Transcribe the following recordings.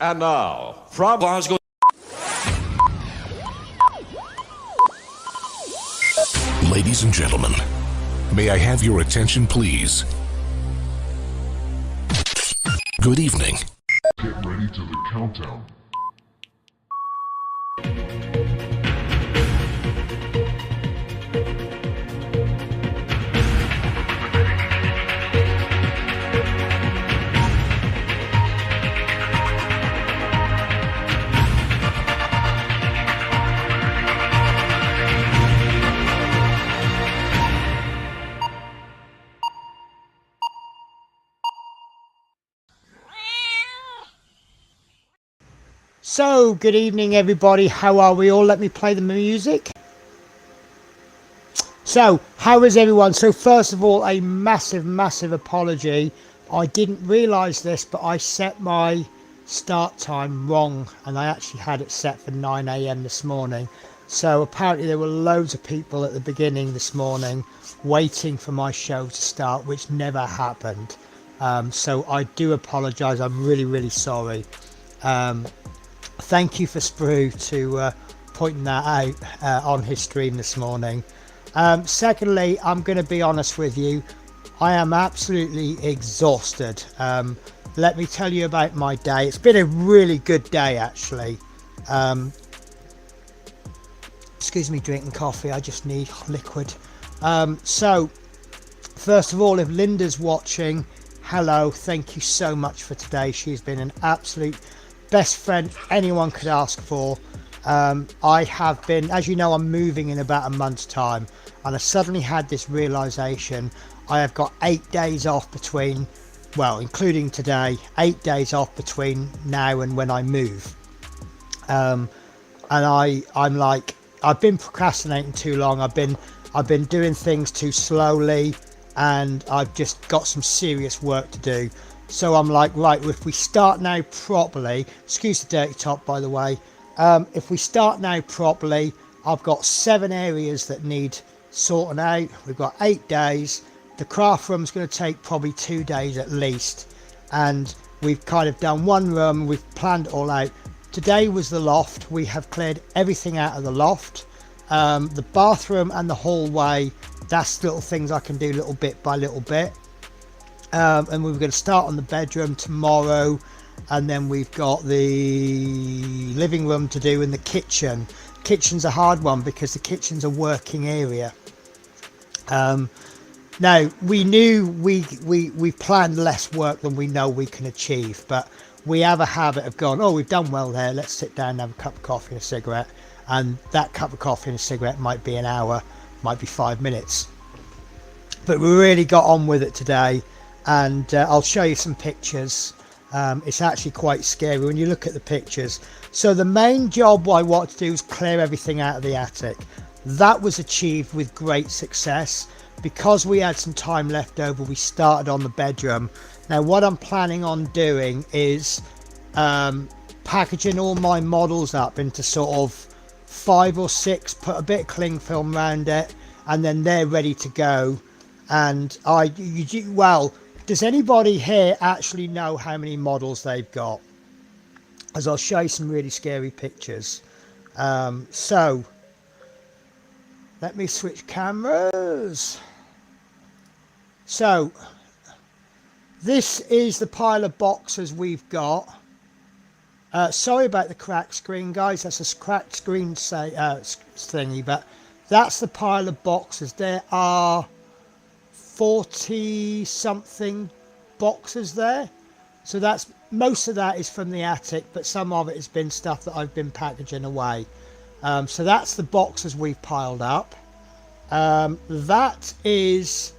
And now, from Glasgow. Ladies and gentlemen, may I have your attention, please? Good evening. Get ready to the countdown. So, good evening everybody, how are we all? Let me play the music. So, how is everyone? So first of all, a massive apology. I didn't realise this, but I set my start time wrong, and I actually had it set for 9 AM this morning. So apparently there were loads of people at the beginning this morning waiting for my show to start, which never happened. So I do apologise, I'm really sorry. Thank you for Sprue to pointing that out on his stream this morning. Secondly, I'm going to be honest with you, I am absolutely exhausted. Let me tell you about my day. It's been a really good day actually. Excuse me drinking coffee, I just need liquid. So first of all, if Linda's watching, hello, thank you so much for today. She's been an absolute best friend anyone could ask for. I have been, as you know, I'm moving in about a month's time, and I suddenly had this realization. I have got 8 days off between, well, including today, 8 days off between now and when I move. And I'm like, I've been procrastinating too long. I've been doing things too slowly, and I've just got some serious work to do. So I'm like, right, if we start now properly, excuse the dirty top by the way, if we start now properly, I've got 7 areas that need sorting out. We've got 8 days. The craft room's going to take probably 2 days at least, and we've kind of done one room, we've planned it all out. Today was the loft. We have cleared everything out of the loft. The bathroom and the hallway, that's little things I can do little bit by little bit. And we're going to start on the bedroom tomorrow, and then we've got the living room to do, and the kitchen. Kitchen's a hard one because the kitchen's a working area. Now we knew we planned less work than we know we can achieve, but we have a habit of going, oh, we've done well there, let's sit down and have a cup of coffee and a cigarette, and that cup of coffee and a cigarette might be an hour, might be 5 minutes, but we really got on with it today. And I'll show you some pictures. It's actually quite scary when you look at the pictures. So the main job I want to do is clear everything out of the attic. That was achieved with great success. Because we had some time left over, we started on the bedroom. Now what I'm planning on doing is packaging all my models up into sort of 5 or 6, put a bit of cling film around it, and then they're ready to go. And well, does anybody here actually know how many models they've got? As I'll show you some really scary pictures. So let me switch cameras. So this is the pile of boxes we've got. Sorry about the cracked screen, guys. That's a cracked screen thingy, but that's the pile of boxes. There are 40 something boxes there, so that's most of that is from the attic, but some of it has been stuff that I've been packaging away. So that's the boxes we've piled up. That is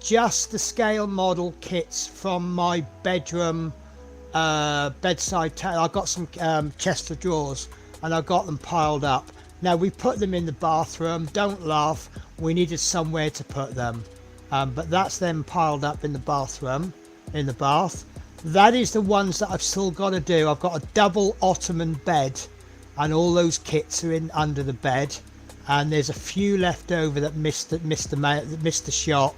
just the scale model kits from my bedroom bedside table. I've got some chest of drawers, and I've got them piled up. Now we put them in the bathroom, don't laugh, we needed somewhere to put them, but that's them piled up in the bathroom, in the bath. That is the ones that I've still got to do. I've got a double ottoman bed, and all those kits are in under the bed, and there's a few left over that missed the shot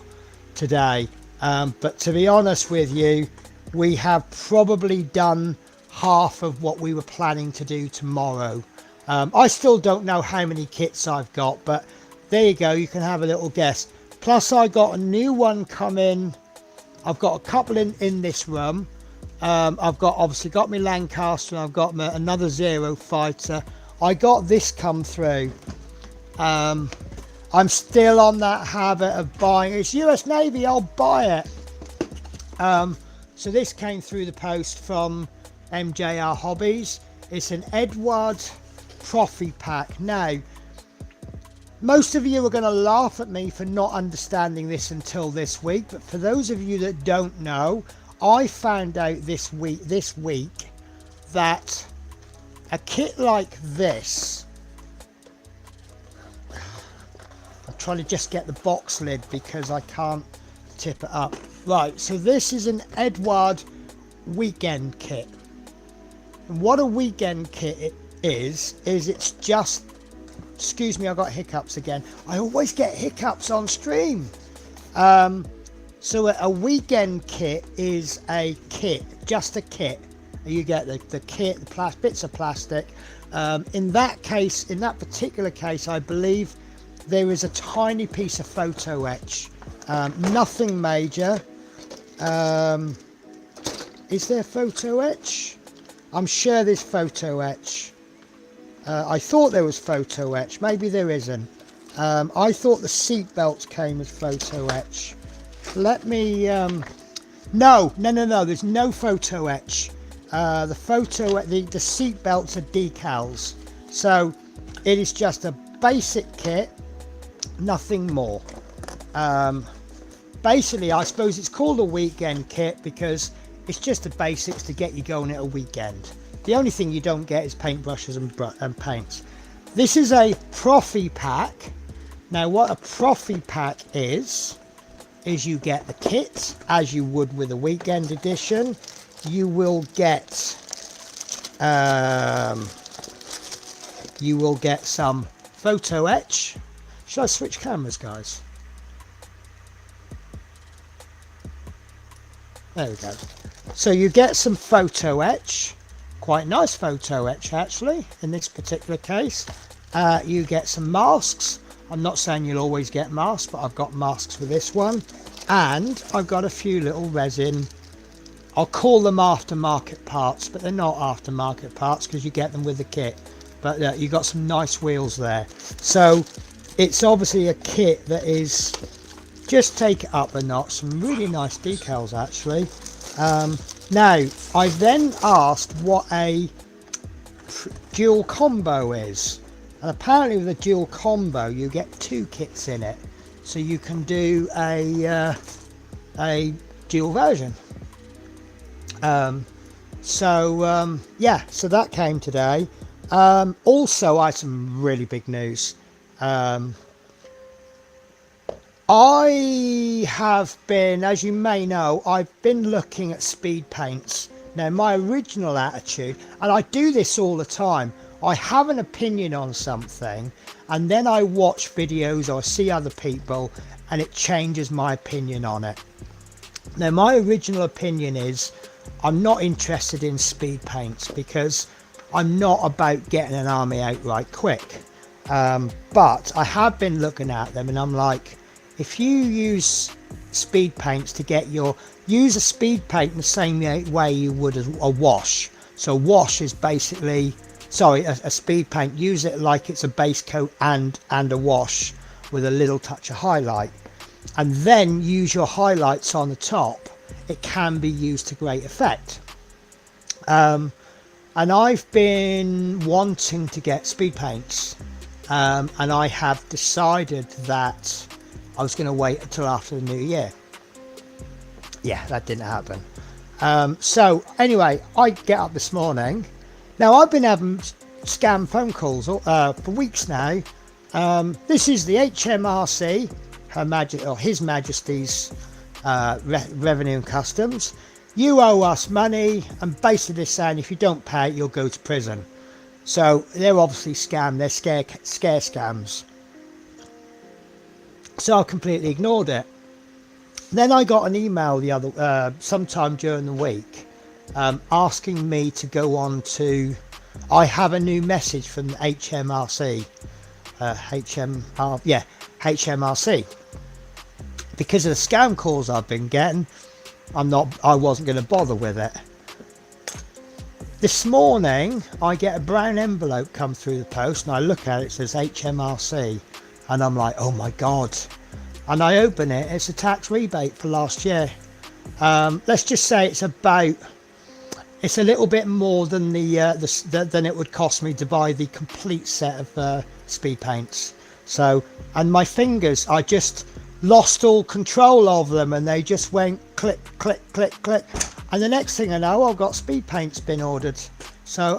today. But to be honest with you, we have probably done half of what we were planning to do tomorrow. I still don't know how many kits I've got, but there you go, you can have a little guess. Plus I got a new one coming. I've got a couple in this room. I've obviously got my Lancaster, and I've got another Zero fighter. I got this come through. I'm still on that habit of buying. It's US Navy, I'll buy it. So this came through the post from MJR Hobbies. It's an Edward Prophy pack. Now, most of you are going to laugh at me for not understanding this until this week, but for those of you that don't know, I found out this week that a kit like this, I'm trying to just get the box lid because I can't tip it up. Right, so this is an Edward weekend kit. And what a weekend kit is it's just, excuse me, I got hiccups again. I always get hiccups on stream. So a weekend kit is a kit, just a kit. You get the kit, the bits of plastic. In that case, in that particular case, I believe there is a tiny piece of photo etch. Nothing major. Is there photo etch? I'm sure there's photo etch. I thought there was photo etch. Maybe there isn't. I thought the seat belts came with photo etch. Let me... No. There's no photo etch. The seat belts are decals. So it is just a basic kit. Nothing more. Basically, I suppose it's called a weekend kit because it's just the basics to get you going at a weekend. The only thing you don't get is paintbrushes and paints. This is a Prophy pack. Now, what a Prophy pack is you get the kit as you would with a weekend edition. You will get some photo etch. Should I switch cameras, guys? There we go. So you get some photo etch, quite nice photo etch actually in this particular case. You get some masks. I'm not saying you'll always get masks, but I've got masks for this one, and I've got a few little resin, I'll call them aftermarket parts, but they're not aftermarket parts because you get them with the kit. But you got some nice wheels there. So it's obviously a kit that is, just take it up a notch. Some really nice decals actually. Now I then asked what a dual combo is, and apparently with a dual combo you get two kits in it, so you can do a dual version. Yeah, so that came today. Also, I had some really big news. I have been, as you may know, I've been looking at speed paints. Now, my original attitude, and I do this all the time, I have an opinion on something, and then I watch videos or see other people, and it changes my opinion on it. Now, my original opinion is I'm not interested in speed paints because I'm not about getting an army out right quick. But I have been looking at them, and I'm like, if you use speed paints to get use a speed paint in the same way you would a wash. So wash is basically, a speed paint, use it like it's a base coat and a wash with a little touch of highlight, and then use your highlights on the top. It can be used to great effect. And I've been wanting to get speed paints, and I have decided that I was going to wait until after the new year. Yeah, that didn't happen. So anyway, I get up this morning. Now, I've been having scam phone calls for weeks now. This is the HMRC, His Majesty's Revenue and Customs. You owe us money, and basically saying if you don't pay it, you'll go to prison. So they're obviously they're scare scams. So I completely ignored it. Then I got an email sometime during the week, asking me to go on to, I have a new message from HMRC, HMRC. Because of the scam calls I've been getting, I wasn't going to bother with it. This morning I get a brown envelope come through the post, and I look at it, it says HMRC, and I'm like, oh my god. And I open it, it's a tax rebate for last year. Let's just say it's a little bit more than than it would cost me to buy the complete set of speed paints. So, and my fingers, I just lost all control of them, and they just went click, click, click, click. And the next thing I know, I've got speed paints been ordered. So,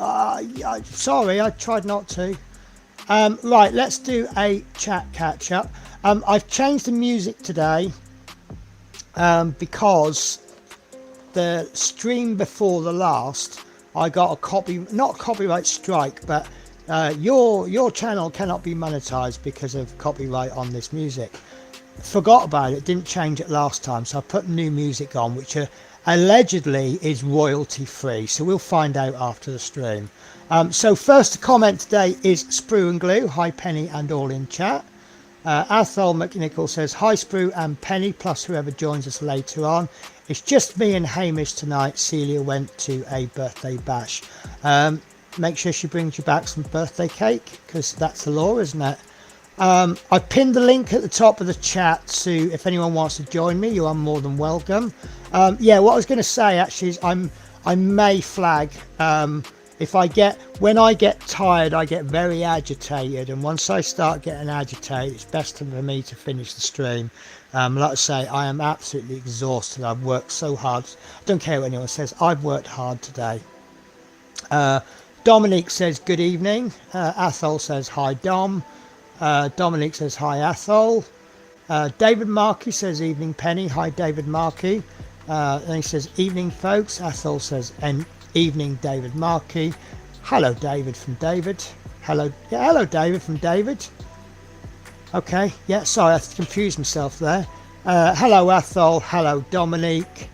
sorry, I tried not to. Right, let's do a chat catch up. I've changed the music today because the stream before the last, I got a not copyright strike, but your channel cannot be monetized because of copyright on this music. Forgot about it, didn't change it last time, so I put new music on, which allegedly is royalty free, so we'll find out after the stream. So first to comment today is Sprue and Glue. Hi Penny and all in chat. Athol McNichol says hi Sprue and Penny, plus whoever joins us later on. It's just me and Hamish tonight. Celia went to a birthday bash. Make sure she brings you back some birthday cake, because that's the law, isn't it? I pinned the link at the top of the chat, so if anyone wants to join me, you are more than welcome. Yeah, what I was going to say actually is I may flag. When I get tired, I get very agitated, and once I start getting agitated, it's best for me to finish the stream. Like I say, I am absolutely exhausted. I've worked so hard. I don't care what anyone says. I've worked hard today. Dominique says good evening. Athol says hi Dom. Dominic says hi Athol. David Markey says evening Penny. Hi David Markey. Then he says evening folks. Athol says evening David Markey. Hello David from David. Hello David from David. Okay, yeah, sorry, I confused myself there. Hello Athol. Hello Dominic.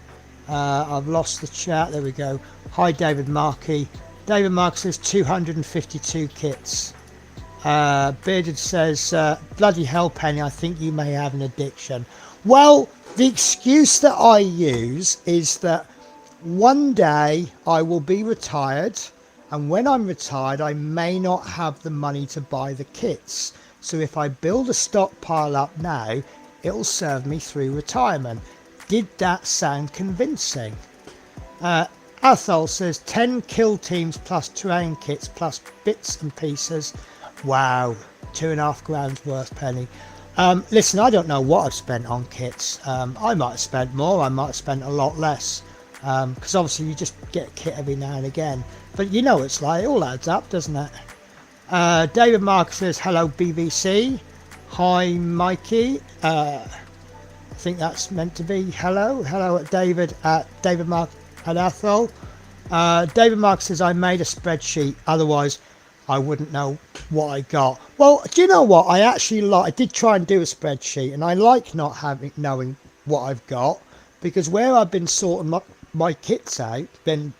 I've lost the chat. There we go. Hi David Markey. David Markey says 252 kits. Bearded says, bloody hell Penny, I think you may have an addiction. Well, the excuse that I use is that one day I will be retired, and when I'm retired I may not have the money to buy the kits. So if I build a stockpile up now, it'll serve me through retirement. Did that sound convincing? Athol says 10 kill teams plus terrain kits plus bits and pieces. Wow, £2.5 worth, Penny. Listen, I don't know what I've spent on kits. I might have spent more, I might have spent a lot less, because obviously you just get a kit every now and again, but you know it's like, it all adds up, doesn't it? David Mark says hello BBC. Hi Mikey. I think that's meant to be hello at David Mark at Athol. David Mark says I made a spreadsheet, otherwise I wouldn't know what I got. Well, do you know what? I did try and do a spreadsheet, and I like not knowing what I've got, because where I've been sorting my kits out, then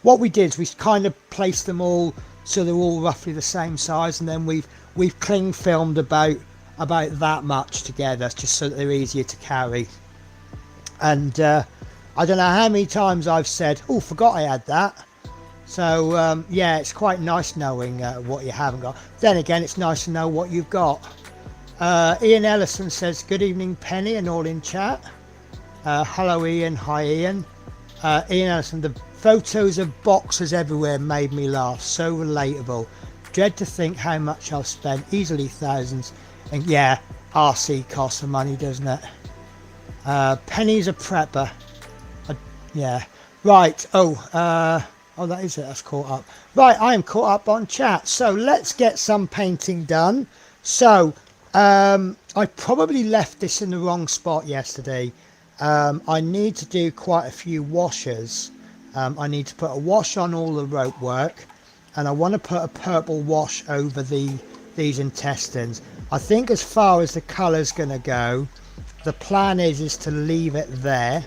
what we did is we kind of placed them all so they're all roughly the same size, and then we've cling filmed about that much together, just so that they're easier to carry. And I don't know how many times I've said, oh, forgot I had that. So yeah, it's quite nice knowing what you haven't got. Then again, it's nice to know what you've got. Ian Ellison says good evening Penny and all in chat. Hello Ian. Hi Ian. Ian Ellison, the photos of boxes everywhere made me laugh, so relatable. Dread to think how much I've spent, easily thousands. And yeah, RC costs some money, doesn't it? Penny's a prepper. Yeah, right. Oh, that is it. That's caught up. Right, I am caught up on chat. So let's get some painting done. So I probably left this in the wrong spot yesterday. I need to do quite a few washes. I need to put a wash on all the rope work, and I want to put a purple wash over these intestines. I think as far as the colour's going to go, the plan is to leave it there.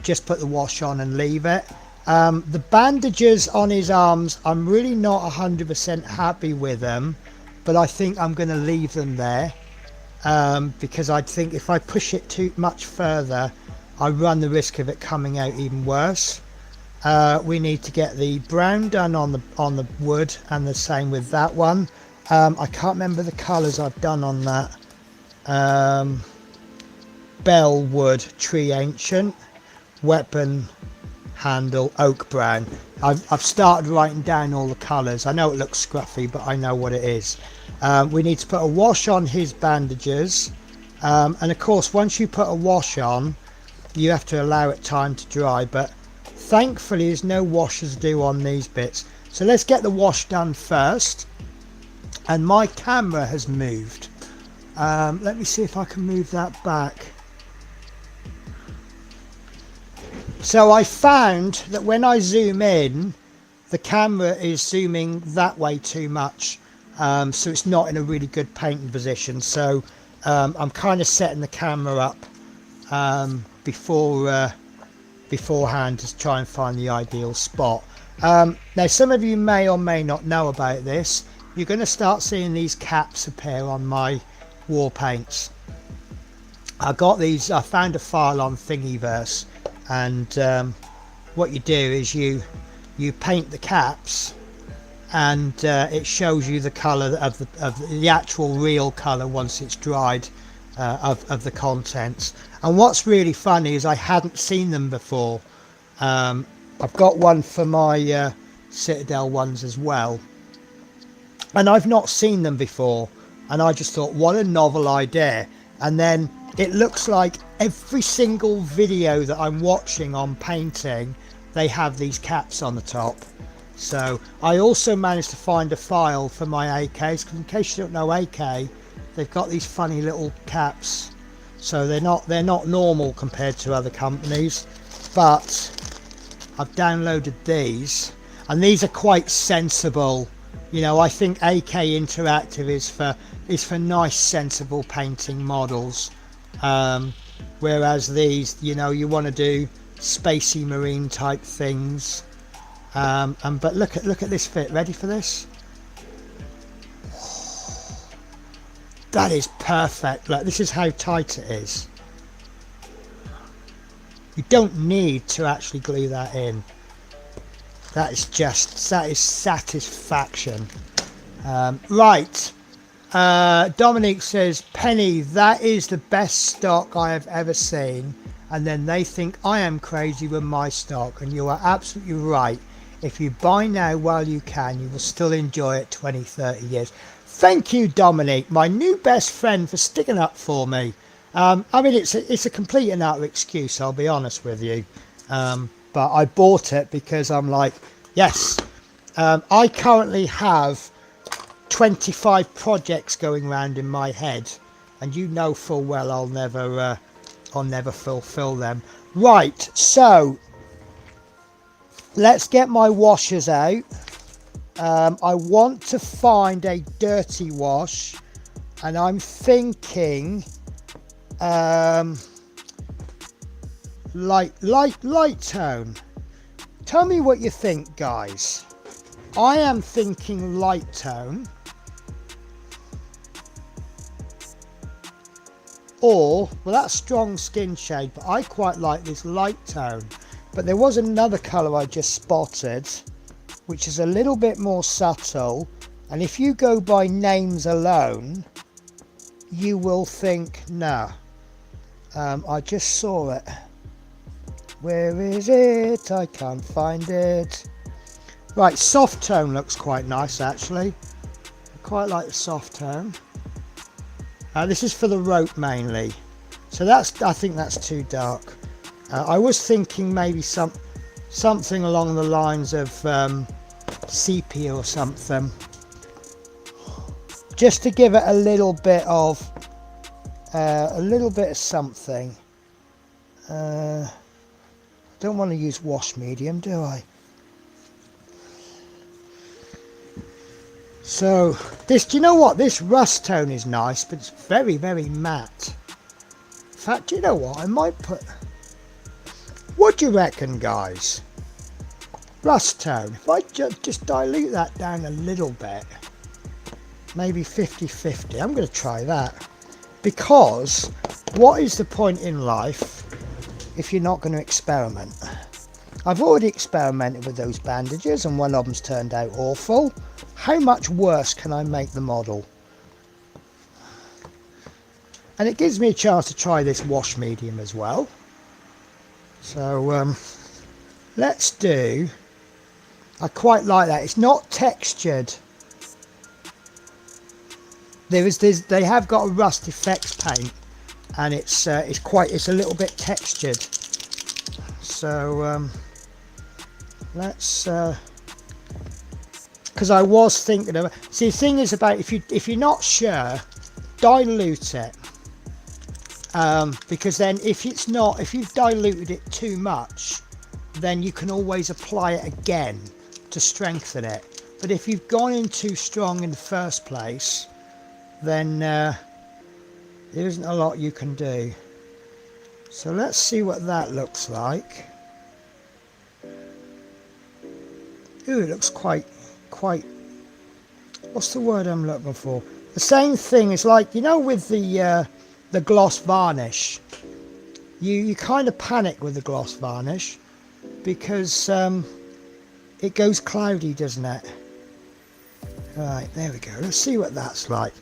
just put the wash on and leave it. The bandages on his arms, I'm really not 100% happy with them, but I think I'm going to leave them there, because I think if I push it too much further, I run the risk of it coming out even worse. We need to get the brown done on the wood, and the same with that one. I can't remember the colours I've done on that. Bellwood, tree ancient, weapon handle, oak brown. I've started writing down all the colours. I know it looks scruffy, but I know what it is. We need to put a wash on his bandages, and of course once you put a wash on, you have to allow it time to dry, but thankfully there's no washers due on these bits. So let's get the wash done first. And my camera has moved. Let me see if I can move that back. So I found that when I zoom in, the camera is zooming that way too much, so it's not in a really good painting position. So I'm kind of setting the camera up beforehand to try and find the ideal spot. Now some of you may or may not know about this. You're going to start seeing these caps appear on my war paints. I got these, I found a file on Thingiverse, and what you do is you paint the caps, and it shows you the colour of the actual real colour once it's dried, of the contents. And what's really funny is I hadn't seen them before. I've got one for my Citadel ones as well, and I've not seen them before, and I just thought, what a novel idea. And then it looks like every single video that I'm watching on painting, they have these caps on the top. So I also managed to find a file for my AKs, because in case you don't know AK, they've got these funny little caps. So they're not normal compared to other companies, but I've downloaded these, and these are quite sensible. You know, I think AK Interactive is for nice, sensible painting models, whereas these, you know, you want to do spacey marine type things. But look at this fit. Ready for this? That is perfect. Look, this is how tight it is. You don't need to actually glue that in. That is satisfaction. Right. Dominique says, Penny, that is the best stock I have ever seen. And then they think I am crazy with my stock. And you are absolutely right. If you buy now while you can, you will still enjoy it 20, 30 years. Thank you, Dominique, my new best friend, for sticking up for me. I mean, it's a complete and utter excuse, I'll be honest with you. But I bought it because I'm like, yes. I currently have 25 projects going around in my head, and you know full well I'll never fulfill them. Right, so let's get my washers out. I want to find a dirty wash, and I'm thinking light tone. Tell me what you think, guys. I am thinking light tone, or, well, that's strong skin shade, but I quite like this light tone. But there was another colour I just spotted, which is a little bit more subtle, and if you go by names alone, you will think, nah. I just saw it. Where is it? I can't find it. Right, soft tone looks quite nice, actually. I quite like the soft tone. This is for the rope mainly, so I think that's too dark. I was thinking maybe something along the lines of sepia or something, just to give it a little bit of something. Don't want to use wash medium, do I? So this, do you know what, this rust tone is nice, but it's very, very matte. In fact, do you know what, I might put What do you reckon, guys? Rust tone. If I just dilute that down a little bit, maybe 50-50, I'm going to try that. Because what is the point in life if you're not going to experiment? I've already experimented with those bandages and one of them's turned out awful. How much worse can I make the model? And it gives me a chance to try this wash medium as well. So let's do, I quite like that. It's not textured. They have got a rust effects paint, and it's a little bit textured. So let's, because I was thinking of, see, the thing is about if you're not sure, dilute it. Because then if you've diluted it too much, then you can always apply it again to strengthen it. But if you've gone in too strong in the first place, then there isn't a lot you can do. So let's see what that looks like. Ooh, it looks quite, what's the word I'm looking for? The same thing is like, you know, with the gloss varnish, you kind of panic with the gloss varnish because it goes cloudy, doesn't it? Right, there we go. Let's see what that's like.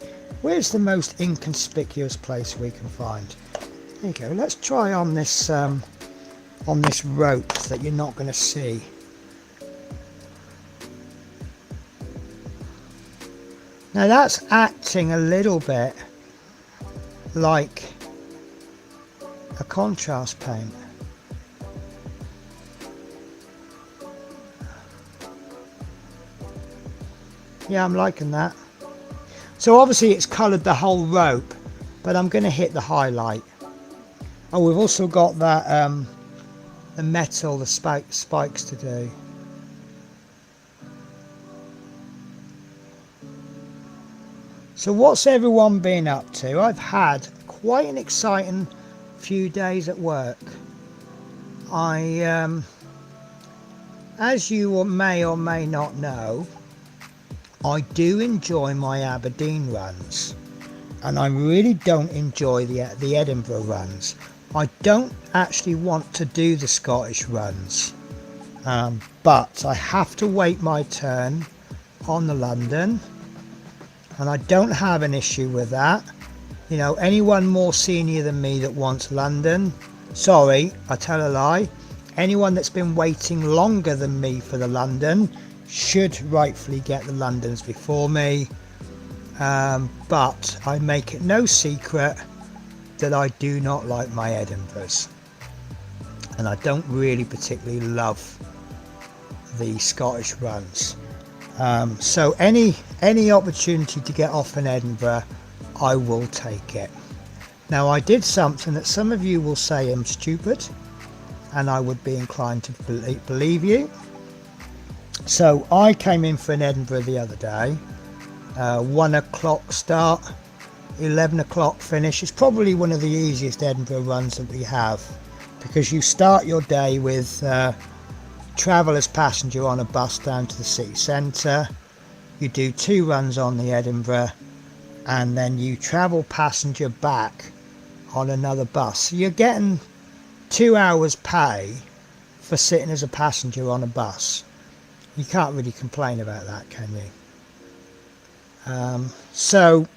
Where's the most inconspicuous place we can find? There you go. Let's try on this rope that you're not going to see. Now that's acting a little bit like a contrast paint. Yeah, I'm liking that. So obviously it's coloured the whole rope, but I'm going to hit the highlight. Oh, we've also got that the metal, the spikes to do. So what's everyone been up to? I've had quite an exciting few days at work. As you may or may not know, I do enjoy my Aberdeen runs, and I really don't enjoy the Edinburgh runs. I don't actually want to do the Scottish runs, but I have to wait my turn on the London, and I don't have an issue with that. You know, anyone more senior than me that wants London, sorry, I tell a lie. Anyone that's been waiting longer than me for the London should rightfully get the Londons before me. But I make it no secret that I do not like my Edinburghs, and I don't really particularly love the Scottish runs. So any opportunity to get off in Edinburgh, I will take it. Now, I did something that some of you will say I'm stupid, and I would be inclined to believe you. So I came in for an Edinburgh the other day, 1 o'clock start, 11 o'clock finish. It's probably one of the easiest Edinburgh runs that we have, because you start your day with travel as passenger on a bus down to the city centre. You do 2 runs on the Edinburgh, and then you travel passenger back on another bus. So you're getting 2 hours pay for sitting as a passenger on a bus. You can't really complain about that, can you? So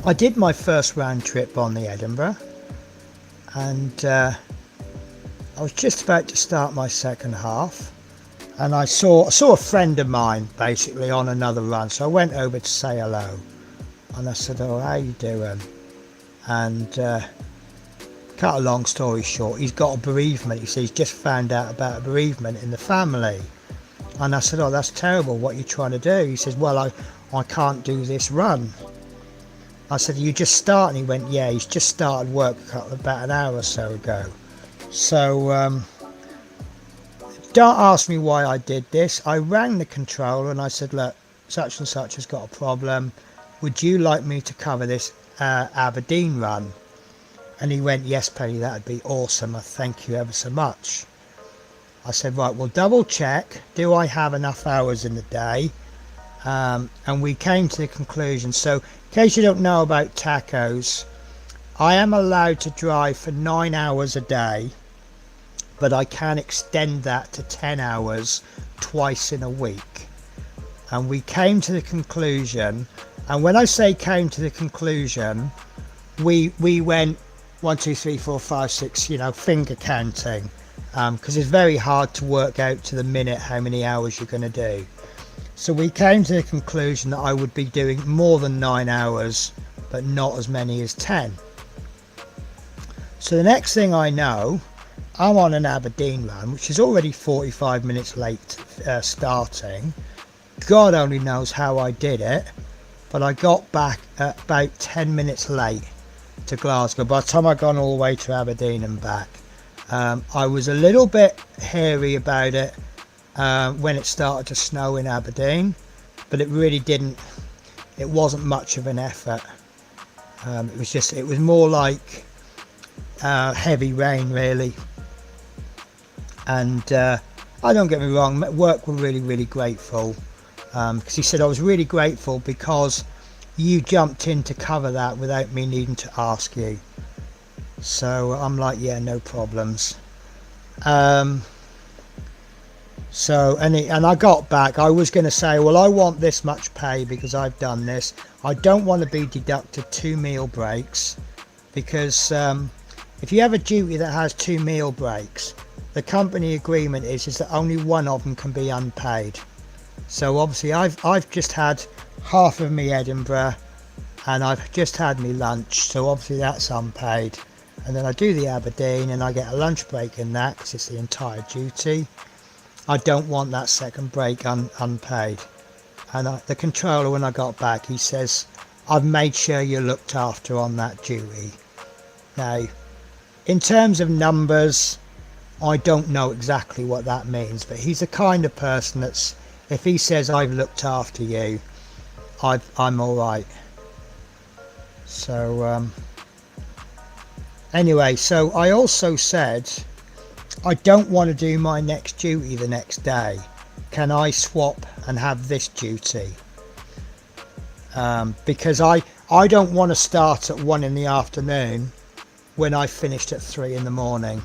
I did my first round trip on the Edinburgh, and I was just about to start my second half, and I saw a friend of mine basically on another run. So I went over to say hello, and I said, "Oh, how you doing?" And cut a long story short, he's got a bereavement. He says he's just found out about a bereavement in the family. And I said, "Oh, that's terrible. What are you trying to do?" He says, "Well, I can't do this run." I said, "You just start?" And he went, "Yeah, he's just started work about an hour or so ago." So don't ask me why I did this. I rang the controller and I said, "Look, such and such has got a problem. Would you like me to cover this Aberdeen run?" And he went, yes, Penny, that'd be awesome. I thank you ever so much. I said, right, well, double check. Do I have enough hours in the day? And we came to the conclusion. So, in case you don't know about tacos, I am allowed to drive for 9 hours a day, but I can extend that to 10 hours twice in a week. And we came to the conclusion, and when I say came to the conclusion, we went 1, 2, 3, 4, 5, 6, you know, finger counting, because it's very hard to work out to the minute how many hours you're going to do. So we came to the conclusion that I would be doing more than 9 hours, but not as many as 10. So the next thing I know, I'm on an Aberdeen run, which is already 45 minutes late starting. God only knows how I did it, but I got back at about 10 minutes late to Glasgow. By the time I'd gone all the way to Aberdeen and back, I was a little bit hairy about it when it started to snow in Aberdeen, but it really didn't. It wasn't much of an effort. It was more like heavy rain, really. And I don't get me wrong, work were really grateful, because he said I was really grateful because you jumped in to cover that without me needing to ask you. So I'm like, yeah, no problems. So and I got back. I was going to say, well, I want this much pay because I've done this. I don't want to be deducted 2 meal breaks, because if you have a duty that has 2 meal breaks, the company agreement is that only one of them can be unpaid. So obviously I've just had half of me Edinburgh, and I've just had me lunch, so obviously that's unpaid. And then I do the Aberdeen and I get a lunch break in that because it's the entire duty. I don't want that second break unpaid. And the controller, when I got back, he says, I've made sure you're looked after on that duty. Now, in terms of numbers, I don't know exactly what that means, but he's the kind of person that's, if he says I've looked after you, I'm all right. So anyway, so I also said I don't want to do my next duty the next day. Can I swap and have this duty? Because I don't want to start at 1 in the afternoon when I finished at 3 in the morning.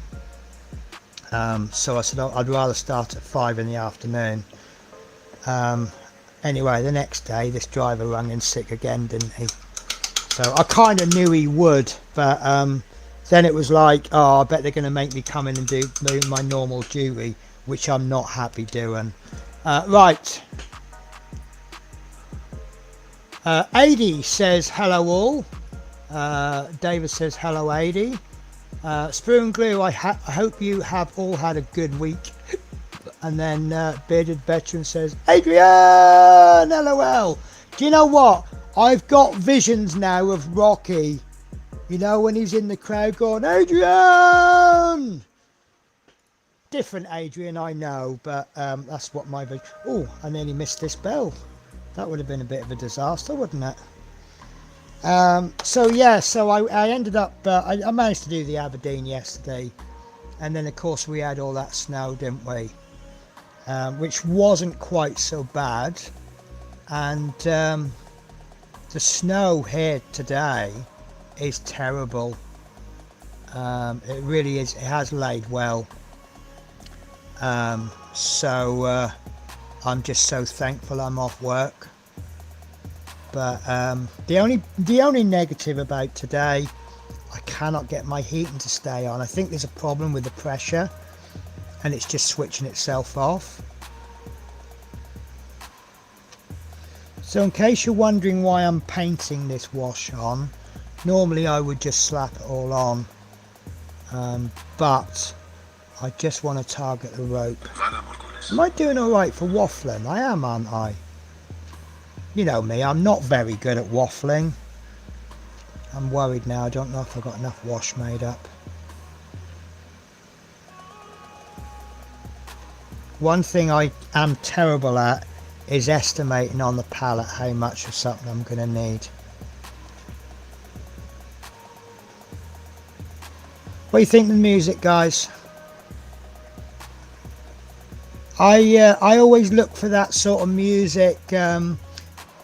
So I said I'd rather start at 5 in the afternoon. Anyway, the next day this driver rang in sick again, didn't he? So I kind of knew he would, but then it was like, oh, I bet they're going to make me come in and do my normal duty, which I'm not happy doing. Right. Adi says hello all. David says hello Adi. Sprue and Glue, I hope you have all had a good week. And then Bearded Veteran says, Adrian, LOL. Do you know what? I've got visions now of Rocky. You know, when he's in the crowd going, Adrian! Different Adrian, I know, but that's what my vision. Oh, I nearly missed this bell. That would have been a bit of a disaster, wouldn't it? So yeah, so I ended up, I managed to do the Aberdeen yesterday. And then, of course, we had all that snow, didn't we? Which wasn't quite so bad. And the snow here today is terrible. It really is. It has laid well. So I'm just so thankful I'm off work. But the only negative about today, I cannot get my heating to stay on. I think there's a problem with the pressure and it's just switching itself off. So in case you're wondering why I'm painting this wash on, normally I would just slap it all on, but I just want to target the rope. Am I doing alright for waffling? I am, aren't I? You know me, I'm not very good at waffling. I'm worried now, I don't know if I've got enough wash made up. One thing I am terrible at is estimating on the pallet how much of something I'm going to need. What do you think of the music, guys? I always look for that sort of music that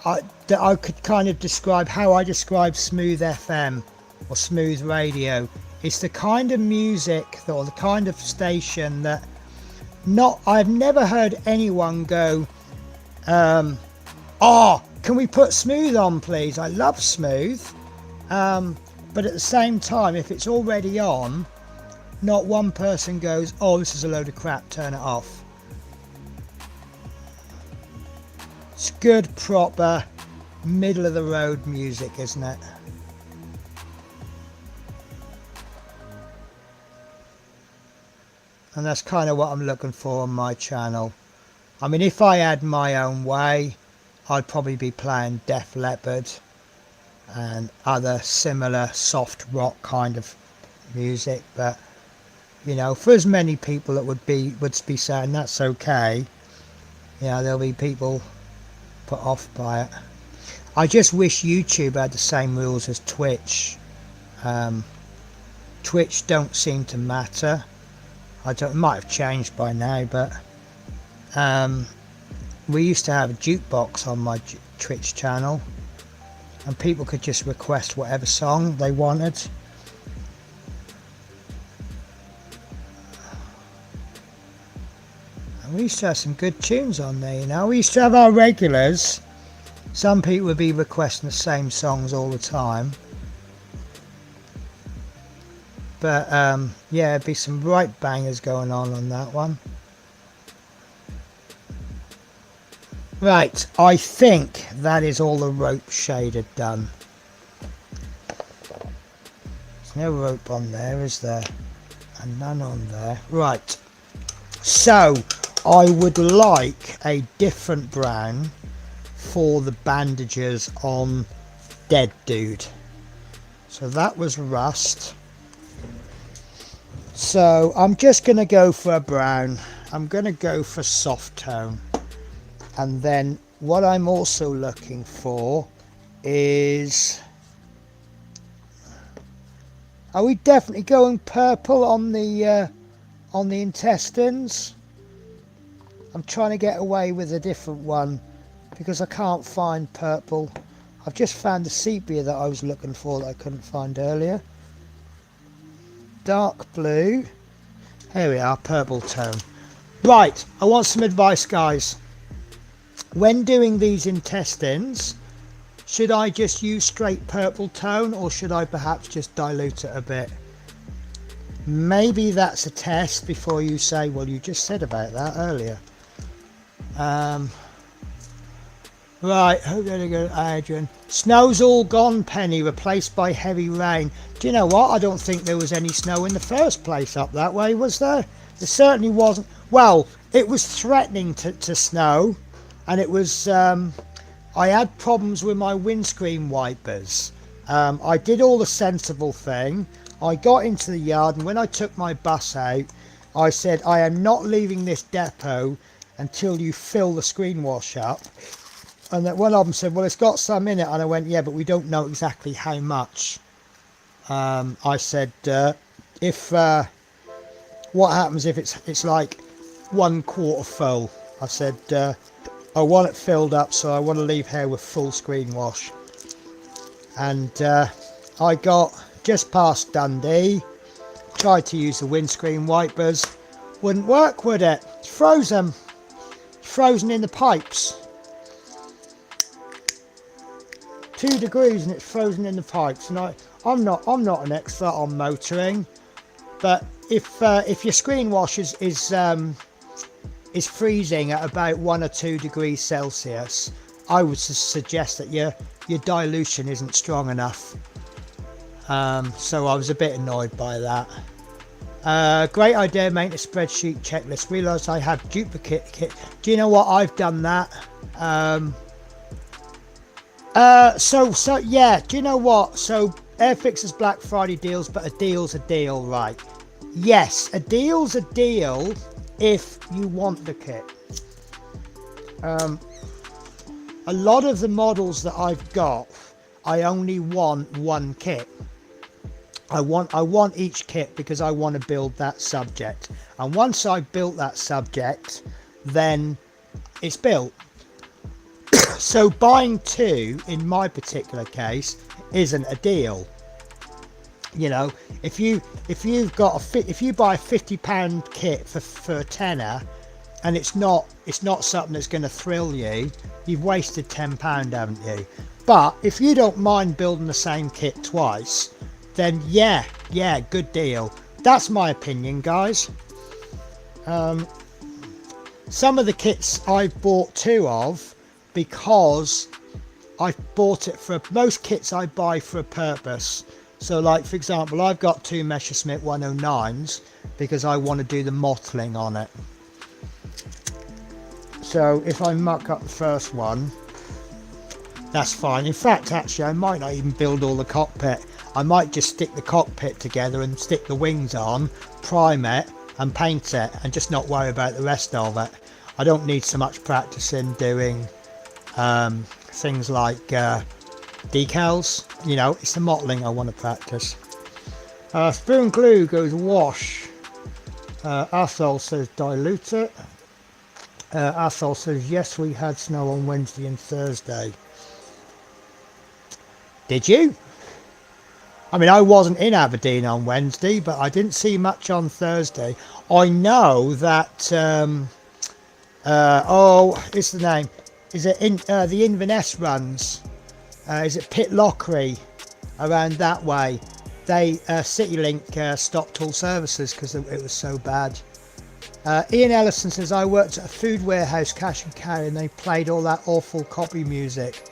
I could kind of describe how I describe smooth FM or smooth radio. It's the kind of music or the kind of station that I've never heard anyone go, oh, can we put smooth on please? I love smooth. But at the same time, if it's already on, not one person goes, oh, this is a load of crap, turn it off. It's good, proper, middle of the road music, isn't it? And that's kind of what I'm looking for on my channel. I mean, if I had my own way, I'd probably be playing Def Leppard and other similar soft rock kind of music, but you know, for as many people that would be saying that's okay, you know, there'll be people put off by it. I just wish YouTube had the same rules as Twitch. Twitch don't seem to matter. It might have changed by now, but we used to have a jukebox on my Twitch channel, and people could just request whatever song they wanted. And we used to have some good tunes on there, you know. We used to have our regulars. Some people would be requesting the same songs all the time. But yeah, there'd be some right bangers going on that one. Right, I think that is all the rope shaded done. There's no rope on there, is there? And none on there. Right, so I would like a different brown for the bandages on Dead Dude. So that was rust. So I'm just going to go for a brown. I'm going to go for soft tone. And then what I'm also looking for is... Are we definitely going purple on the intestines? I'm trying to get away with a different one because I can't find purple. I've just found the sepia that I was looking for that I couldn't find earlier. Dark blue. Here we are, purple tone. Right, I want some advice, guys. When doing these intestines, should I just use straight purple tone or should I perhaps just dilute it a bit? Maybe that's a test before you say, well, you just said about that earlier. Right, who's going to go? Adrian. Snow's all gone, Penny, replaced by heavy rain. Do you know what? I don't think there was any snow in the first place up that way, was there? There certainly wasn't. Well, it was threatening to snow, and it was... I had problems with my windscreen wipers. I did all the sensible thing. I got into the yard, and when I took my bus out, I said, I am not leaving this depot until you fill the screen wash up. And then one of them said, well, it's got some in it. And I went, yeah, but we don't know exactly how much. I said, what happens if it's like 1/4 full? I said, I want it filled up, so I want to leave here with full screen wash. And I got just past Dundee, tried to use the windscreen wipers, wouldn't work, would it? It's frozen. It's frozen in the pipes. 2 degrees and it's frozen in the pipes. And I'm not an expert on motoring, but if your screen wash is freezing at about 1 or 2 degrees Celsius, I would suggest that your dilution isn't strong enough. So I was a bit annoyed by that. Great idea, make a spreadsheet checklist. Realised I had duplicate kit. Do you know what? I've done that. So yeah, do you know what? So Airfix's Black Friday deals, but a deal's a deal, right? Yes, a deal's a deal if you want the kit. A lot of the models that I've got, I only want one kit. I want each kit because I want to build that subject, and once I've built that subject, then it's built. So buying two in my particular case isn't a deal. You know, if you buy a £50 kit for a tenner, and it's not something that's going to thrill you, you've wasted £10, haven't you? But if you don't mind building the same kit twice, then yeah, good deal. That's my opinion, guys. Some of the kits I've bought two of because I bought it for, most kits I buy for a purpose. So like, for example, I've got two Messerschmitt 109s because I want to do the mottling on it. So if I muck up the first one, that's fine. In fact, actually, I might not even build all the cockpit. I might just stick the cockpit together and stick the wings on, prime it and paint it, and just not worry about the rest of it. I don't need so much practice in doing things like decals. You know, it's the mottling I want to practice. Spoon glue goes wash. Athol says dilute it. Athol says yes, we had snow on Wednesday and Thursday. Did you? I mean, I wasn't in Aberdeen on Wednesday, but I didn't see much on Thursday. I know that oh, it's the name, is it the Inverness runs, is it Pitlochry, around that way, they CityLink stopped all services because it was so bad. Ian Ellison says, I worked at a food warehouse cash and carry, and they played all that awful copy music.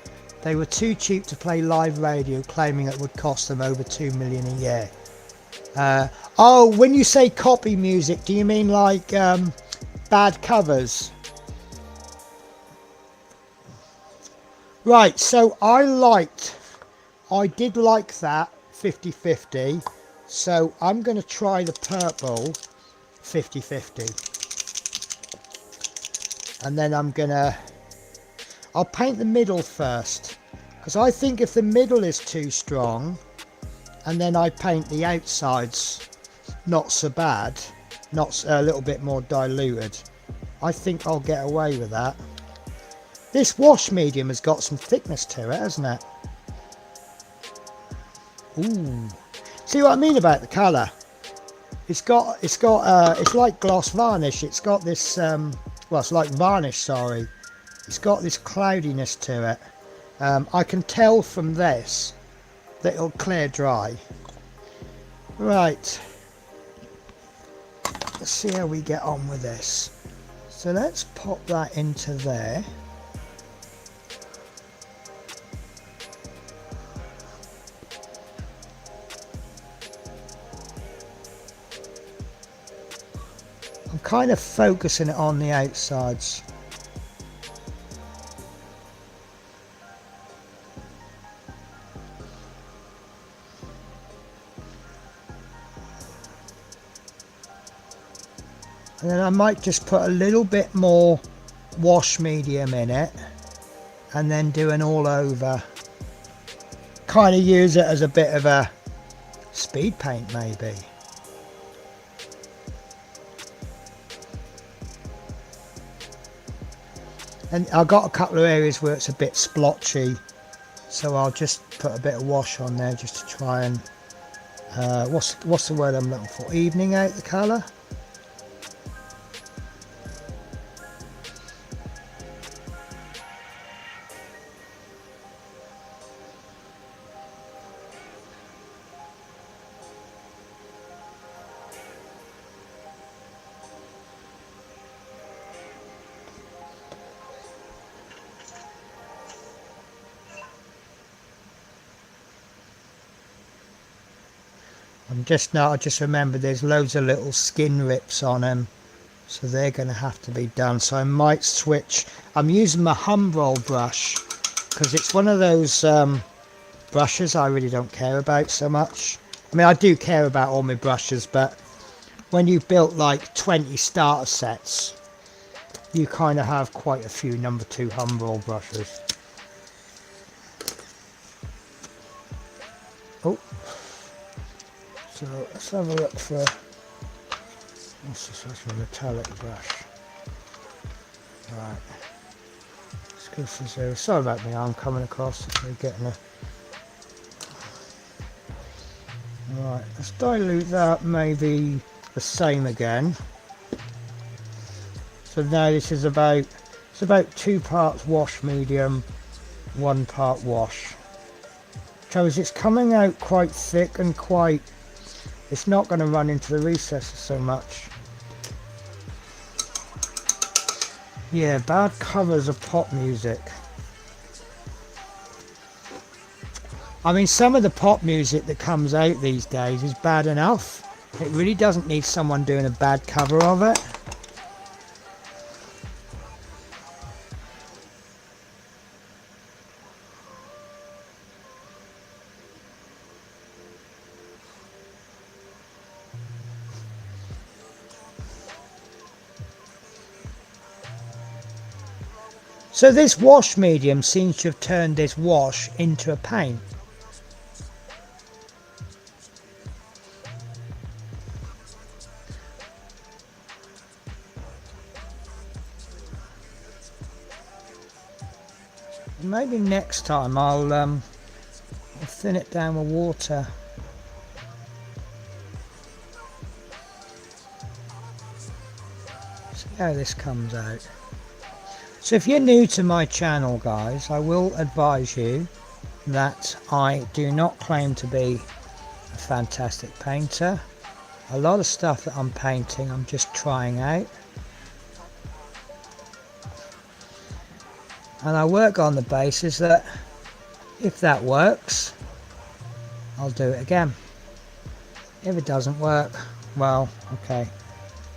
They were too cheap to play live radio, claiming it would cost them over $2 million a year. Oh, when you say copy music, do you mean like bad covers? Right, so I did like that 50-50, so I'm going to try the purple 50-50. And then I'll paint the middle first, because I think if the middle is too strong and then I paint the outsides not so bad, not a little bit more diluted, I think I'll get away with that. This wash medium has got some thickness to it, hasn't it? Ooh, see what I mean about the colour? It's like gloss varnish. It's got this well, it's like varnish, sorry. It's got this cloudiness to it. I can tell from this that it'll clear dry. Right, let's see how we get on with this. So let's pop that into there. I'm kind of focusing it on the outsides. And then I might just put a little bit more wash medium in it and then do an all over. Kind of use it as a bit of a speed paint maybe. And I've got a couple of areas where it's a bit splotchy, so I'll just put a bit of wash on there just to try and what's the word I'm looking for, evening out the colour. I just remember there's loads of little skin rips on them, so they're going to have to be done. So I might switch. I'm using my Humbrol brush because it's one of those brushes I really don't care about so much. I mean, I do care about all my brushes, but when you've built like 20 starter sets, you kind of have quite a few number 2 Humbrol brushes. Oh. So let's have a look for, what's this, that's a metallic brush. Right, let's go for 0. Sorry about me arm coming across, we're getting a... Right, let's dilute that maybe the same again. So now this is about, it's about 2 parts wash medium, 1 part wash. Shows it's coming out quite thick and quite, it's not going to run into the recesses so much. Yeah, bad covers of pop music. I mean, some of the pop music that comes out these days is bad enough. It really doesn't need someone doing a bad cover of it. So this wash medium seems to have turned this wash into a paint. Maybe next time I'll thin it down with water. See how this comes out. So if you're new to my channel, guys, I will advise you that I do not claim to be a fantastic painter. A lot of stuff that I'm painting I'm just trying out, and I work on the basis that if that works, I'll do it again. If it doesn't work, well, okay,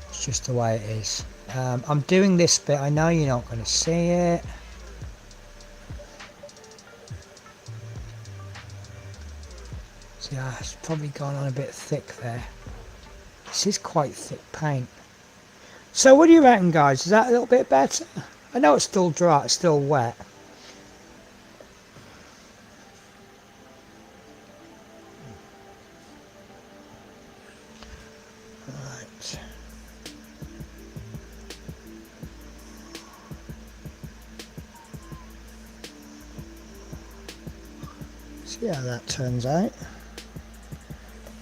it's just the way it is. I'm doing this bit, I know you're not going to see it. See, it's probably gone on a bit thick there. This is quite thick paint. So what do you reckon, guys? Is that a little bit better? I know it's still dry, it's still wet. Right. See how that turns out.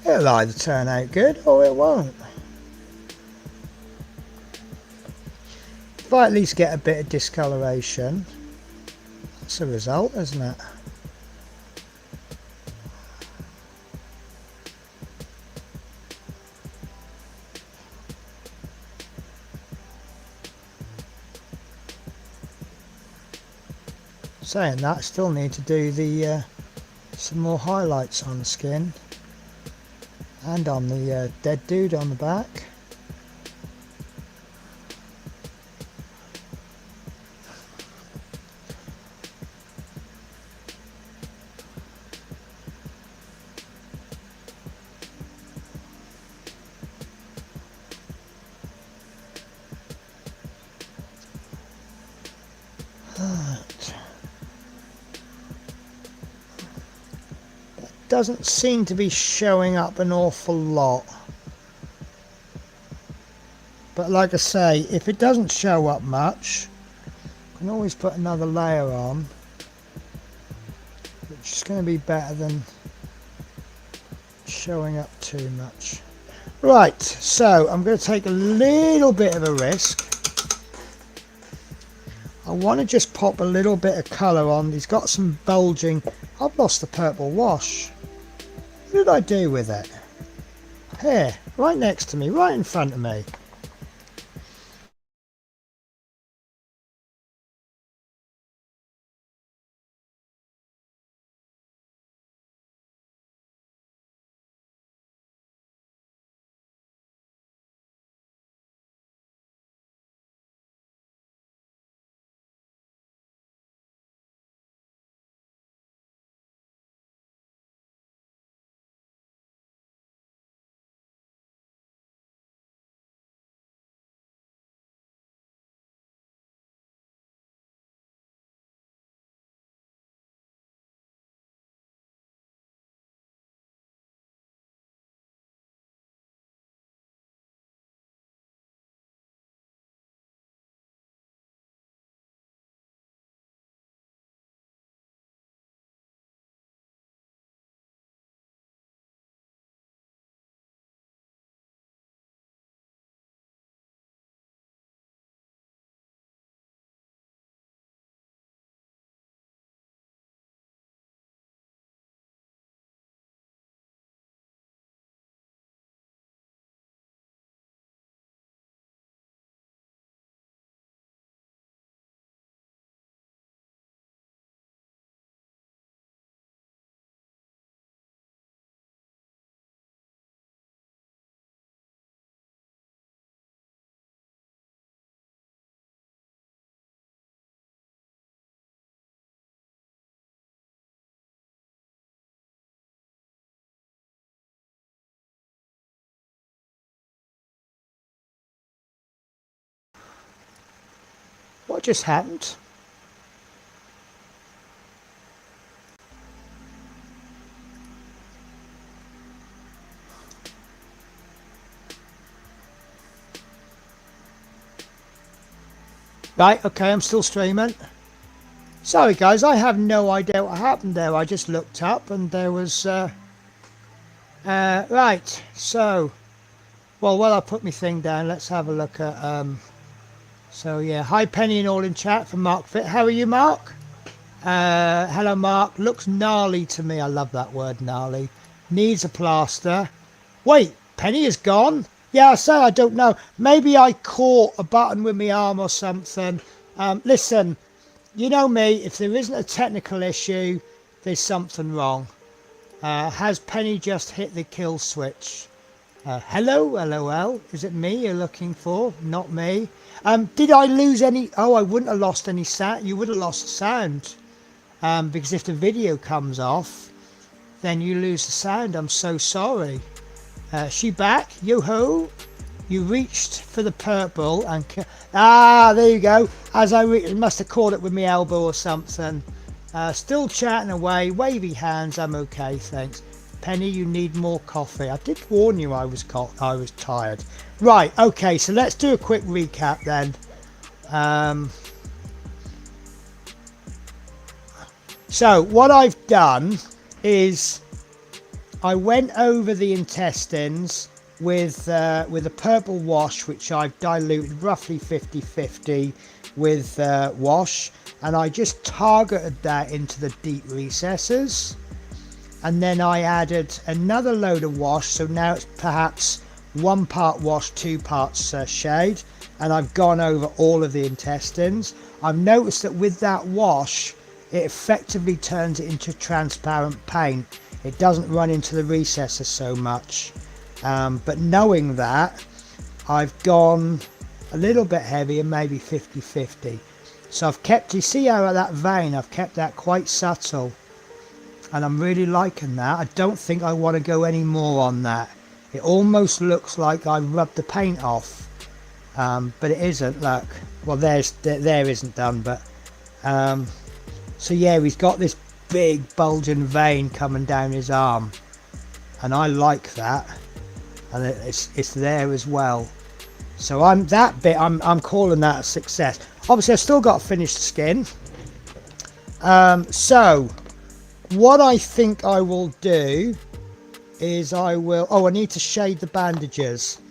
It'll either turn out good or it won't. If I at least get a bit of discoloration, that's a result, isn't it? Saying that, I still need to do the some more highlights on the skin and on the dead dude on the back. Doesn't seem to be showing up an awful lot, but like I say, if it doesn't show up much, I can always put another layer on, which is going to be better than showing up too much. Right, so I'm going to take a little bit of a risk. I want to just pop a little bit of colour on. He's got some bulging. I've lost the purple wash. What did I do with it? Here, right next to me, right in front of me. just happened? Right, okay, I'm still streaming. Sorry guys, I have no idea what happened there. I just looked up and there was right, so while I put my thing down, let's have a look at so yeah, hi Penny and all in chat from Mark Fit. How are you, Mark? Hello Mark. Looks gnarly to me. I love that word, gnarly. Needs a plaster. Wait, Penny is gone? Yeah, I say I don't know. Maybe I caught a button with my arm or something. Listen, you know me, if there isn't a technical issue, there's something wrong. Has Penny just hit the kill switch? Hello, LOL. Is it me you're looking for? Not me. Did I lose any? Oh, I wouldn't have lost any sound. You would have lost sound. Because if the video comes off, then you lose the sound. I'm so sorry. She back? Yo-ho. You reached for the purple and... there you go. As I must have caught it with my elbow or something. Still chatting away. Wavy hands. I'm okay, thanks. Penny, you need more coffee. I did warn you I was tired. Right, okay, so let's do a quick recap then. So what I've done is I went over the intestines with a purple wash, which I've diluted roughly 50-50 with wash, and I just targeted that into the deep recesses. And then I added another load of wash, so now it's perhaps 1 part wash, 2 parts shade, and I've gone over all of the intestines. I've noticed that with that wash, it effectively turns it into transparent paint. It doesn't run into the recesses so much. But knowing that, I've gone a little bit heavier, maybe 50-50. So I've kept, you see how that vein, I've kept that quite subtle. And I'm really liking that. I don't think I want to go any more on that. It almost looks like I rubbed the paint off. But it isn't, look. Well, there isn't done, but... so yeah, he's got this big bulging vein coming down his arm. And I like that. And it's there as well. So I'm calling that a success. Obviously, I've still got to finish the skin. So... what I think I will do is I need to shade the bandages.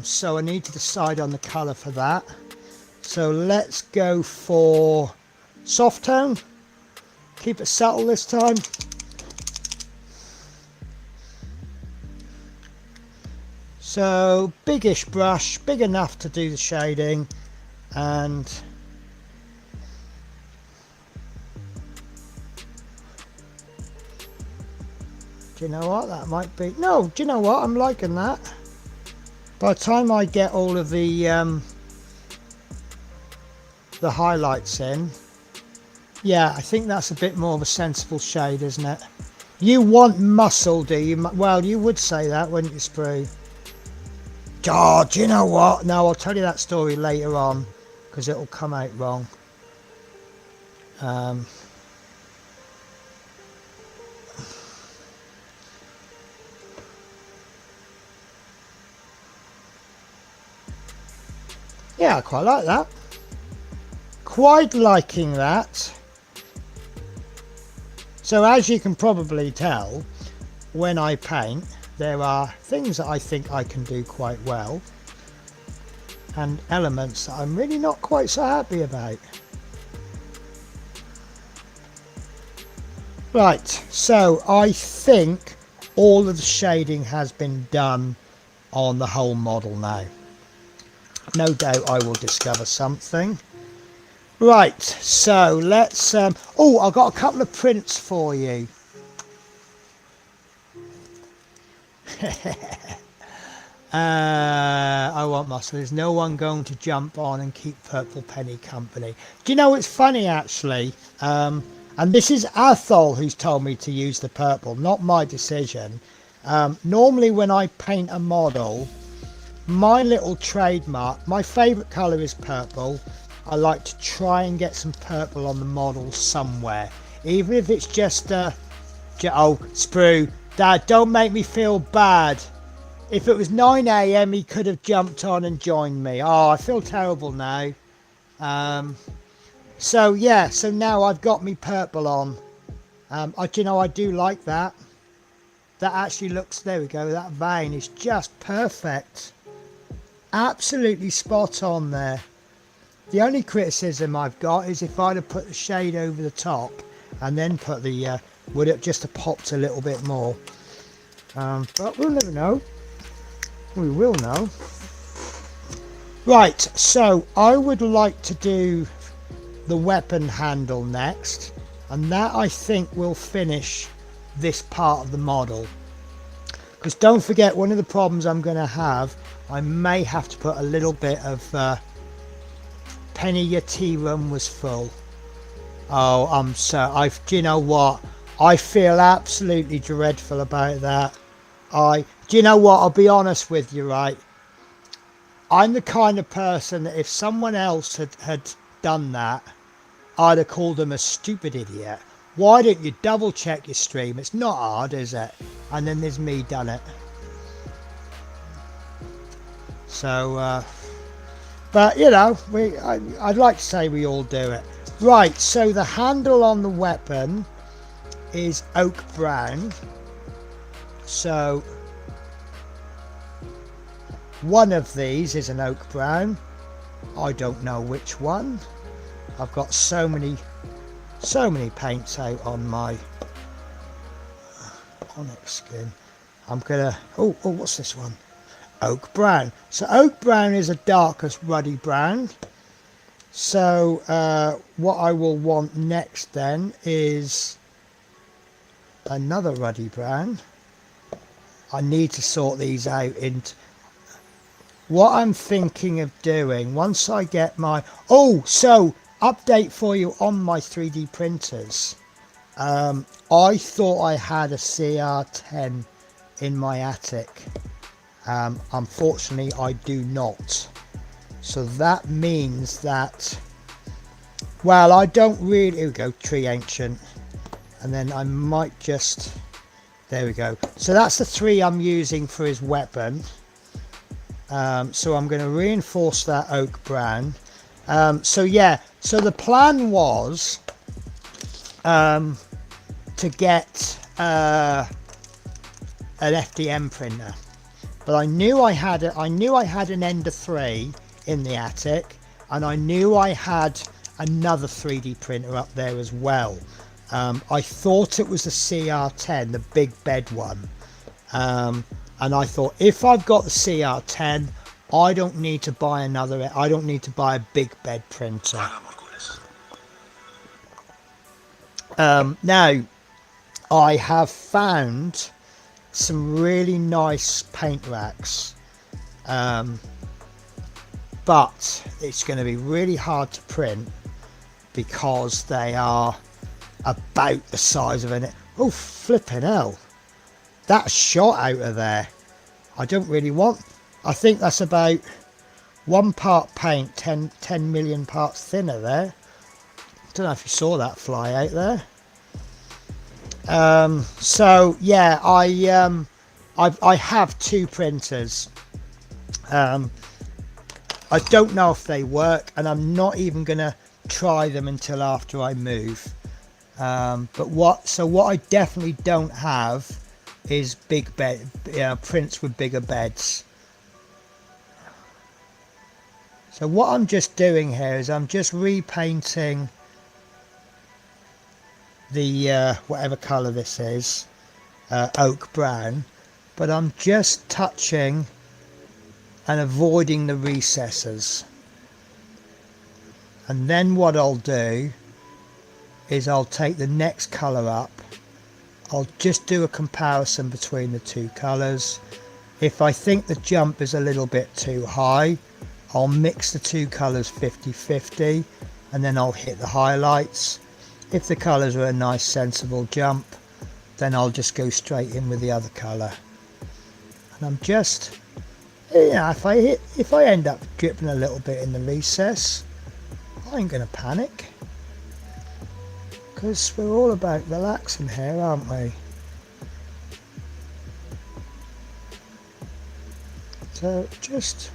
So I need to decide on the colour for that. So let's go for soft tone. Keep it subtle this time. So biggish brush, big enough to do the shading, and do you know what, that might be, no, do you know what, I'm liking that. By the time I get all of the highlights in, yeah, I think that's a bit more of a sensible shade, isn't it? You want muscle, do you? Well, you would say that, wouldn't you, Sprue? Oh, do you know what? No, I'll tell you that story later on, because it'll come out wrong. Yeah, I quite like that. Quite liking that. So as you can probably tell, when I paint, there are things that I think I can do quite well, and elements that I'm really not quite so happy about. Right, so I think all of the shading has been done on the whole model now. No doubt I will discover something. Right, so let's oh, I've got a couple of prints for you. I want muscle. There's no one going to jump on and keep Purple Penny company. Do you know, it's funny actually, and this is Athol who's told me to use the purple, not my decision. Normally when I paint a model, my little trademark, my favourite colour is purple, I like to try and get some purple on the model somewhere, even if it's just oh, Sprue, Dad, don't make me feel bad. If it was 9 AM he could have jumped on and joined me. Oh, I feel terrible now. So yeah, so now I've got me purple on. You know, I do like that. That actually looks, there we go, that vein is just perfect. Absolutely spot on there. The only criticism I've got is if I'd have put the shade over the top and then put the, would it just have popped a little bit more? But we'll never know. We will know. Right, so I would like to do the weapon handle next, and that I think will finish this part of the model. Because don't forget, one of the problems I'm going to have, I may have to put a little bit of Penny, your tea room was full. Oh, do you know what? I feel absolutely dreadful about that. Do you know what? I'll be honest with you, right? I'm the kind of person that if someone else had done that, I'd have called them a stupid idiot. Why don't you double check your stream? It's not hard, is it? And then there's me done it. So, but you know, I'd like to say we all do it. Right, so the handle on the weapon is oak brown. So one of these is an oak brown. I don't know which one. I've got so many paints out on my onyx skin. I'm gonna, oh, what's this one? Oak brown. So oak brown is a darkest ruddy brown. So what I will want next then is another ruddy brown. I need to sort these out into what I'm thinking of doing once I get my, so update for you on my 3D printers. I thought I had a CR10 in my attic. Unfortunately I do not. So that means that, well, I don't really, here we go, tree ancient, and then I might just, there we go. So that's the 3 I'm using for his weapon. So I'm going to reinforce that oak brown. So yeah, so the plan was to get an FDM printer, but I knew I had an Ender 3 in the attic, and I knew I had another 3D printer up there as well. I thought it was the CR10, the big bed one, and I thought if I've got the CR10, I don't need to buy another, I don't need to buy a big bed printer. Now I have found some really nice paint racks, but it's going to be really hard to print because they are about the size of an, oh flipping hell, that shot out of there. I don't really want, I think that's about 1 part paint, 10 million parts thinner there. Don't know if you saw that fly out there. So yeah, I have 2 printers. I don't know if they work, and I'm not even gonna try them until after I move. But what I definitely don't have is big bed, prints with bigger beds. So what I'm just doing here is I'm just repainting the whatever color this is, oak brown, but I'm just touching and avoiding the recesses. And then what I'll do is I'll take the next color up, I'll just do a comparison between the 2 colors. If I think the jump is a little bit too high, I'll mix the 2 colors 50-50, and then I'll hit the highlights. If the colors are a nice sensible jump, then I'll just go straight in with the other color. And I'm just, if I end up dripping a little bit in the recess, I ain't gonna panic, because we're all about relaxing here, aren't we? So just,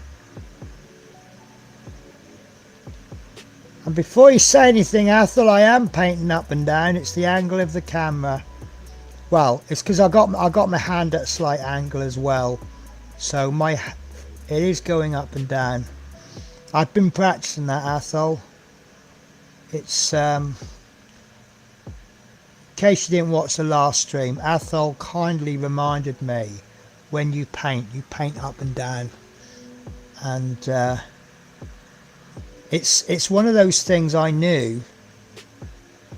and before you say anything, Ethel, I am painting up and down. It's the angle of the camera. Well, it's because I got my hand at a slight angle as well, so it is going up and down. I've been practicing that, Ethel. It's in case you didn't watch the last stream, Ethel kindly reminded me, when you paint up and down, and it's one of those things I knew,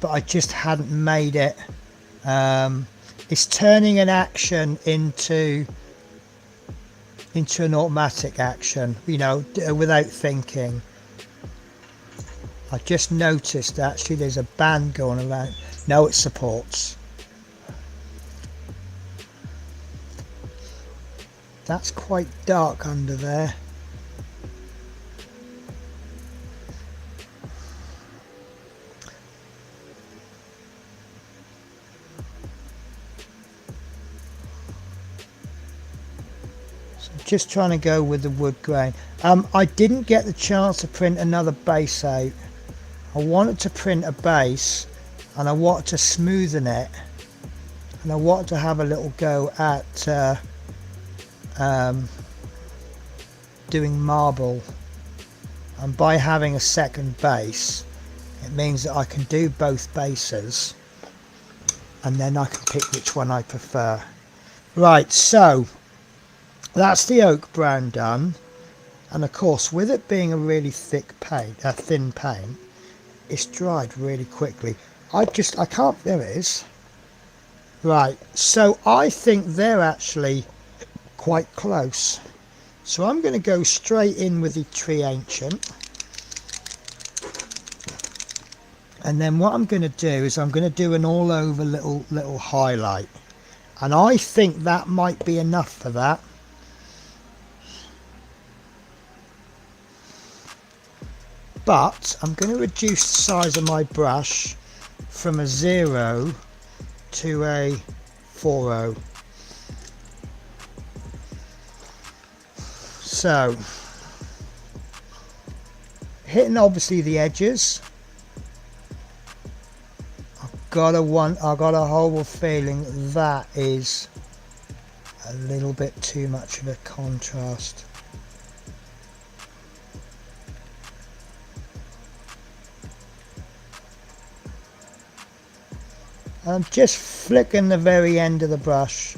but I just hadn't made it. It's turning an action into an automatic action, you know, without thinking. I just noticed actually there's a band going around. No, it supports. That's quite dark under there. Just trying to go with the wood grain. I didn't get the chance to print another base out. I wanted to print a base, and I wanted to smoothen it, and I wanted to have a little go at doing marble. And by having a second base, it means that I can do both bases, and then I can pick which one I prefer. Right, so that's the oak brown done, and of course with it being a really thick paint, a thin paint, it's dried really quickly. I can't, there it is. Right, so I think they're actually quite close, so I'm going to go straight in with the Tree Ancient, and then what I'm going to do is I'm going to do an all over little highlight, and I think that might be enough for that. But I'm going to reduce the size of my brush from a 0 to a 4.0. So, hitting obviously the edges. I've got a horrible feeling that is a little bit too much of a contrast. I'm just flicking the very end of the brush.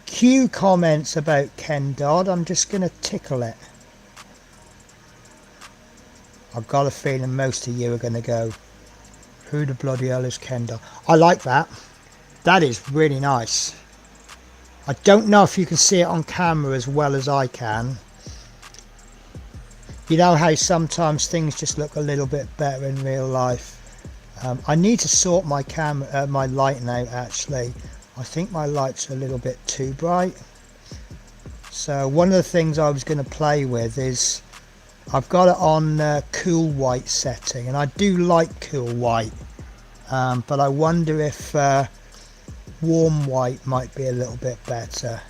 Q comments about Ken Dodd. I'm just going to tickle it. I've got a feeling most of you are going to go, who the bloody hell is Ken Dodd? I like that. That is really nice. I don't know if you can see it on camera as well as I can. You know how sometimes things just look a little bit better in real life. I need to sort my my lighting out actually. I think my lights are a little bit too bright. So one of the things I was going to play with is I've got it on cool white setting, and I do like cool white, but I wonder if warm white might be a little bit better.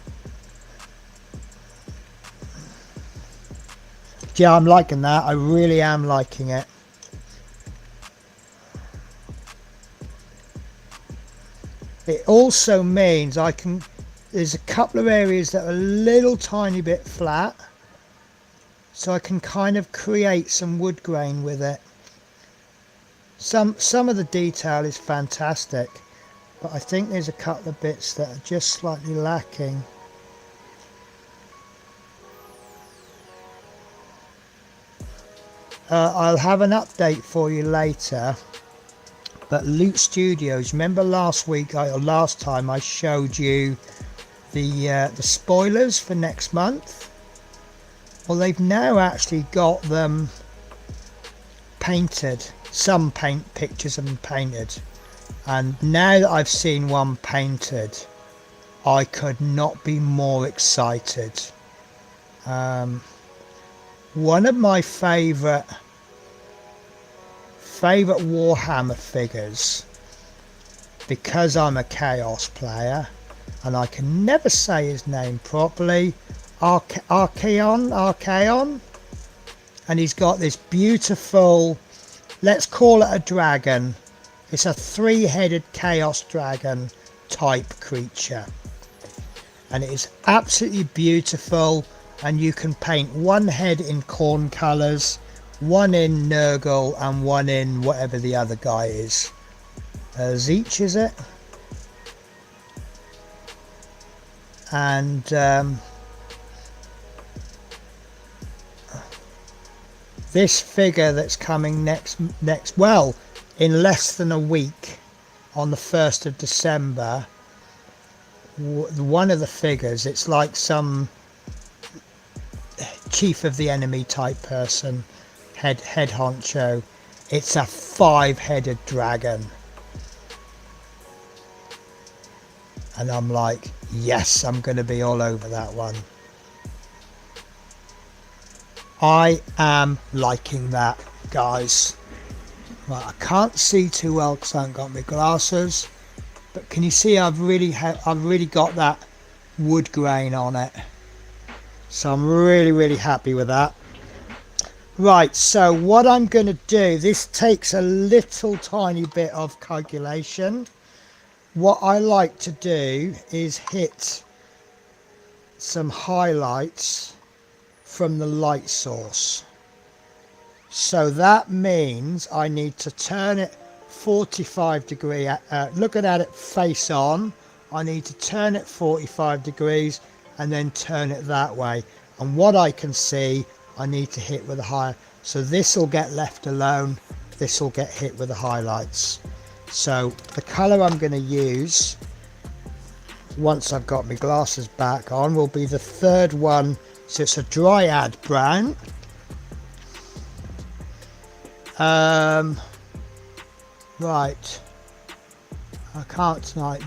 Yeah, I'm liking that. I really am liking it. It also means there's a couple of areas that are a little tiny bit flat, so I can kind of create some wood grain with it. Some of the detail is fantastic, but I think there's a couple of bits that are just slightly lacking. I'll have an update for you later, but Loot Studios, remember last time I showed you the spoilers for next month? Well, they've now actually got them painted. some paint pictures of them painted, and now that I've seen one painted, I could not be more excited. One of my favourite Warhammer figures, because I'm a Chaos player and I can never say his name properly, Archaon, and he's got this beautiful, let's call it a dragon. It's a 3-headed Chaos dragon type creature, and it is absolutely beautiful, and you can paint one head in corn colours, one in Nurgle, and one in whatever the other guy is. Zeech, is it? And this figure that's coming next, well, in less than a week, on the 1st of December, one of the figures, it's like some chief of the enemy type person, head honcho. It's a 5-headed dragon, and I'm like, yes, I'm going to be all over that one. I am liking that, guys. Right, I can't see too well because I haven't got my glasses, but can you see I've really got that wood grain on it, so I'm really happy with that. Right, so what I'm going to do, this takes a little tiny bit of calculation. What I like to do is hit some highlights from the light source. So that means I need to turn it 45 degree, looking at it face on, I need to turn it 45 degrees and then turn it that way. And what I can see, I need to hit with a higher. So this will get left alone, this will get hit with the highlights. So the colour I'm going to use, once I've got my glasses back on, will be the third one. So it's a Dryad brown. Right, I can't tonight.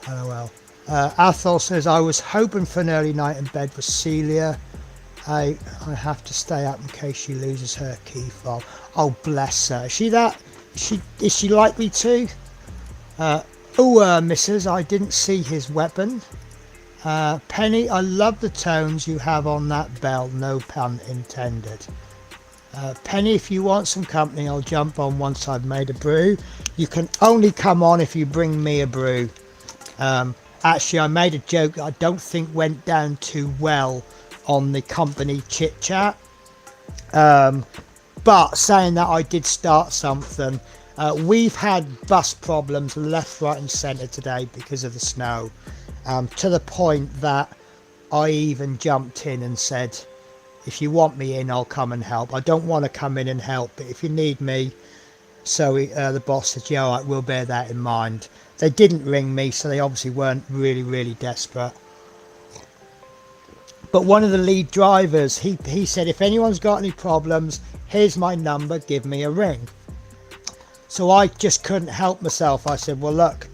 LOL. Athol says, I was hoping for an early night in bed for Celia. I have to stay up in case she loses her key fob. Oh, bless her. Is she likely to? Mrs. I didn't see his weapon. Penny, I love the tones you have on that bell. No pun intended. Penny, if you want some company, I'll jump on once I've made a brew. You can only come on if you bring me a brew. Actually, I made a joke that I don't think went down too well on the company chit chat. But saying that, I did start something. We've had bus problems left, right and centre today because of the snow. To the point that I even jumped in and said, if you want me in, I'll come and help. I don't want to come in and help, but if you need me. So the boss said, yeah, all right, we'll bear that in mind. They didn't ring me, so they obviously weren't really desperate. But one of the lead drivers, he said, if anyone's got any problems, here's my number, give me a ring. So I just couldn't help myself. I said, well, look,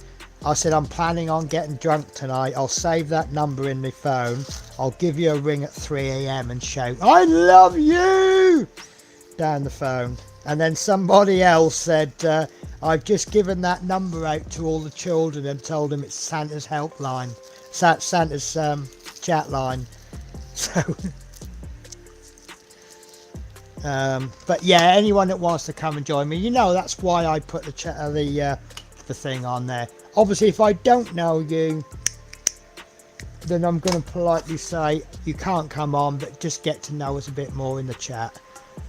I said, I'm planning on getting drunk tonight. I'll save that number in my phone. I'll give you a ring at 3 a.m. and shout, I love you, down the phone. And then somebody else said, I've just given that number out to all the children and told them it's Santa's helpline, Santa's chat line. So, but yeah, anyone that wants to come and join me, you know, that's why I put the thing on there. Obviously, if I don't know you, then I'm going to politely say you can't come on, but just get to know us a bit more in the chat.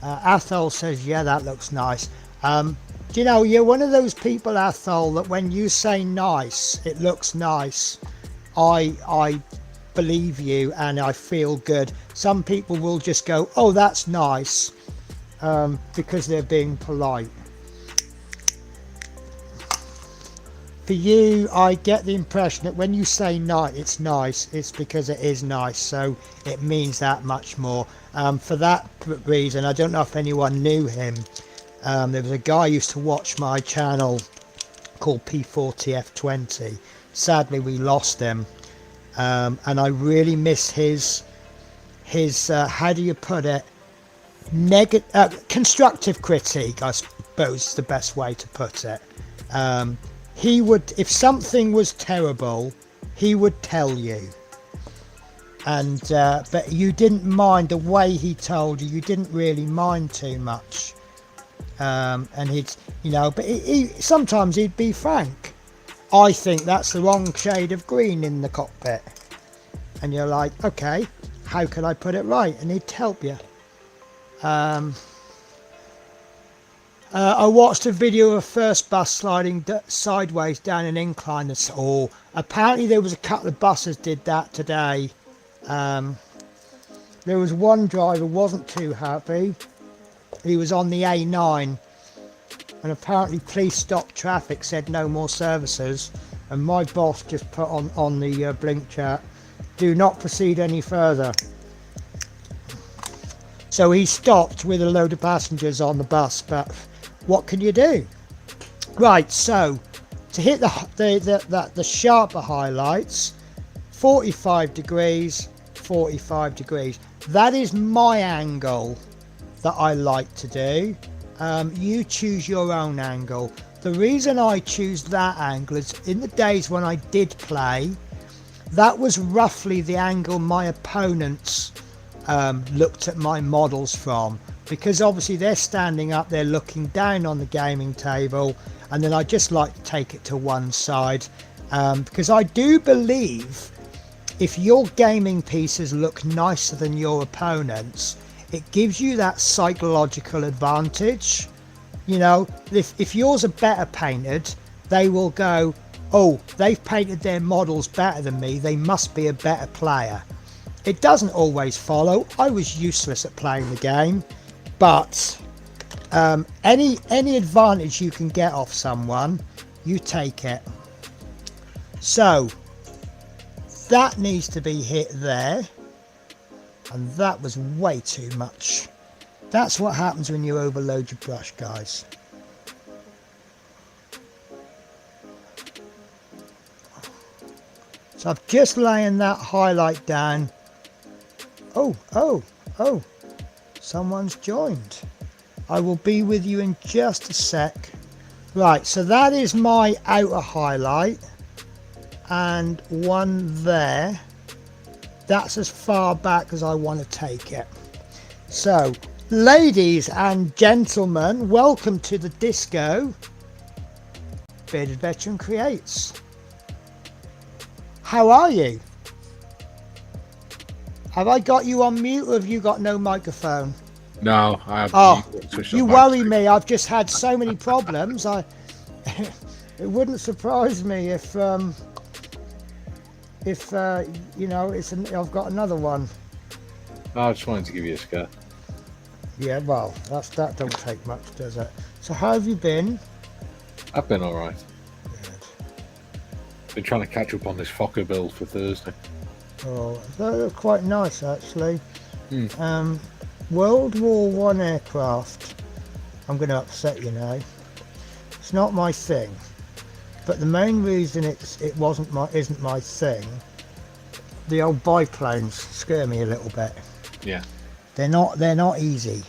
Athol says, yeah, that looks nice. Do you know, you're one of those people, Athol, that when you say nice, it looks nice. I believe you and I feel good. Some people will just go, oh, that's nice, because they're being polite. For you, I get the impression that when you say it's nice, it's because it is nice, so it means that much more. For that reason, I don't know if anyone knew him, There was a guy who used to watch my channel called P40F20. Sadly, we lost him, and I really miss his how do you put it, constructive critique, I suppose is the best way to put it. He would, if something was terrible, he would tell you, and but you didn't mind the way he told you. You didn't really mind too much, and he'd, but sometimes he'd be frank. I think that's the wrong shade of green in the cockpit, and you're like, okay, how can I put it right? And he'd help you. I watched a video of a first bus sliding sideways down an incline. Apparently there was a couple of buses did that today. There was one driver wasn't too happy. He was on the A9, and apparently police stopped traffic, said no more services, and my boss just put on the blink chat, do not proceed any further. So he stopped with a load of passengers on the bus, but what can you do? Right, so to hit the sharper highlights, 45 degrees, 45 degrees. That is my angle that I like to do. You choose your own angle. The reason I choose that angle is in the days when I did play, that was roughly the angle my opponents looked at my models from, because obviously they're standing up, they're looking down on the gaming table, and then I just like to take it to one side, because I do believe if your gaming pieces look nicer than your opponents, it gives you that psychological advantage. If yours are better painted, they will go, oh, they've painted their models better than me, they must be a better player. It doesn't always follow. I was useless at playing the game, but any advantage you can get off someone, you take it. So that needs to be hit there, and that was way too much. That's what happens when you overload your brush, guys. So I'm just laying that highlight down. Oh, someone's joined. I will be with you in just a sec. Right, so that is my outer highlight, and one there. That's as far back as I want to take it. So, ladies and gentlemen, welcome to the disco. Bearded Veteran Creates. How are you? Have I got you on mute, or have you got no microphone? No, I have. Oh, you worry me. I've just had so many problems. It wouldn't surprise me if I've got another one. I just wanted to give you a scare. Yeah, well, that don't take much, does it? So how have you been? I've been all right. Good. Been trying to catch up on this Fokker build for Thursday. Oh, they're quite nice actually. World War I aircraft. I'm going to upset you now. It's not my thing, but the main reason it isn't my thing. The old biplanes scare me a little bit. Yeah. They're not easy.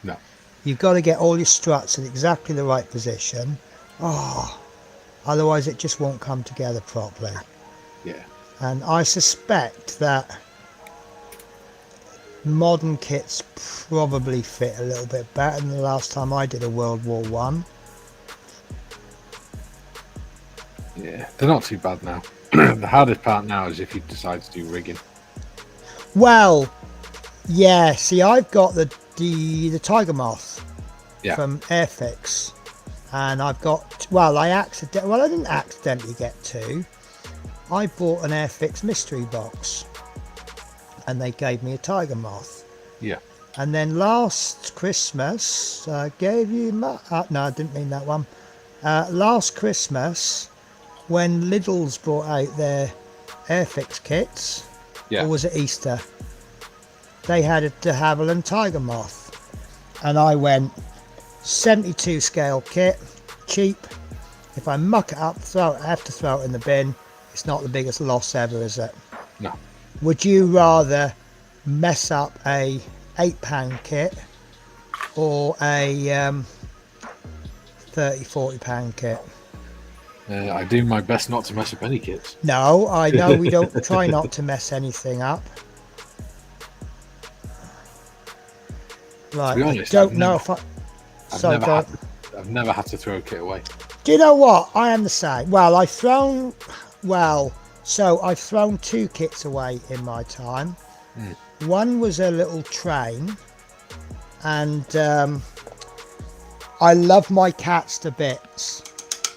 No. You've got to get all your struts in exactly the right position. Otherwise it just won't come together properly. Yeah. And I suspect that modern kits probably fit a little bit better than the last time I did a World War One. Yeah, they're not too bad now. The hardest part now is if you decide to do rigging. Well, yeah. See, I've got the Tiger Moth from Airfix, and I've got. I didn't accidentally get two. I bought an Airfix mystery box, and they gave me a Tiger Moth. Yeah. And then last Christmas, gave you. No, I didn't mean that one. Last Christmas, when Lidl's brought out their Airfix kits, or was it Easter? They had a de Havilland Tiger Moth, and I went, 72 scale kit, cheap. If I muck it up, I have to throw it in the bin. It's not the biggest loss ever, is it? No. Would you rather mess up a £8 kit or a 30-40 pound kit? I do my best not to mess up any kits. No, I know we don't try not to mess anything up. Right, To be honest, I don't know if I... Sorry, go on. I've never had to throw a kit away. Do you know what? I am the same. Well, I've thrown 2 kits away in my time. One was a little train, and I love my cats to bits,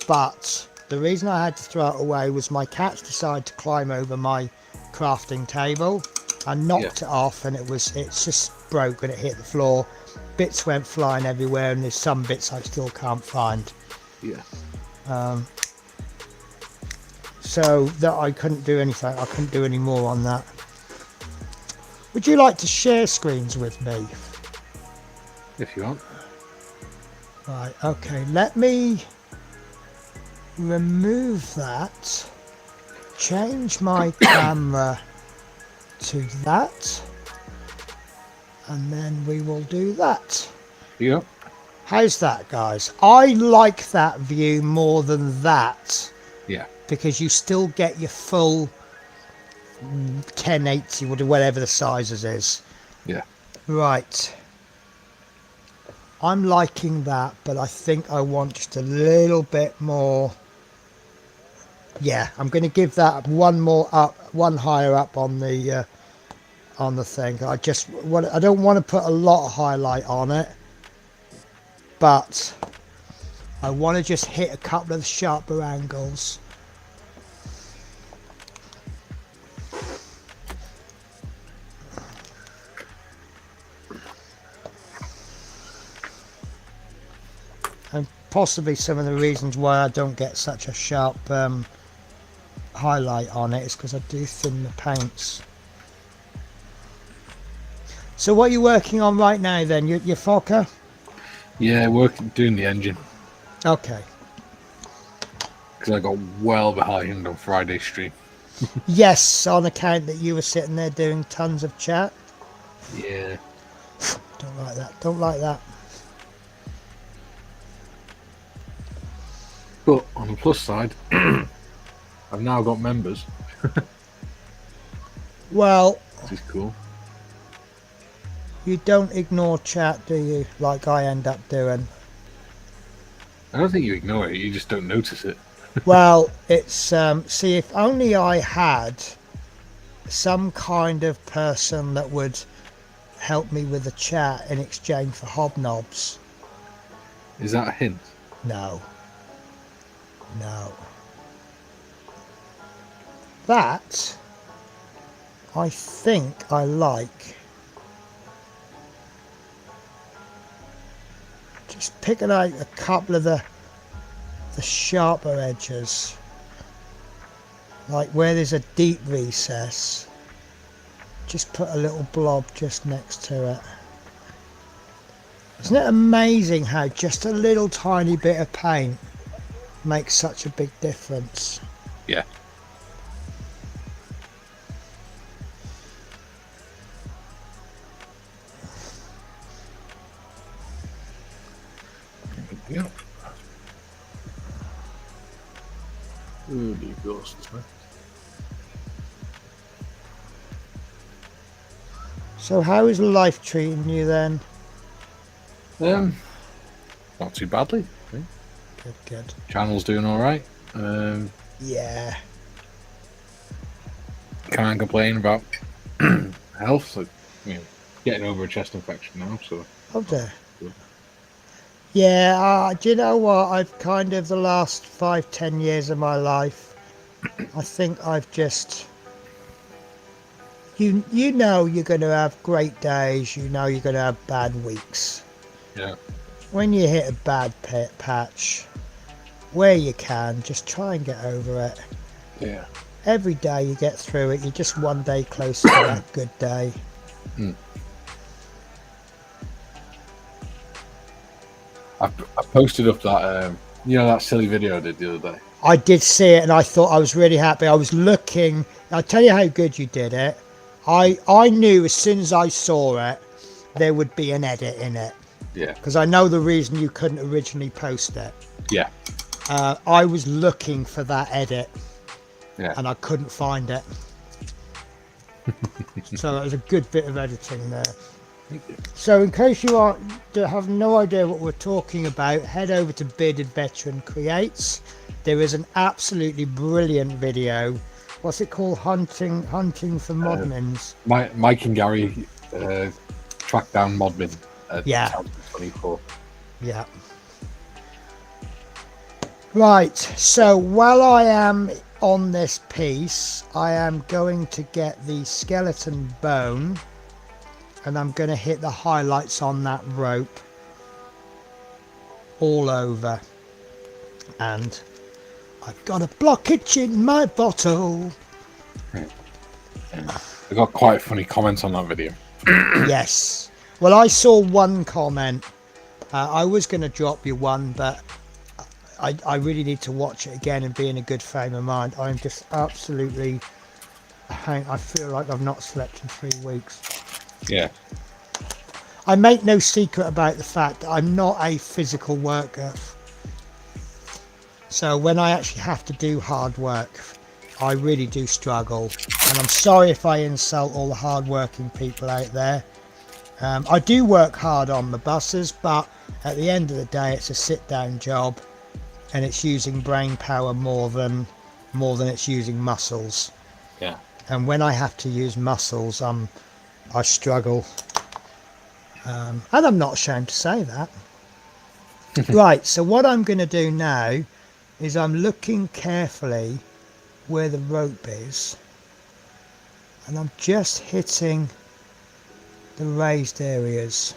but the reason I had to throw it away was my cats decided to climb over my crafting table. I knocked it off, and it's just broke when it hit the floor. Bits went flying everywhere, and there's some bits I still can't find. Yeah. So that I couldn't do anything. I couldn't do any more on that. Would you like to share screens with me? If you want. Right, okay, let me remove that, change my camera to that, and then we will do that. Yeah. How's that, guys? I like that view more than that, Yeah. because you still get your full 1080, whatever the sizes is. Yeah. Right. I'm liking that, but I think I want just a little bit more. Yeah, I'm going to give that one higher up on the thing. I don't want to put a lot of highlight on it, but I want to just hit a couple of the sharper angles. And possibly some of the reasons why I don't get such a sharp highlight on it is because I do thin the paints. So what are you working on right now then? Your Fokker? Yeah, doing the engine. Okay. Because I got well behind on Friday's stream. Yes, on account that you were sitting there doing tons of chat. Yeah. Don't like that. Don't like that. But on the plus side, I've now got members. Well, Which is cool. you don't ignore chat, do you? Like I end up doing. I don't think you ignore it, you just don't notice it. Well, it's see, if only I had some kind of person that would help me with the chat in exchange for hobnobs. Is that a hint? No. That I think I like. Just picking out a couple of the sharper edges, like where there's a deep recess. Just put a little blob just next to it. Isn't it amazing how just a little tiny bit of paint makes such a big difference? Yeah. Yeah. Ooh, the ghosts, man. So how is life treating you then? Not too badly. I think. Good. Channel's doing all right. Yeah. Can't complain about health. So, getting over a chest infection now. So. Oh dear. Good. Yeah, do you know what? I've kind of the last 5-10 years of my life, I think I've just, you know you're going to have great days, you know you're going to have bad weeks. Yeah. When you hit a bad patch, where you can, just try and get over it. Yeah. Every day you get through it, you're just one day closer to that good day. I posted up that that silly video I did the other day. I did see it, and I thought I was really happy. I was looking. I'll tell you how good you did it. I knew as soon as I saw it, there would be an edit in it. Yeah. Because I know the reason you couldn't originally post it. Yeah. I was looking for that edit. Yeah. And I couldn't find it. So that was a good bit of editing there. So in case you have no idea what we're talking about, head over to Bearded Veteran Creates. There is an absolutely brilliant video. What's it called? Hunting for Modmins. Mike and Gary track down Modmin. Yeah. 2024. Yeah. Right. So while I am on this piece, I am going to get the skeleton bone, and I'm going to hit the highlights on that rope all over, and I've got a blockage in my bottle. I got quite funny comments on that video. Yes. Well, I saw one comment. I was going to drop you one, but I really need to watch it again and be in a good frame of mind. I'm just absolutely... I feel like I've not slept in 3 weeks. Yeah. I make no secret about the fact that I'm not a physical worker. So when I actually have to do hard work, I really do struggle. And I'm sorry if I insult all the hard-working people out there. I do work hard on the buses, but at the end of the day, it's a sit-down job, and it's using brain power more than it's using muscles. Yeah. And when I have to use muscles, I struggle. And I'm not ashamed to say that. Right, so what I'm going to do now is I'm looking carefully where the rope is, and I'm just hitting the raised areas.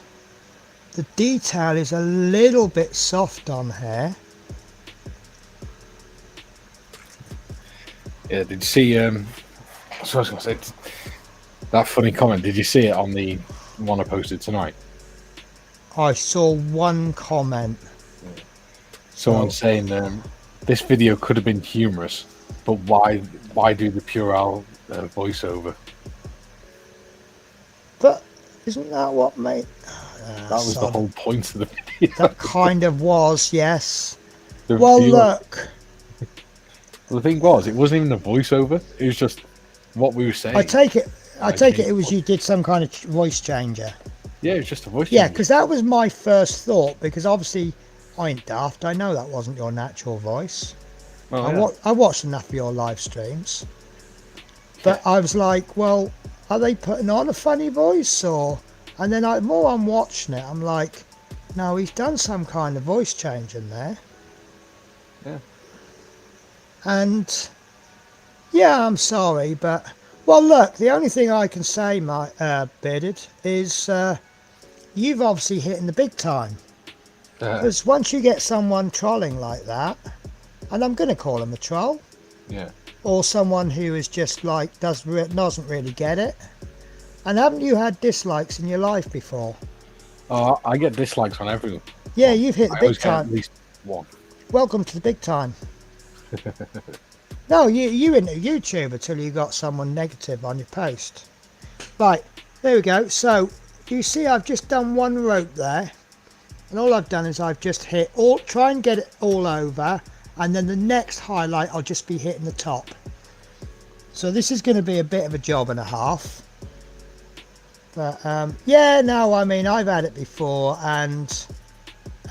The detail is a little bit soft on here. Yeah, did you see so I was gonna say that funny comment, did you see it on the one I posted tonight? I saw one comment. Someone saying this video could have been humorous, but why do the Purell voiceover? But isn't that what made... that was the whole point of the video. That kind of was, yes. Well, look. The thing was, it wasn't even a voiceover. It was just what we were saying. I take it it was you did some kind of voice changer. Yeah, it was just a voice Yeah, changer. because that was my first thought, because obviously I ain't daft. I know that wasn't your natural voice. Well, I watched enough of your live streams. But I was like, well, are they putting on a funny voice? Or... And then the more I'm watching it, I'm like, no, he's done some kind of voice change in there. Yeah. And yeah, I'm sorry, but well, look, the only thing I can say, my Bearded, is you've obviously hit in the big time. Because once you get someone trolling like that, and I'm going to call him a troll, yeah, or someone who is just like doesn't really get it. And haven't you had dislikes in your life before? Oh, I get dislikes on everyone. Yeah, you've hit the big time. At least one. Welcome to the big time. No, you into YouTube until you got someone negative on your post. Right, there we go. So you see I've just done one rope there, and all I've done is I've just hit try and get it all over, and then the next highlight I'll just be hitting the top. So this is going to be a bit of a job and a half. But yeah, no, I mean, I've had it before, and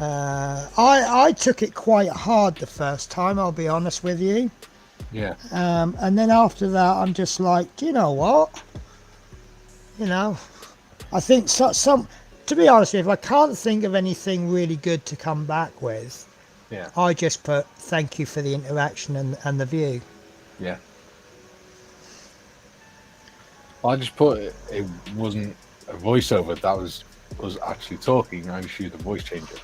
I took it quite hard the first time, I'll be honest with you. Yeah. And then after that, I'm just like, do you know what? You know, I think to be honest with you, if I can't think of anything really good to come back with, Yeah. I just put thank you for the interaction and the view. Yeah. I just put it wasn't a voiceover, that was actually talking. I just used a voice changer.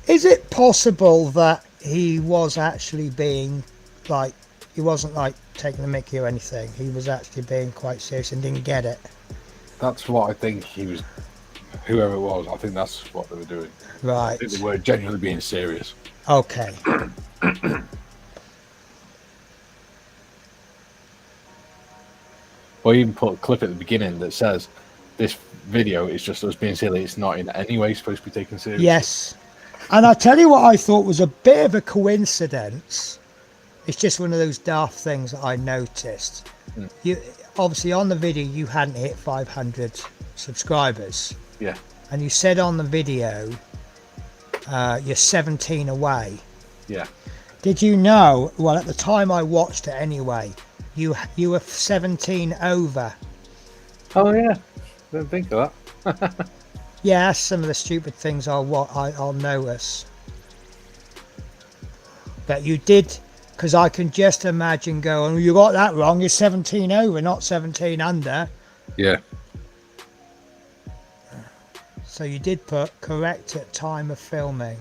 Is it possible that he was actually being like, he wasn't like taking the mickey or anything, he was actually being quite serious and didn't get it? That's what I think he was. whoever it was, I think that's what they were doing. I Right. think they were genuinely being serious. Okay. Or even put a clip at the beginning that says this video is just us being silly. It's not in any way supposed to be taken seriously. Yes. And I tell you what I thought was a bit of a coincidence. It's just one of those daft things that I noticed. You obviously on the video you hadn't hit 500 subscribers. Yeah. And you said on the video you're 17 away. Yeah. Did you know, well at the time I watched it anyway, you were 17 over. Oh yeah. Didn't think of that. Yeah, that's some of the stupid things I'll notice. But you did, because I can just imagine going, you got that wrong, you're 17 over, not 17 under. Yeah. So you did put correct at time of filming.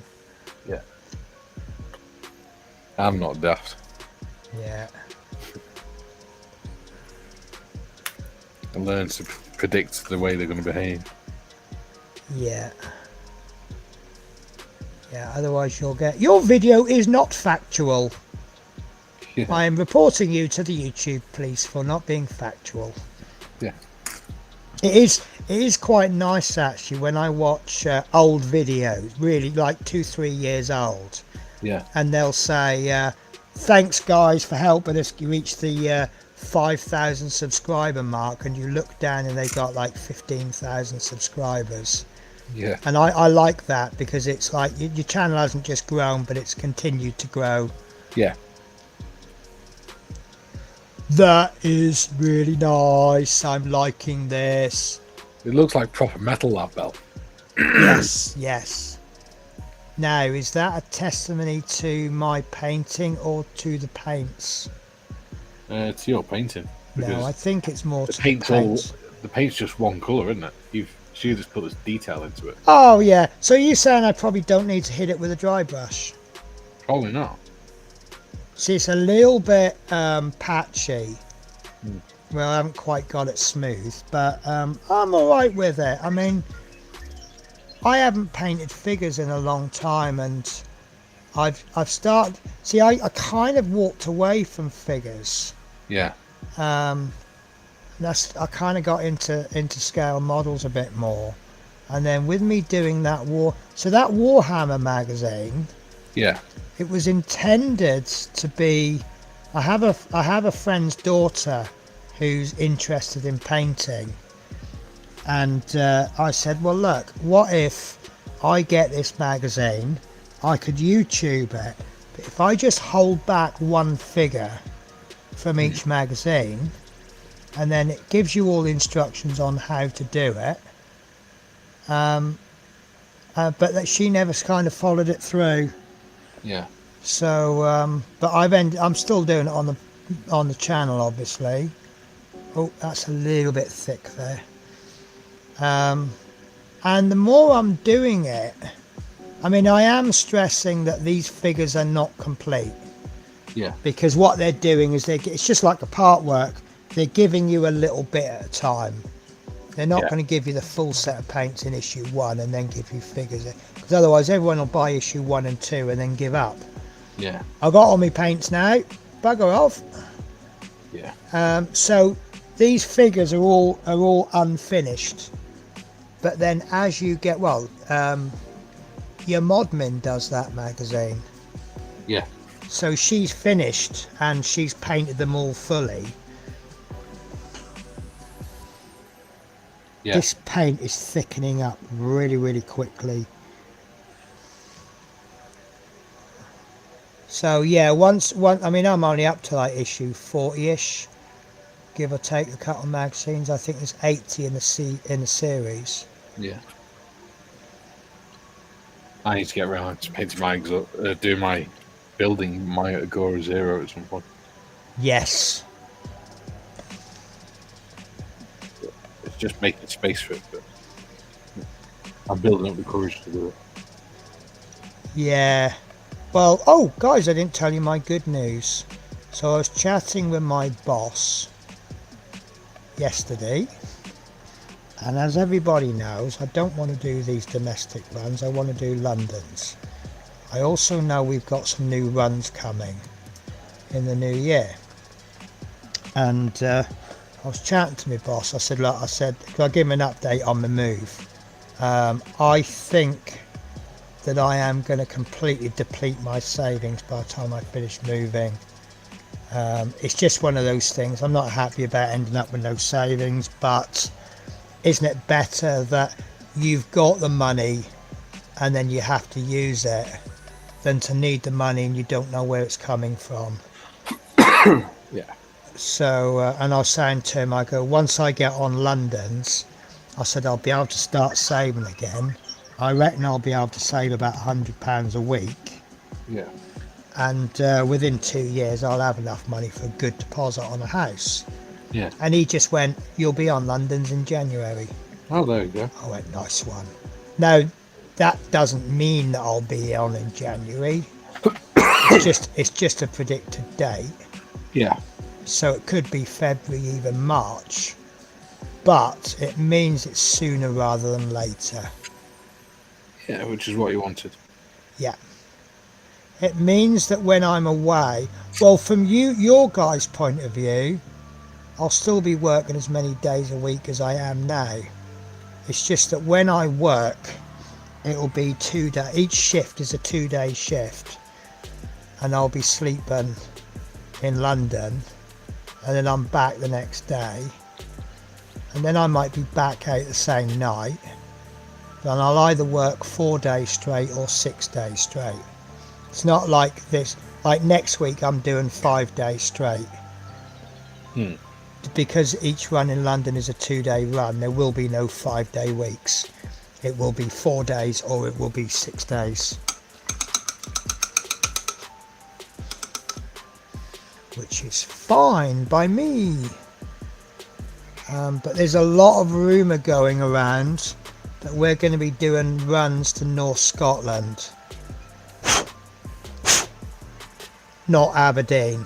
Yeah. I'm not daft. Yeah. I learned to predict the way they're going to behave. Yeah. Yeah, otherwise you'll get... Your video is not factual. Yeah. I am reporting you to the YouTube police for not being factual. Yeah. It is quite nice actually when I watch old videos, really like 2-3 years old. Yeah. And they'll say, thanks guys for helping us reach the 5,000 subscriber mark, and you look down and they got like 15,000 subscribers. Yeah. And I like that because it's like your channel hasn't just grown, but it's continued to grow. Yeah. That is really nice. I'm liking this. It looks like proper metal, that belt. Yes, yes. Now, is that a testimony to my painting or to the paints? It's your painting. No, I think it's more the to the paint's paints. the paint's just one colour, isn't it? She just put this detail into it. Oh, yeah. So you're saying I probably don't need to hit it with a dry brush? Probably not. See, it's a little bit patchy. Well, I haven't quite got it smooth, but I'm all right with it. I mean, I haven't painted figures in a long time, and I've started. See, I kind of walked away from figures. Yeah. I kind of got into scale models a bit more, and then with me doing that that Warhammer magazine. Yeah. It was intended to be. I have a friend's daughter who's interested in painting, and I said, well look, what if I get this magazine, I could YouTube it, but if I just hold back one figure from each magazine, and then it gives you all the instructions on how to do it, but that she never kind of followed it through. Yeah. So but I'm still doing it on the channel, obviously. Oh, that's a little bit thick there. And the more I'm doing it, I mean, I am stressing that these figures are not complete. Yeah. Because what they're doing is it's just like the part work. They're giving you a little bit at a time. They're not going to give you the full set of paints in issue 1 and then give you figures. Because otherwise everyone will buy issue 1 and 2 and then give up. Yeah. I've got all my paints now. Bugger off. Yeah. So these figures are all unfinished. But then as you get, your Modmin does that magazine. Yeah. So she's finished and she's painted them all fully. Yeah. This paint is thickening up really, really quickly. So yeah, I mean, I'm only up to like issue 40-ish, give or take a couple of magazines. I think there's 80 in the series. Yeah. I need to get around to painting my do my building my Agora Zero at some point. Yes. It's just making space for it, but I'm building up the courage to do it. Yeah. Well, oh guys, I didn't tell you my good news. So I was chatting with my boss yesterday, And as everybody knows, I don't want to do these domestic runs, I want to do Londons. I also know we've got some new runs coming in the new year. And I was chatting to my boss. I said, look, could I give him an update on my move? I think that I am going to completely deplete my savings by the time I finish moving. It's just one of those things. I'm not happy about ending up with no savings, but isn't it better that you've got the money and then you have to use it than to need the money and you don't know where it's coming from? Yeah. So, and I was saying to him, I go, once I get on London's, I said, I'll be able to start saving again. I reckon I'll be able to save about £100 a week. Yeah. And within 2 years, I'll have enough money for a good deposit on a house. Yeah. And he just went, you'll be on London's in January. Oh, there you go. I went, nice one. Now, that doesn't mean that I'll be on in January. It's just a predicted date. Yeah. So it could be February, even March. But it means it's sooner rather than later. Yeah, which is what you wanted. Yeah. It means that when I'm away, well, from your guys' point of view, I'll still be working as many days a week as I am now. It's just that when I work, it'll be 2 days. Each shift is a 2-day shift. And I'll be sleeping in London. And then I'm back the next day. And then I might be back out the same night. Then I'll either work 4 days straight or 6 days straight. It's not like this. Like next week, I'm doing 5 days straight. Because each run in London is a 2-day run, there will be no 5-day weeks. It will be 4 days or it will be 6 days. Which is fine by me. But there's a lot of rumour going around that we're going to be doing runs to North Scotland. Not Aberdeen.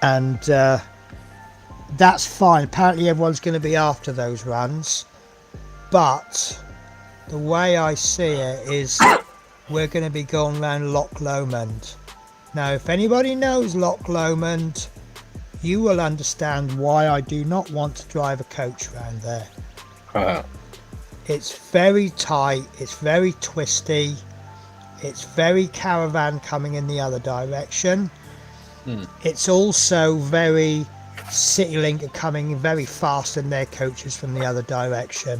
And that's fine. Apparently everyone's going to be after those runs. But the way I see it is we're going to be going around Loch Lomond. Now, if anybody knows Loch Lomond, you will understand why I do not want to drive a coach around there. It's very tight, it's very twisty, it's very caravan coming in the other direction. It's also very CityLink are coming very fast in their coaches from the other direction.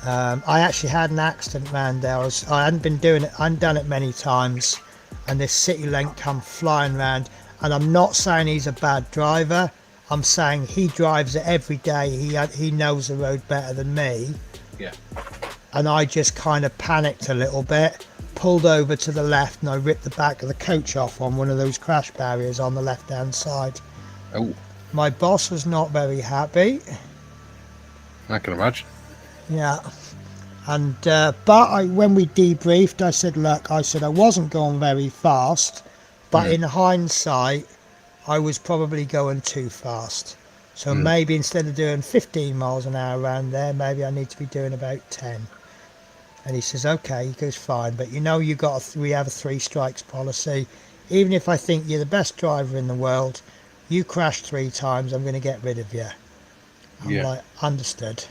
I actually had an accident round there. I hadn't done it many times, and this CityLink come flying round. And I'm not saying he's a bad driver. I'm saying he drives it every day. He knows the road better than me. Yeah. And I just kind of panicked a little bit, pulled over to the left, and I ripped the back of the coach off on one of those crash barriers on the left-hand side. Oh. My boss was not very happy. I can imagine. Yeah. And but when we debriefed, I said, look, I wasn't going very fast. But in hindsight, I was probably going too fast. So maybe instead of doing 15 miles an hour around there, maybe I need to be doing about 10. And he says, okay, he goes, fine. But you know, we have a 3 strikes policy. Even if I think you're the best driver in the world, you crash 3 times, I'm going to get rid of you. I'm like, understood.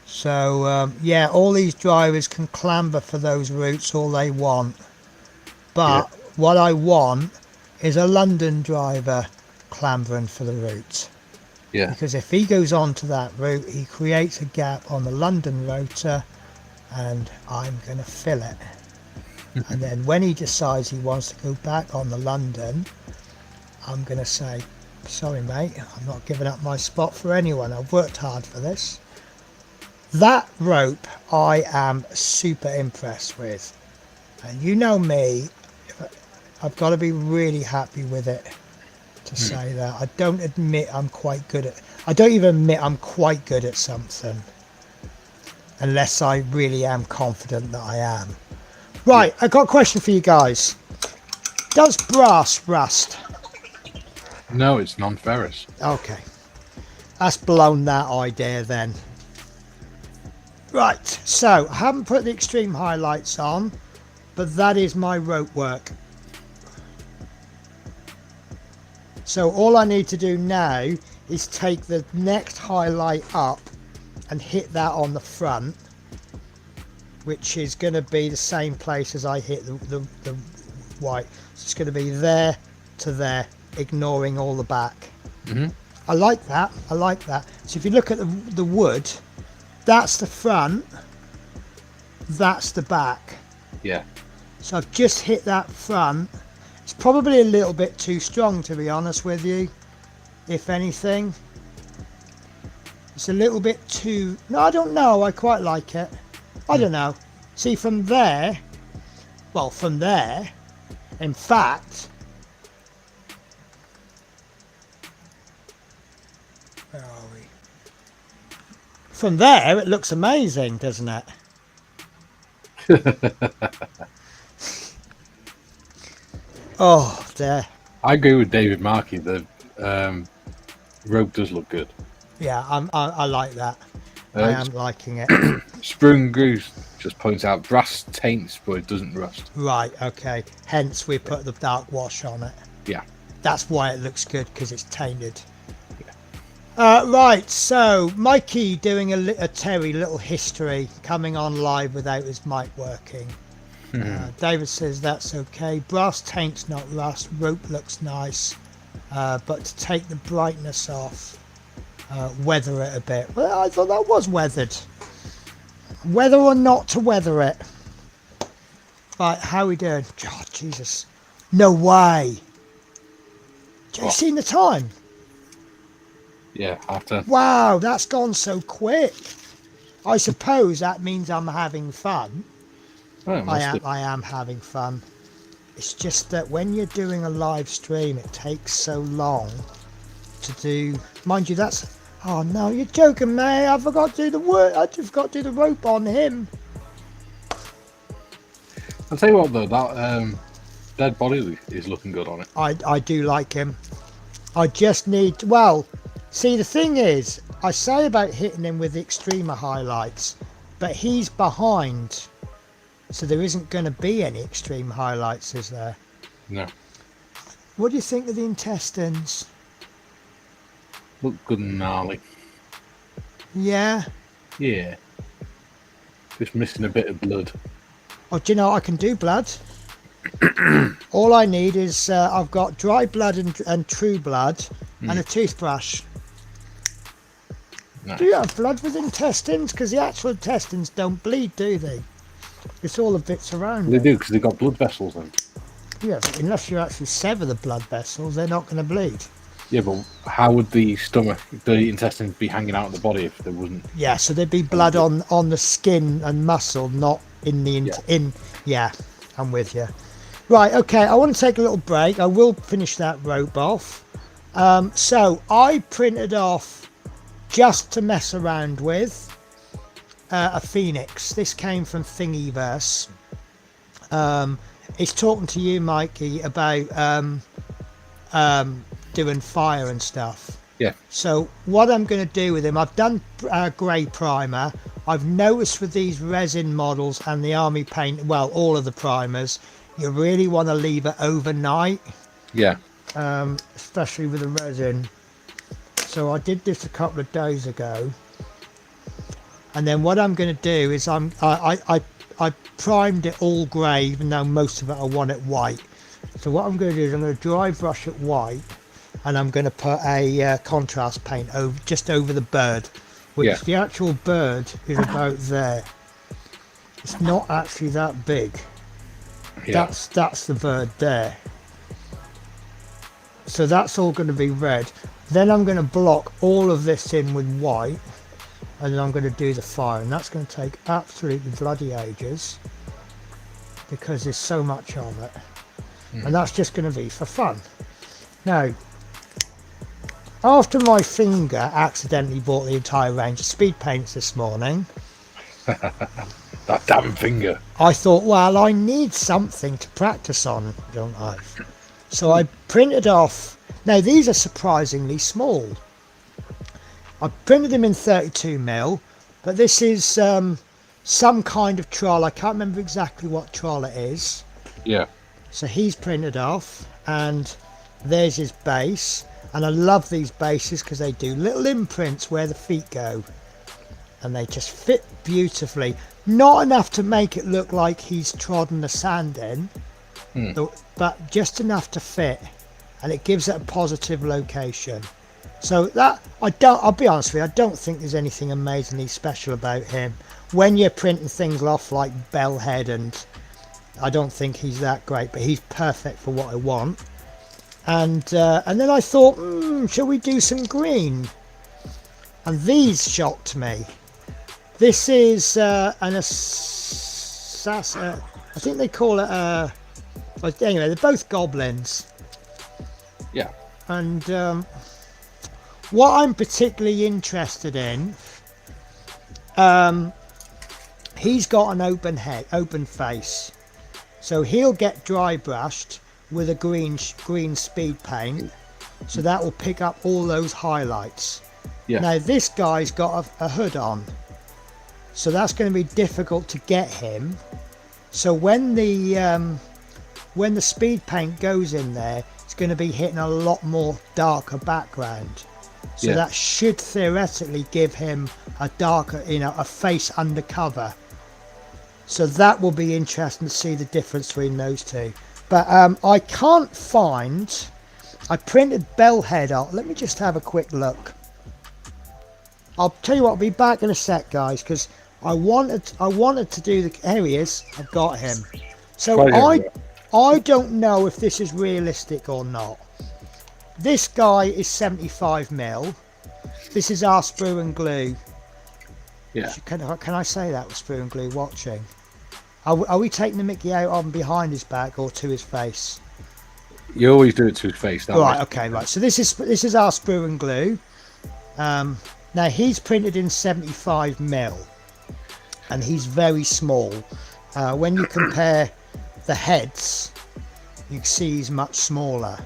So, yeah, all these drivers can clamber for those routes all they want. But what I want is a London driver clambering for the route. Yeah. Because if he goes on to that route, he creates a gap on the London rotor, and I'm going to fill it. And then when he decides he wants to go back on the London, I'm going to say, sorry mate, I'm not giving up my spot for anyone. I've worked hard for this. That rope I am super impressed with. And you know me, I've got to be really happy with it to say that. I don't admit I'm quite good at... I don't even admit I'm quite good at something. Unless I really am confident that I am. Right, I've got a question for you guys. Does brass rust? No, it's non-ferrous. Okay. That's blown that idea then. Right, so I haven't put the extreme highlights on, but that is my rope work. So all I need to do now is take the next highlight up and hit that on the front, which is going to be the same place as I hit the white. So it's going to be there to there, ignoring all the back. Mm-hmm. I like that. I like that. So if you look at the wood, that's the front, that's the back. Yeah. So I've just hit that front. It's probably a little bit too strong, to be honest with you, if anything. It's a little bit too... No, I don't know. I quite like it. I don't know. See, from there... Well, from there... In fact... Where are we? From there, it looks amazing, doesn't it? Oh, there. I agree with David Markey. The rope does look good. Yeah, I like that. I am liking it. Sprung Goose just points out brass taints, but it doesn't rust. Right, okay. Hence we put the dark wash on it. Yeah. That's why it looks good, because it's tainted. Yeah. Right, so Mikey doing a Terry little history, coming on live without his mic working. David says that's okay. Brass taints, not rust. Rope looks nice, but to take the brightness off, weather it a bit. Well, I thought that was weathered. Whether or not to weather it. Right, how are we doing? God, Jesus. No way. Have you seen the time? Yeah, after. Wow, that's gone so quick. I suppose that means I'm having fun. Oh, I am having fun. It's just that when you're doing a live stream, it takes so long to do. Mind you, that's... Oh no, you're joking, mate. I forgot to do the work. I just forgot to do the rope on him. I'll tell you what though, that dead body is looking good on it. I do like him. I just need... Well, see, the thing is, I say about hitting him with the extremer highlights, but he's behind. So there isn't going to be any extreme highlights, is there? No. What do you think of the intestines? Look good and gnarly. Yeah? Yeah. Just missing a bit of blood. Oh, do you know I can do blood? All I need is I've got dry blood and true blood and a toothbrush. Nice. Do you have blood with intestines? Because the actual intestines don't bleed, do they? It's all the bits around They it. do, because they've got blood vessels in. Yeah, but unless you actually sever the blood vessels, they're not going to bleed. Yeah, but how would the stomach, the intestines be hanging out of the body if there wasn't? Yeah, so there'd be blood on the skin and muscle, not in the... Yeah, I'm with you. Right, okay, I want to take a little break. I will finish that rope off. So I printed off, just to mess around with, a phoenix. This came from Thingiverse. It's talking to you, Mikey, about doing fire and stuff. Yeah. So what I'm going to do with him, I've done grey primer. I've noticed with these resin models and the army paint, well, all of the primers, you really want to leave it overnight. Yeah. Especially with the resin. So I did this a couple of days ago. And then what I'm going to do is I primed it all grey, even though most of it I want it white. So what I'm going to do is I'm going to dry brush it white, and I'm going to put a contrast paint just over the bird, which the actual bird is about there. It's not actually that big. Yeah. That's the bird there. So that's all going to be red. Then I'm going to block all of this in with white, and then I'm going to do the fire, and that's going to take absolutely bloody ages because there's so much of it. And that's just going to be for fun. Now, after my finger accidentally bought the entire range of speed paints this morning, that damn finger, I thought, well, I need something to practice on, don't I? So I printed off Now these are surprisingly small. I printed them in 32mm, but this is some kind of troll. I can't remember exactly what troll it is. Yeah. So he's printed off, and there's his base. And I love these bases because they do little imprints where the feet go, and they just fit beautifully. Not enough to make it look like he's trodden the sand in, but just enough to fit, and it gives it a positive location. So that I'll be honest with you, I don't think there's anything amazingly special about him. When you're printing things off like Bellhead, and I don't think he's that great, but he's perfect for what I want. And then I thought, shall we do some green? And these shocked me. This is I think they call it anyway, they're both goblins. Yeah. And what I'm particularly interested in, he's got an open face, so he'll get dry brushed with a green speed paint, so that will pick up all those highlights. Yeah. Now this guy's got a hood on, so that's going to be difficult to get him. So when the speed paint goes in there, it's going to be hitting a lot more darker background. So that should theoretically give him a darker, a face undercover. So that will be interesting to see the difference between those two. But I can't find. I printed Bellhead out. Let me just have a quick look. I'll tell you what. I'll be back in a sec, guys, because I wanted to do the. Here he is. I've got him. So I don't know if this is realistic or not. This guy is 75mm. This is our sprue and glue. Yeah. Can I say that with sprue and glue watching? Are we taking the Mickey out on behind his back or to his face? You always do it to his face, don't you? Right. Okay. Right. So this is our sprue and glue. Now he's printed in 75mm, and he's very small. When you compare the heads, you can see he's much smaller.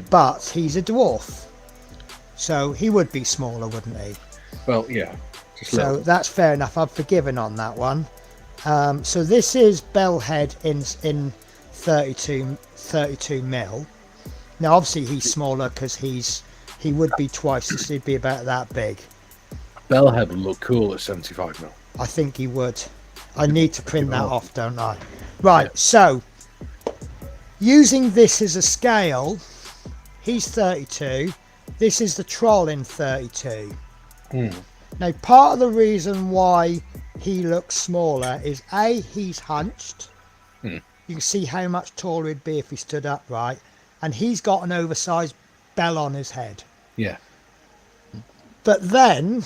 But he's a dwarf, so he would be smaller, wouldn't he? Well, yeah. So that's fair enough. I've forgiven on that one. So this is Bellhead in 32mm. Now obviously he's smaller because he would be twice. He'd be about that big. Bellhead would look cool at 75mm. I think he would. I need to print that off, don't I? Right. Yeah. So using this as a scale. He's 32. This is the troll in 32. Now, part of the reason why he looks smaller is A, he's hunched. You can see how much taller he'd be if he stood upright. And he's got an oversized bell on his head. Yeah. But then,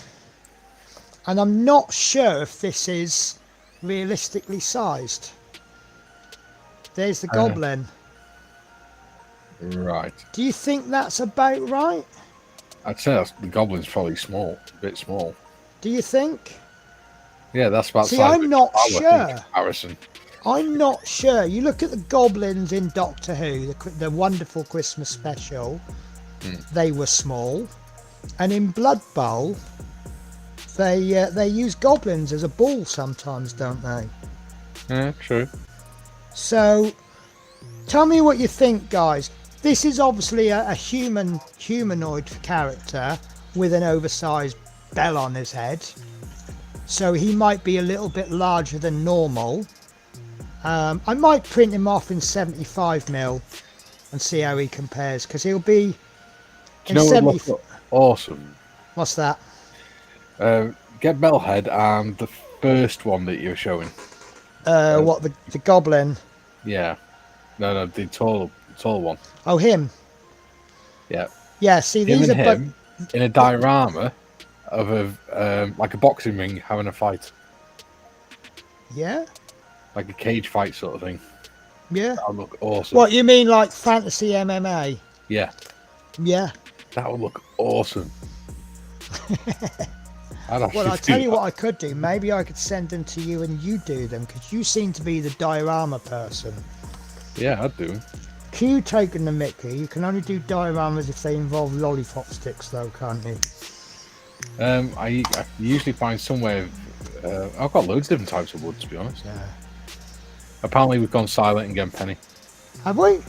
and I'm not sure if this is realistically sized. There's the goblin. Right. Do you think that's about right? I'd say the goblin's probably small, a bit small. Do you think? Yeah, that's about. See, I'm not sure. Comparison. I'm not sure. You look at the goblins in Doctor Who, the wonderful Christmas special. They were small, and in Blood Bowl, they use goblins as a ball sometimes, don't they? Yeah, true. So, tell me what you think, guys. This is obviously a humanoid character with an oversized bell on his head. So he might be a little bit larger than normal. I might print him off in 75mm and see how he compares, because he'll be Do you know what would look awesome? What's that? Get Bellhead and the first one that you're showing. What, the goblin? Yeah. No, the tall one. Oh, him. Yeah. Yeah. See, these are him in a diorama of a like a boxing ring having a fight. Yeah. Like a cage fight sort of thing. Yeah. That would look awesome. What, you mean like fantasy MMA? Yeah. Yeah. That would look awesome. Well, I'll tell you what I could do. Maybe I could send them to you and you do them, because you seem to be the diorama person. Yeah, I'd do them. Q taking the mickey. You can only do dioramas if they involve lollipop sticks, though, can't you? I usually find somewhere. I've got loads of different types of wood, to be honest. Yeah. Apparently, we've gone silent again, Penny. Have we?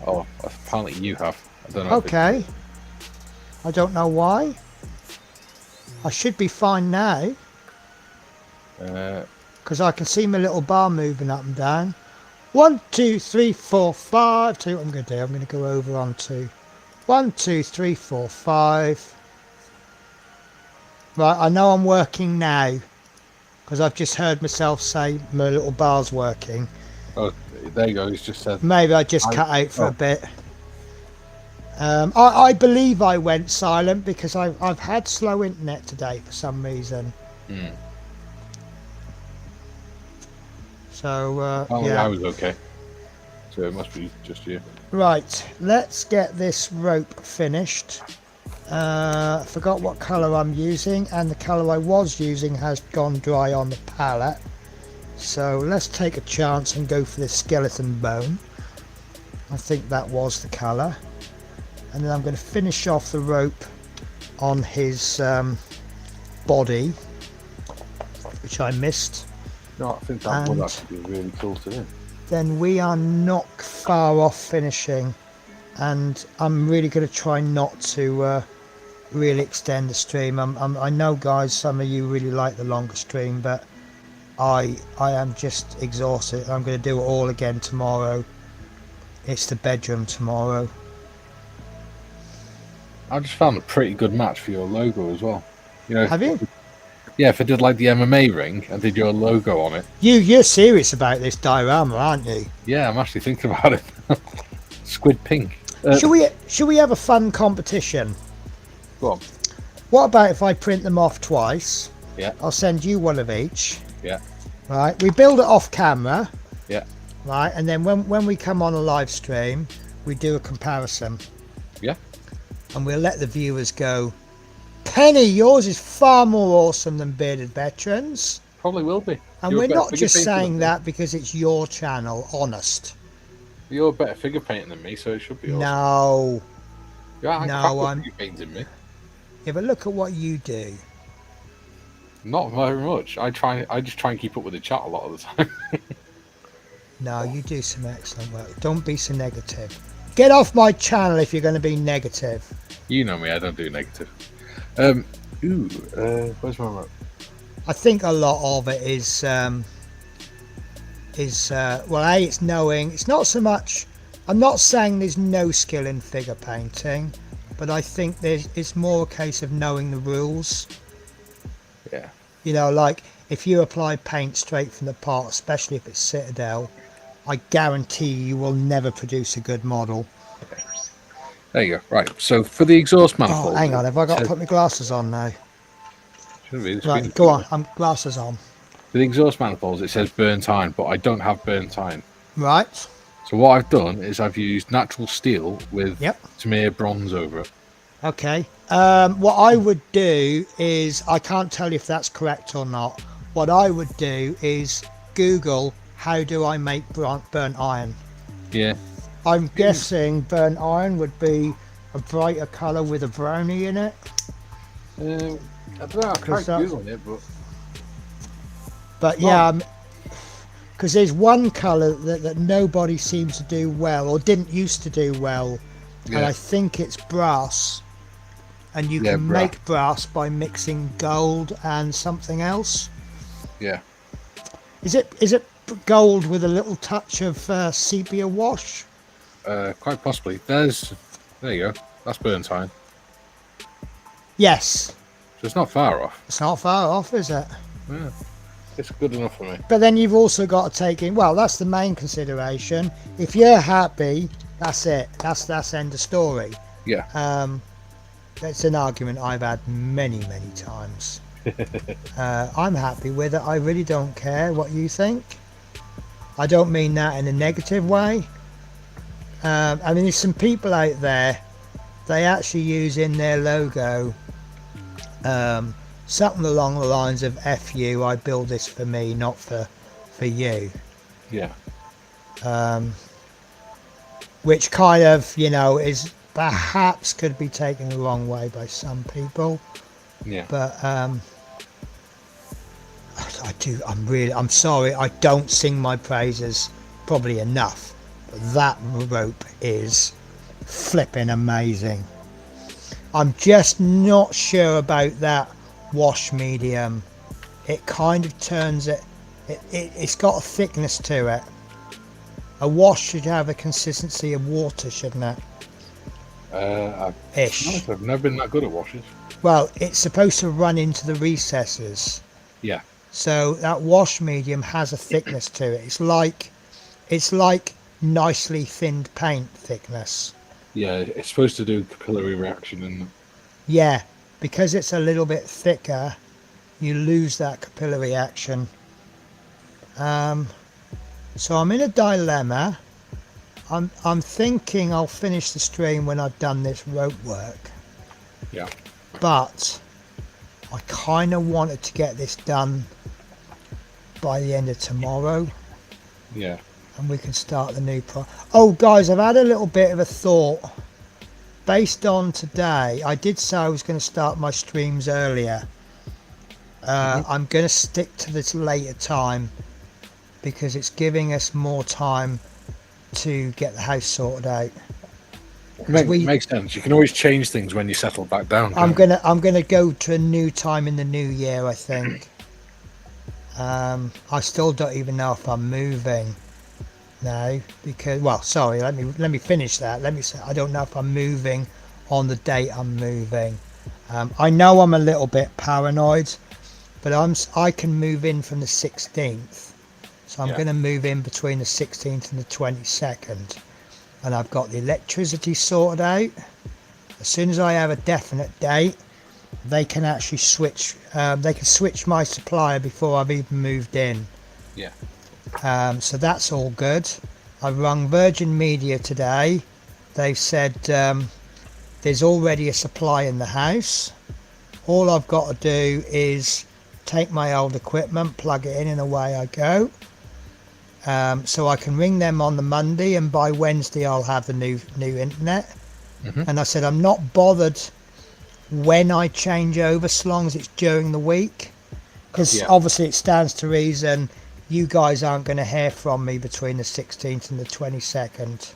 Oh, apparently you have. I don't know. Okay. I don't know why. I should be fine now. Because I can see my little bar moving up and down. 1, 2, 3, 4, 5. Tell you what I'm going to do. I'm going to go over on to 1, 2, 3, 4, 5. Right, I know I'm working now. Because I've just heard myself say my little bar's working. Oh, there you go. He's just said. Maybe I just cut out for a bit. I believe I went silent because I've had slow internet today for some reason. So, yeah. I was okay. So it must be just you. Right, let's get this rope finished. I forgot what colour I'm using, and the colour I was using has gone dry on the palette. So let's take a chance and go for this skeleton bone. I think that was the colour. And then I'm going to finish off the rope on his body, which I missed. No, I think that would actually be really cool to do. Then we are not far off finishing, and I'm really going to try not to really extend the stream. I know, guys, some of you really like the longer stream, but I am just exhausted. I'm going to do it all again tomorrow. It's the bedroom tomorrow. I just found a pretty good match for your logo as well. You know, have you? Yeah, if I did like the MMA ring and did your logo on it. You're serious about this diorama, aren't you? Yeah, I'm actually thinking about it. Squid pink. Should we have a fun competition? Go on. What about if I print them off twice? Yeah. I'll send you one of each. Yeah. Right. We build it off camera. Yeah. Right, and then when we come on a live stream, we do a comparison. Yeah. And we'll let the viewers go, Penny, yours is far more awesome than Bearded Veterans. Probably will be. And we're not just saying that because it's your channel, honest. You're a better figure painting than me, so it should be awesome. No. Yeah, no, I'm figure painting me. Yeah, but look at what you do. Not very much. I just try and keep up with the chat a lot of the time. No, you do some excellent work. Don't be so negative. Get off my channel if you're going to be negative. You know me, I don't do negative. Where's my rope? I think a lot of it is well, it's knowing. It's not so much. I'm not saying there's no skill in figure painting, but I think it's more a case of knowing the rules. Yeah. You know, like if you apply paint straight from the pot, especially if it's Citadel, I guarantee you will never produce a good model. Okay. There you go. Right. So for the exhaust manifold. Oh, hang on. Have I got to put my glasses on now? Shouldn't be. Right. Go on. I'm glasses on. For the exhaust manifolds, it says burnt iron, but I don't have burnt iron. Right. So what I've done is I've used natural steel with Tamir bronze over it. Okay. What I would do is, I can't tell you if that's correct or not. What I would do is Google, how do I make burnt iron? Yeah. I'm guessing burnt iron would be a brighter colour with a brownie in it. I don't know. I tried Googling it, but yeah, because there's one colour that nobody seems to do well, or didn't used to do well, and I think it's brass. And you can make brass by mixing gold and something else. Yeah. Is it gold with a little touch of sepia wash? Quite possibly. There you go. That's burnt iron. Yes. So it's not far off. It's not far off, is it? Yeah. It's good enough for me. But then you've also got to take in, well, that's the main consideration. If you're happy, that's it. That's end of story. Yeah. It's an argument I've had many times. I'm happy with it. I really don't care what you think. I don't mean that in a negative way. I mean, there's some people out there, they actually use in their logo something along the lines of F you, I build this for me, not for you. Yeah. which kind of, you know, is perhaps could be taken the wrong way by some people. Yeah. But I'm sorry, I don't sing my praises probably enough, but that rope is flipping amazing. I'm just not sure about that wash medium. It kind of turns it's got a thickness to it. A wash should have a consistency of water, shouldn't it? I've never been that good at washes. Well, it's supposed to run into the recesses. Yeah. So that wash medium has a thickness to it. It's like nicely thinned paint thickness. Yeah, it's supposed to do capillary reaction, isn't it? Yeah, because it's a little bit thicker, you lose that capillary action. So I'm in a dilemma. I'm thinking I'll finish the stream when I've done this rope work. Yeah. But I kind of wanted to get this done by the end of tomorrow. Yeah. And we can start the new Oh guys, I've had a little bit of a thought. Based on today, I did say I was going to start my streams earlier. I'm going to stick to this later time because it's giving us more time to get the house sorted out. Makes sense. You can always change things when you settle back down. I'm gonna go to a new time in the new year, I think. I still don't even know if I'm moving now because, well, sorry, let me finish that. Let me say I don't know if I'm moving on the date I'm moving. I know I'm a little bit paranoid, but I can move in from the 16th, so I'm going to move in between the 16th and the 22nd, and I've got the electricity sorted out. As soon as I have a definite date, they can actually switch. They can switch my supplier before I've even moved in. Yeah. So that's all good. I rung Virgin Media today. They've said there's already a supply in the house. All I've got to do is take my old equipment, plug it in, and away I go. So I can ring them on the Monday, and by Wednesday I'll have the new internet. And I said I'm not bothered when I change over, so long as it's during the week, because obviously it stands to reason you guys aren't going to hear from me between the 16th and the 22nd.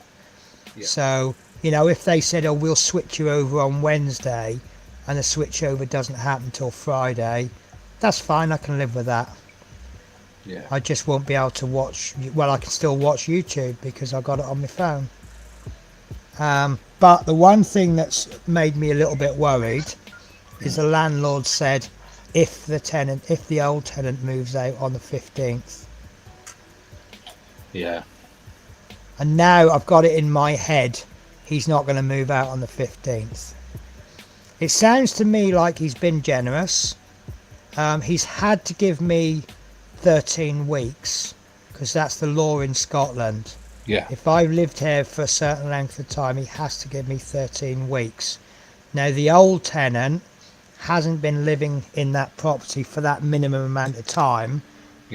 So, you know, if they said, oh, we'll switch you over on Wednesday, and the switch over doesn't happen till Friday, that's fine, I can live with that. Yeah. I just won't be able to watch, well, I can still watch YouTube because I got it on my phone. But the one thing that's made me a little bit worried is the landlord said if the old tenant moves out on the 15th. Yeah. And now I've got it in my head, he's not going to move out on the 15th. It sounds to me like he's been generous. He's had to give me 13 weeks because that's the law in Scotland. Yeah. If I've lived here for a certain length of time, he has to give me 13 weeks. Now, the old tenant hasn't been living in that property for that minimum amount of time,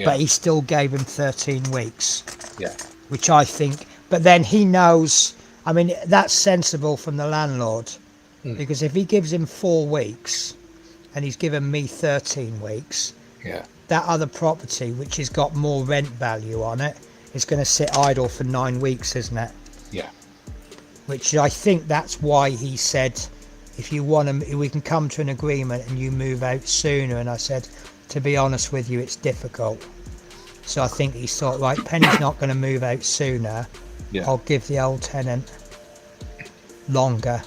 but he still gave him 13 weeks. Yeah. Which I think, but then he knows, I mean, that's sensible from the landlord, because if he gives him 4 weeks and he's given me 13 weeks, that other property, which has got more rent value on it, is going to sit idle for 9 weeks, isn't it? Yeah. Which I think that's why he said, if you want to, we can come to an agreement and you move out sooner. And I said, to be honest with you, it's difficult. So I think he thought, right, Penny's not going to move out sooner. I'll give the old tenant longer.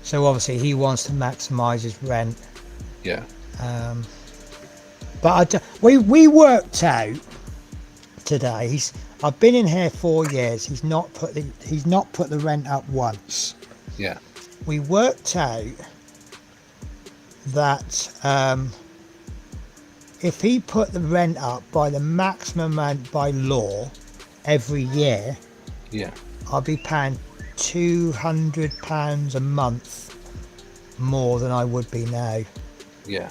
So obviously he wants to maximise his rent. Yeah. But we worked out today. I've been in here 4 years. He's not put the rent up once. Yeah. We worked out that if he put the rent up by the maximum amount by law every year, I'll be paying £200 a month more than I would be now. Yeah.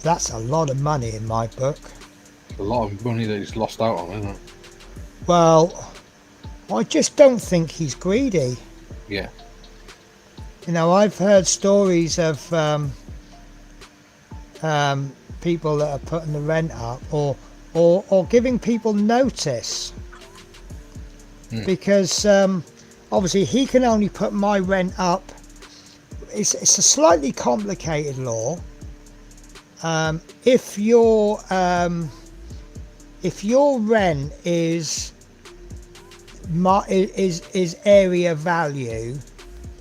That's a lot of money in my book. A lot of money that he's lost out on, isn't it? Well, I just don't think he's greedy. Yeah. You know, I've heard stories of people that are putting the rent up or giving people notice because obviously he can only put my rent up. It's a slightly complicated law. If your rent is area value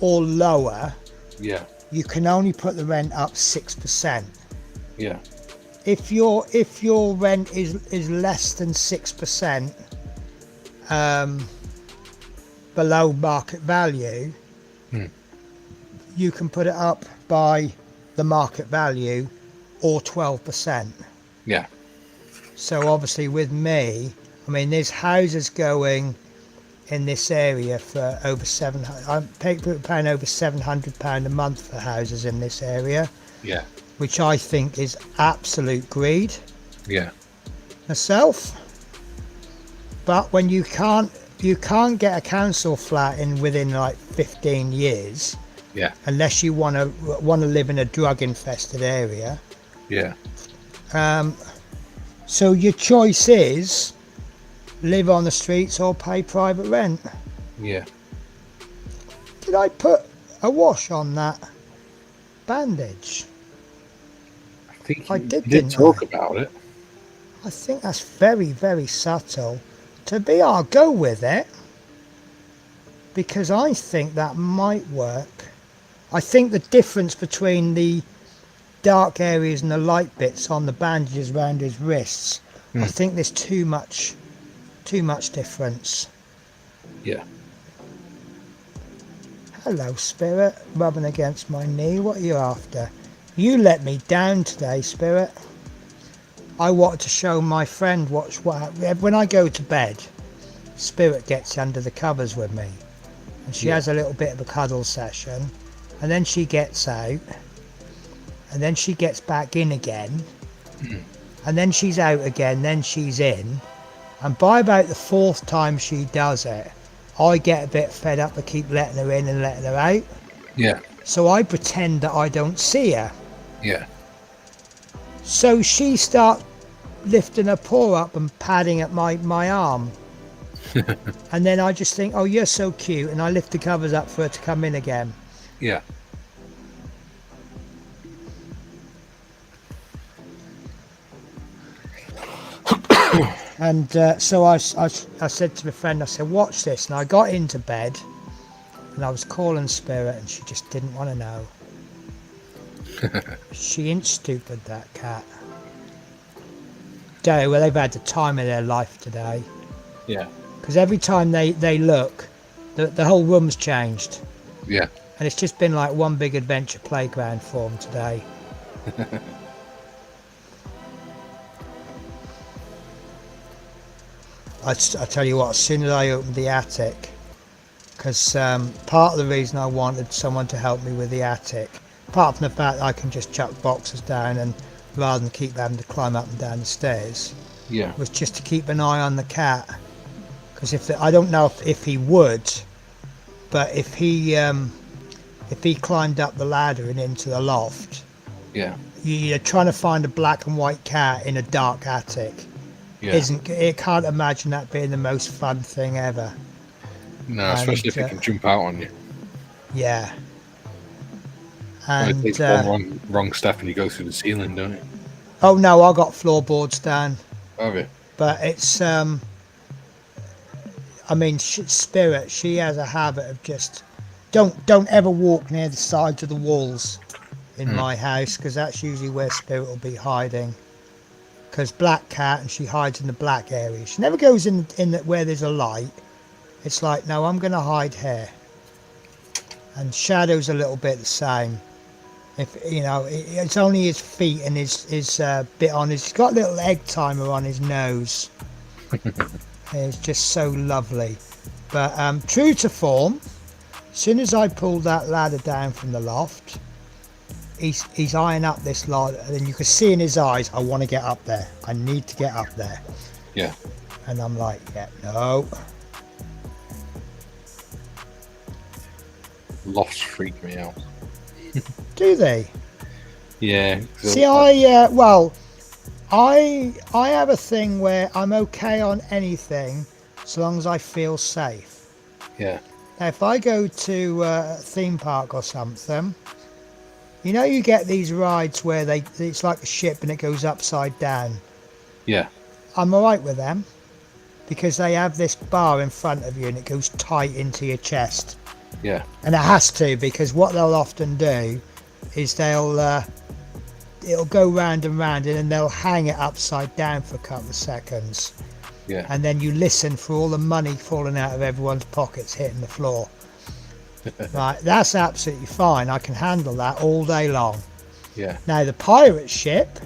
or lower, Yeah. you can only put the rent up 6%. Yeah. If your rent is less than 6% below market value, you can put it up by the market value or 12%. Yeah. So obviously with me, I mean, there's houses going in this area for over 700. I'm paying over £700 a month for houses in this area, Yeah. which I think is absolute greed Yeah. myself. But when you can't get a council flat in within like 15 years, Yeah. unless you want to live in a drug infested area. Yeah. So your choice is live on the streets or pay private rent. Yeah. Did I put a wash on that bandage? I think I you did, did didn't talk I? about it. I think that's very, very subtle. I'll go with it because I think that might work. I think the difference between the dark areas and the light bits on the bandages around his wrists, I think there's too much difference. Yeah. Hello, Spirit, rubbing against my knee. What are you after? You let me down today, Spirit. I wanted to show my friend what when I go to bed, Spirit gets under the covers with me, and she has a little bit of a cuddle session, and then she gets out, and then she gets back in again, and then she's out again, then she's in, and by about the fourth time she does it, I get a bit fed up to keep letting her in and letting her out. Yeah. So I pretend that I don't see her. Yeah. So she starts lifting her paw up and patting at my arm. And then I just think, oh, you're so cute, and I lift the covers up for her to come in again. Yeah. And so I said to my friend, I said, watch this. And I got into bed and I was calling Spirit, and she just didn't want to know. She ain't stupid, that cat. Well, they've had the time of their life today. Yeah. Because every time they look, the whole room's changed. Yeah. And it's just been like one big adventure playground for them today. I tell you what, as soon as I opened the attic, because part of the reason I wanted someone to help me with the attic, apart from the fact that I can just chuck boxes down and rather than keep having to climb up and down the stairs, Yeah. was just to keep an eye on the cat. Because I don't know if he would, but if he climbed up the ladder and into the loft, Yeah. you're trying to find a black and white cat in a dark attic. Yeah. It can't imagine that being the most fun thing ever. No, especially if it can jump out on you. Yeah. When it And takes one wrong step and you go through the ceiling, don't it? oh no, I got floorboards down, Have you? but it's I mean, Spirit, she has a habit of just don't ever walk near the sides of the walls in my house, because that's usually where Spirit will be hiding. Because black cat, and she hides in the black area. She never goes in where there's a light. It's like, no, I'm going to hide here. And Shadow's a little bit the same. If you know, it's only his feet and his bit on his. He's got a little egg timer on his nose. It's just so lovely. But true to form, as soon as I pulled that ladder down from the loft, he's eyeing up this ladder, and you can see in his eyes, I want to get up there. I need to get up there. Yeah. And I'm like, yeah, no. lofts freak me out. Do they? Yeah. See, I have a thing where I'm okay on anything so long as I feel safe. Yeah. Now, if I go to a theme park or something, you know, you get these rides where it's like a ship and it goes upside down. Yeah. I'm alright with them because they have this bar in front of you and it goes tight into your chest. Yeah. And it has to, because what they'll often do is it'll go round and round and then they'll hang it upside down for a couple of seconds. Yeah. And then you listen for all the money falling out of everyone's pockets hitting the floor. Right, that's absolutely fine. I can handle that all day long. Yeah. Now the pirate ship,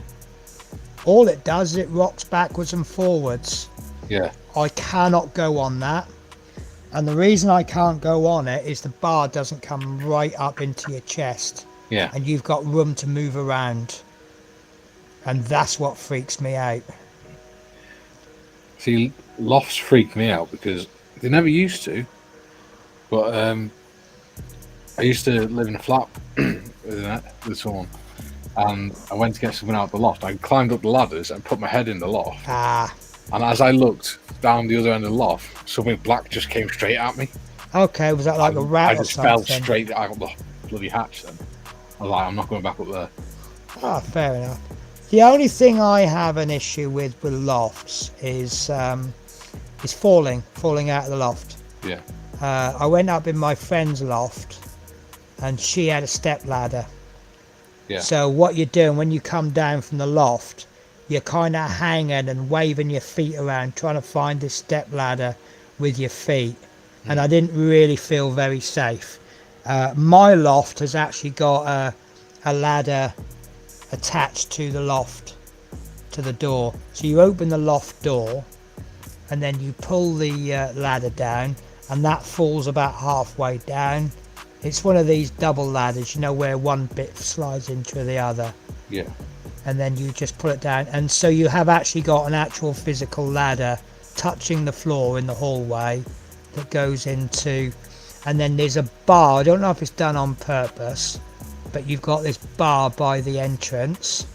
all it does is it rocks backwards and forwards. Yeah. I cannot go on that. And the reason I can't go on it is the bar doesn't come right up into your chest. Yeah. And you've got room to move around. And that's what freaks me out. See, lofts freak me out because they never used to. But I used to live in a flat with someone, and I went to get something out of the loft. I climbed up the ladders and put my head in the loft. And as I looked down the other end of the loft, something black just came straight at me. Okay, was that like a rat or something? I just fell straight out the bloody hatch then. I was like, I'm not going back up there. Ah, fair enough. The only thing I have an issue with lofts is falling out of the loft. Yeah. I went up in my friend's loft and she had a step ladder. Yeah. So what you're doing when you come down from the loft, you're kind of hanging and waving your feet around trying to find this step ladder with your feet. And I didn't really feel very safe. My loft has actually got a ladder attached to the loft, to the door. So you open the loft door and then you pull the ladder down, and that falls about halfway down. It's one of these double ladders, you know, where one bit slides into the other. Yeah. And then you just pull it down, and so you have actually got an actual physical ladder touching the floor in the hallway that goes into, and then there's a bar. I don't know if it's done on purpose, but you've got this bar by the entrance,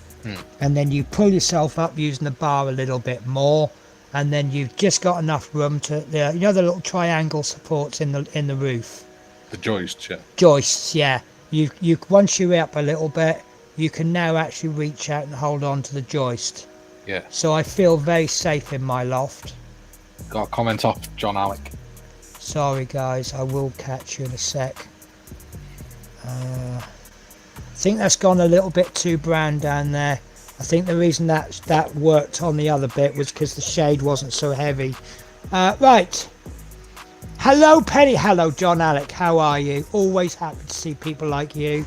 and then you pull yourself up using the bar a little bit more, and then you've just got enough room to, you know, the little triangle supports in the roof. The joists, yeah. Joists, yeah. You once you're up a little bit, you can now actually reach out and hold on to the joist. Yeah. So I feel very safe in my loft. Got a comment off John Alec. Sorry guys, I will catch you in a sec. I think that's gone a little bit too brown down there. I think the reason that worked on the other bit was because the shade wasn't so heavy. Right. Hello Penny, hello John Alec, how are you? Always happy to see people like you.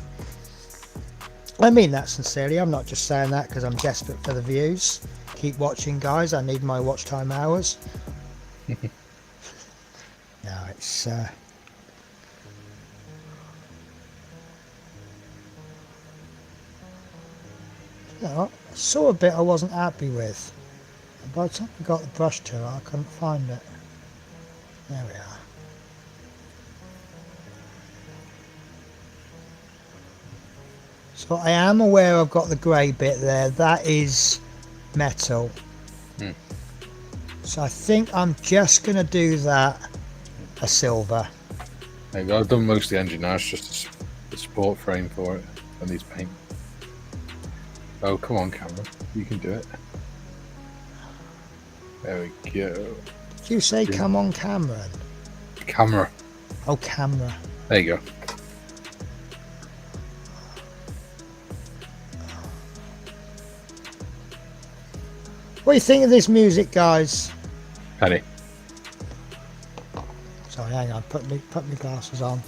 I mean that sincerely, I'm not just saying that because I'm desperate for the views. Keep watching guys, I need my watch time hours. No, it's no, I saw a bit I wasn't happy with. And by the time I got the brush tool, I couldn't find it. There we are. So I am aware I've got the grey bit there. That is metal. So I think I'm just going to do that a silver. There you go. I've done most of the engine now. It's just the support frame for it and these paint. Oh, come on, camera. You can do it. There we go. Did you say come on, Cameron? Camera. Oh, camera. There you go. What do you think of this music, guys? Penny. Sorry, hang on. Put my glasses on.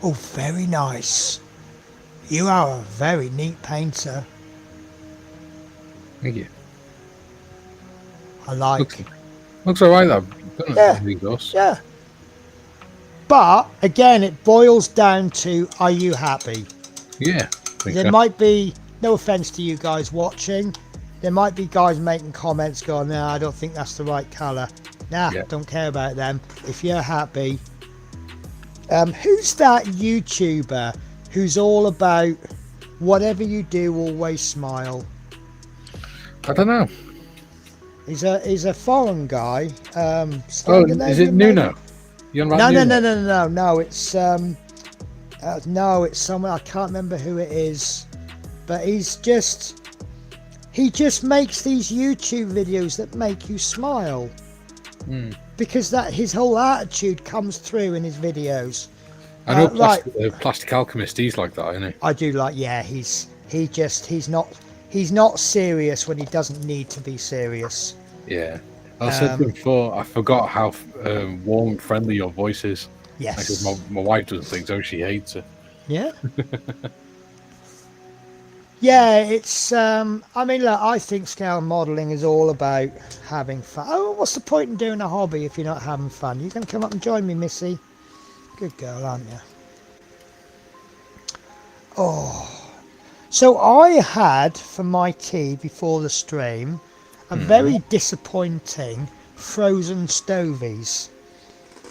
Oh, very nice. You are a very neat painter. Thank you. I like. Looks alright though. Yeah. Yeah. But again, it boils down to: are you happy? Yeah. There might be, no offense to you guys watching, there might be guys making comments going, no, I don't think that's the right colour. Nah, don't care about them. If you're happy, Who's that YouTuber who's all about whatever you do, always smile? I don't know. He's a foreign guy. Oh, is it Scandinavian, Nuno? maybe? You're No, right. no. It's no, it's someone I can't remember who it is. But he just makes these YouTube videos that make you smile. Because that his whole attitude comes through in his videos. I know Right. Plastic Alchemist. He's like that, isn't he? I do like. Yeah, he's not serious when he doesn't need to be serious. Yeah. I said before, I forgot how warm and friendly your voice is. Yes. Because my wife doesn't think so. She hates it. Yeah. Yeah, it's. I mean, look, I think scale modelling is all about having fun. Oh, what's the point in doing a hobby if you're not having fun? You're going to come up and join me, Missy? Good girl, aren't you? Oh. So I had for my tea before the stream a very disappointing frozen stovies.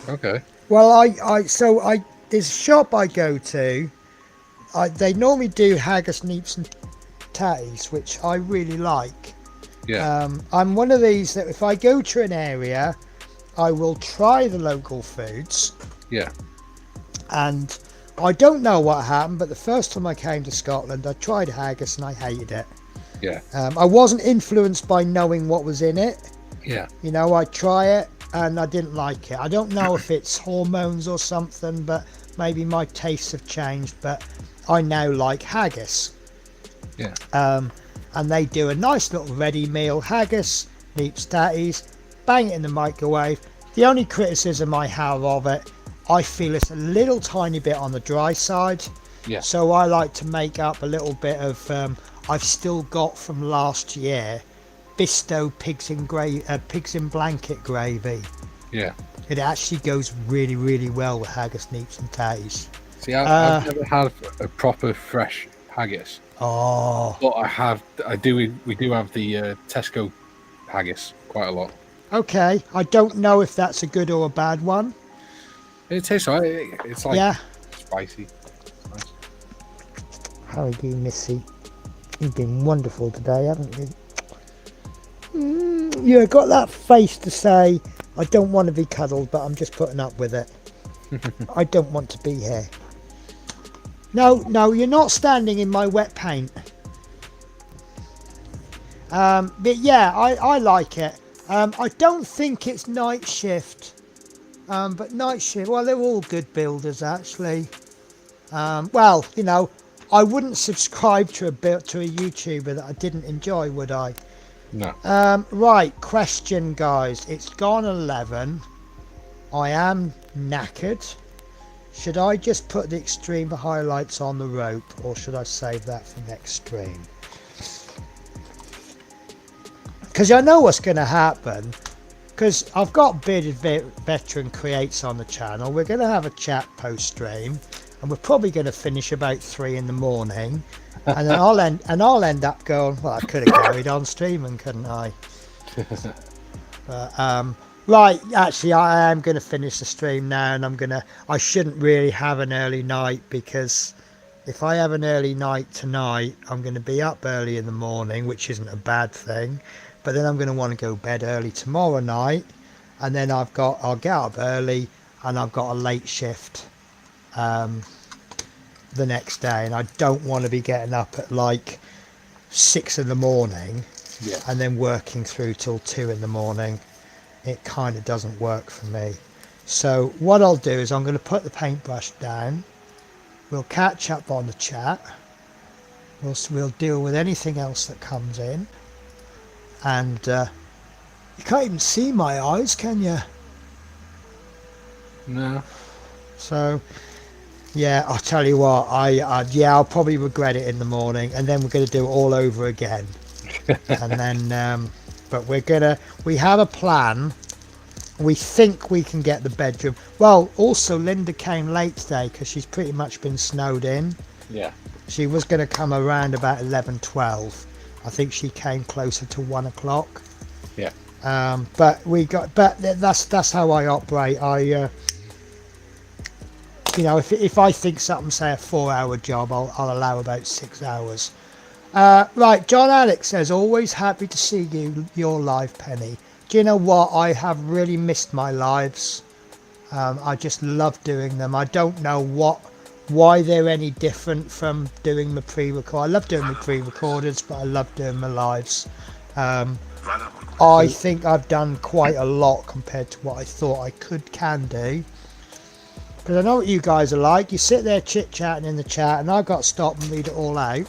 Okay. Well, there's a shop I go to. They normally do haggis, neeps, and tatties, which I really like. Yeah. I'm one of these that if I go to an area, I will try the local foods. Yeah. And I don't know what happened, but the first time I came to Scotland, I tried haggis and I hated it. Yeah. I wasn't influenced by knowing what was in it. Yeah. You know, I try it and I didn't like it. I don't know if it's hormones or something, but maybe my tastes have changed. But I now like haggis. Yeah. And they do a nice little ready meal haggis, neeps, tatties, bang it in the microwave. The only criticism I have of it, I feel it's a little tiny bit on the dry side. Yeah. So I like to make up a little bit of, I've still got from last year, Bisto pigs in blanket gravy. Yeah. It actually goes really, really well with haggis, neeps and tatties. See, I've never had a proper fresh haggis. Oh. But we do have the Tesco haggis quite a lot. Okay. I don't know if that's a good or a bad one. It tastes alright. It's like spicy. Nice. How are you, Missy? You've been wonderful today, haven't you? You got that face to say, I don't want to be cuddled, but I'm just putting up with it. I don't want to be here. No, you're not standing in my wet paint. But yeah, I like it. I don't think it's night shift. But night shift, well, they're all good builders, actually. Well, you know, I wouldn't subscribe to a YouTuber that I didn't enjoy, would I? No. Right, question, guys. It's gone 11. I am knackered. Should I just put the extreme highlights on the rope, or should I save that for next stream? Because I know what's going to happen. Because I've got Bearded Veteran Creates on the channel. We're going to have a chat post stream, and we're probably going to finish about 3 in the morning. And then I'll end up going, well, I could have carried on streaming, couldn't I? But, right, actually, I am going to finish the stream now, and I shouldn't really have an early night, because if I have an early night tonight, I'm going to be up early in the morning, which isn't a bad thing. But then I'm going to want to go bed early tomorrow night, and then I'll get up early, and I've got a late shift the next day, and I don't want to be getting up at like 6 in the morning and then working through till 2 in the morning. It kind of doesn't work for me. So what I'll do is I'm going to put the paintbrush down. We'll catch up on the chat. We'll deal with anything else that comes in. And you can't even see my eyes, can you? No. So yeah, I'll tell you what, I'll probably regret it in the morning, and then we're going to do it all over again. And then but we have a plan. We think we can get the bedroom. Well, also Linda came late today because she's pretty much been snowed in. Yeah. She was going to come around about 11:12. I think she came closer to 1 o'clock. Yeah. But that's how I operate. you know, if I think something, say a 4-hour job, I'll allow about 6 hours. Right, John Alex says, always happy to see your live, Penny. Do you know what? I have really missed my lives. I just love doing them. I don't know why they're any different from doing the pre-record. I love doing the pre-recordeds, but I love doing my lives. I think I've done quite a lot compared to what I thought I can do. Because I know what you guys are like. You sit there chit-chatting in the chat, and I've got to stop and read it all out.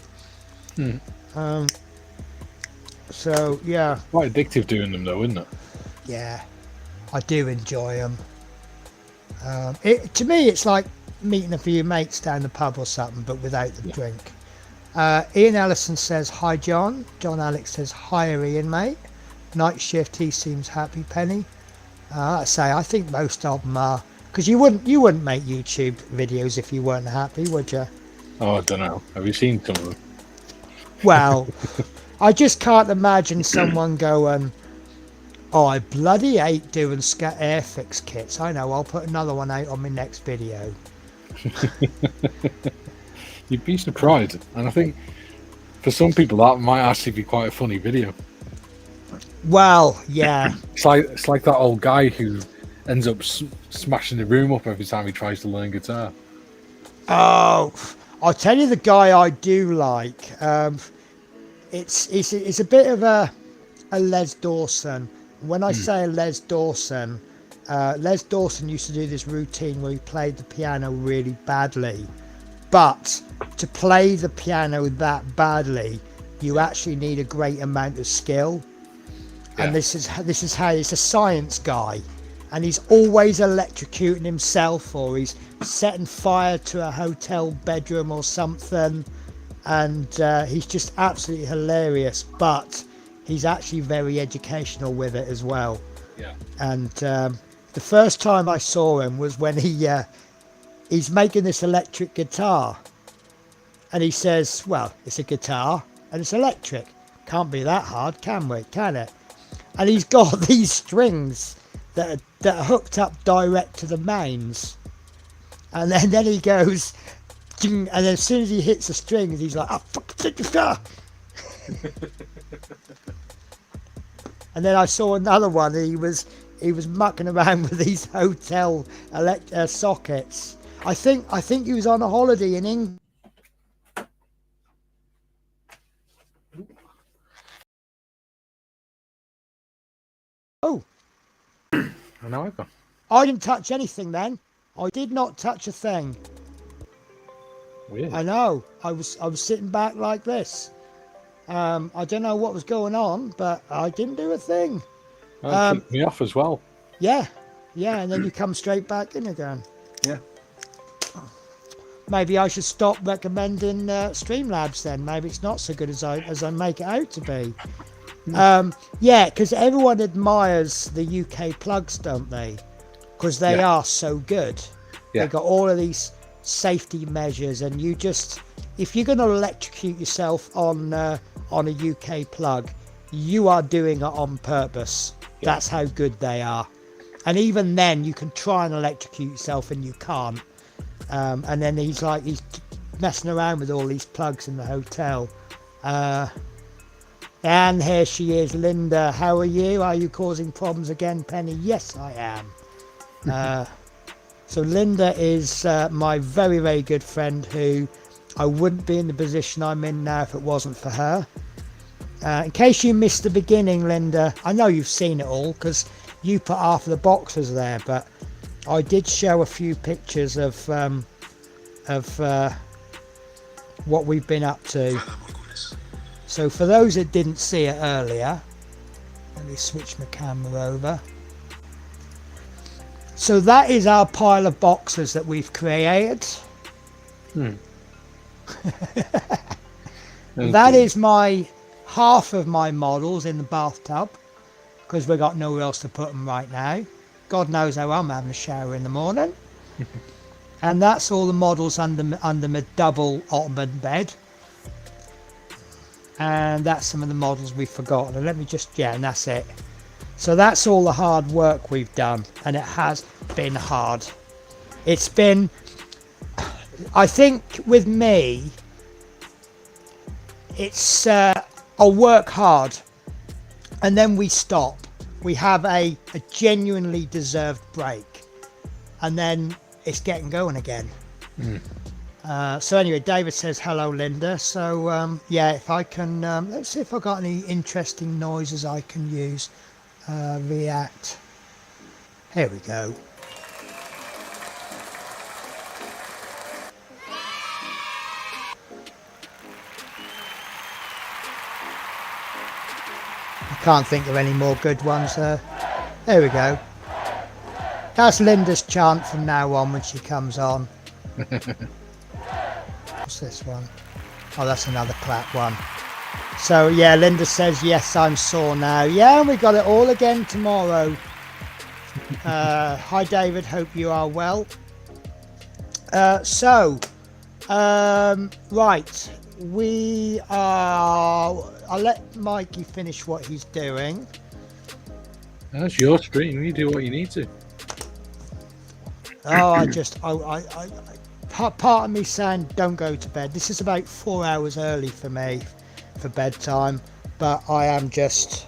So, yeah. Quite addictive doing them, though, isn't it? Yeah, I do enjoy them. To me, it's like meeting a few mates down the pub or something, but without the drink. Ian Ellison says, hi, John. John Alex says, hi, Ian, mate. Night shift, he seems happy, Penny. I think most of them are. Because you wouldn't make YouTube videos if you weren't happy, would you? Oh, I don't know. Have you seen some of them? Well, I just can't imagine someone going, oh, I bloody hate doing Airfix kits. I know, I'll put another one out on my next video. You'd be surprised. And I think for some people that might actually be quite a funny video. Well, yeah. It's like that old guy who ends up smashing the room up every time he tries to learn guitar. Oh, I'll tell you the guy I do like. It's a bit of a Les Dawson. When I say Les Dawson used to do this routine where he played the piano really badly. But to play the piano that badly, you actually need a great amount of skill. Yeah. And this is how it's a science guy, and he's always electrocuting himself, or he's setting fire to a hotel bedroom or something, and he's just absolutely hilarious. But he's actually very educational with it as well. Yeah. And the first time I saw him was when he's making this electric guitar, and he says, well, it's a guitar and it's electric, can't be that hard, can it? And he's got these strings that are hooked up direct to the mains, and then he goes, and then as soon as he hits the strings, he's like, oh, fuck. And then I saw another one. He was mucking around with these hotel sockets. I think he was on a holiday in England. Oh, I know I've gone. I didn't touch anything then. I did not touch a thing. Weird. I know. I was sitting back like this. I don't know what was going on, but I didn't do a thing. It kicked me off as well. Yeah, and then you come straight back in again. Yeah. Maybe I should stop recommending Streamlabs then. Maybe it's not so good as I make it out to be. Yeah, because everyone admires the UK plugs, don't they? Because they are so good. Yeah. They've got all of these safety measures, and you just, if you're going to electrocute yourself on a UK plug, you are doing it on purpose. Yeah. That's how good they are. And even then, you can try and electrocute yourself and you can't. And then he's messing around with all these plugs in the hotel. And here she is, Linda. How are you? Are you causing problems again, Penny? Yes, I am. So Linda is my very, very good friend who I wouldn't be in the position I'm in now if it wasn't for her. In case you missed the beginning, Linda, I know you've seen it all because you put half of the boxes there, but I did show a few pictures of what we've been up to. So for those that didn't see it earlier, let me switch my camera over. So that is our pile of boxes that we've created. That is my half of my models in the bathtub, because we've got nowhere else to put them right now. God knows how I'm having a shower in the morning. And that's all the models under my double ottoman bed. And that's some of the models we've forgotten. And let me just, and that's it. So that's all the hard work we've done, and it has been hard. It's been I think with me, it's I'll work hard, and then we stop. We have a genuinely deserved break, and then it's getting going again. So anyway, David says hello, Linda. So yeah, if I can, let's see if I got any interesting noises I can use. React. Here we go. I can't think of any more good ones there. There we go. That's Linda's chant from now on when she comes on. What's this one? Oh, that's another clap one. So yeah, Linda says, yes, I'm sore now. Yeah, and we got it all again tomorrow. Hi David, hope you are well. Right, we are, I'll let Mikey finish what he's doing. That's your stream, you do what you need to. Oh, part of me saying don't go to bed. This is about 4 hours early for me for bedtime, but I am just,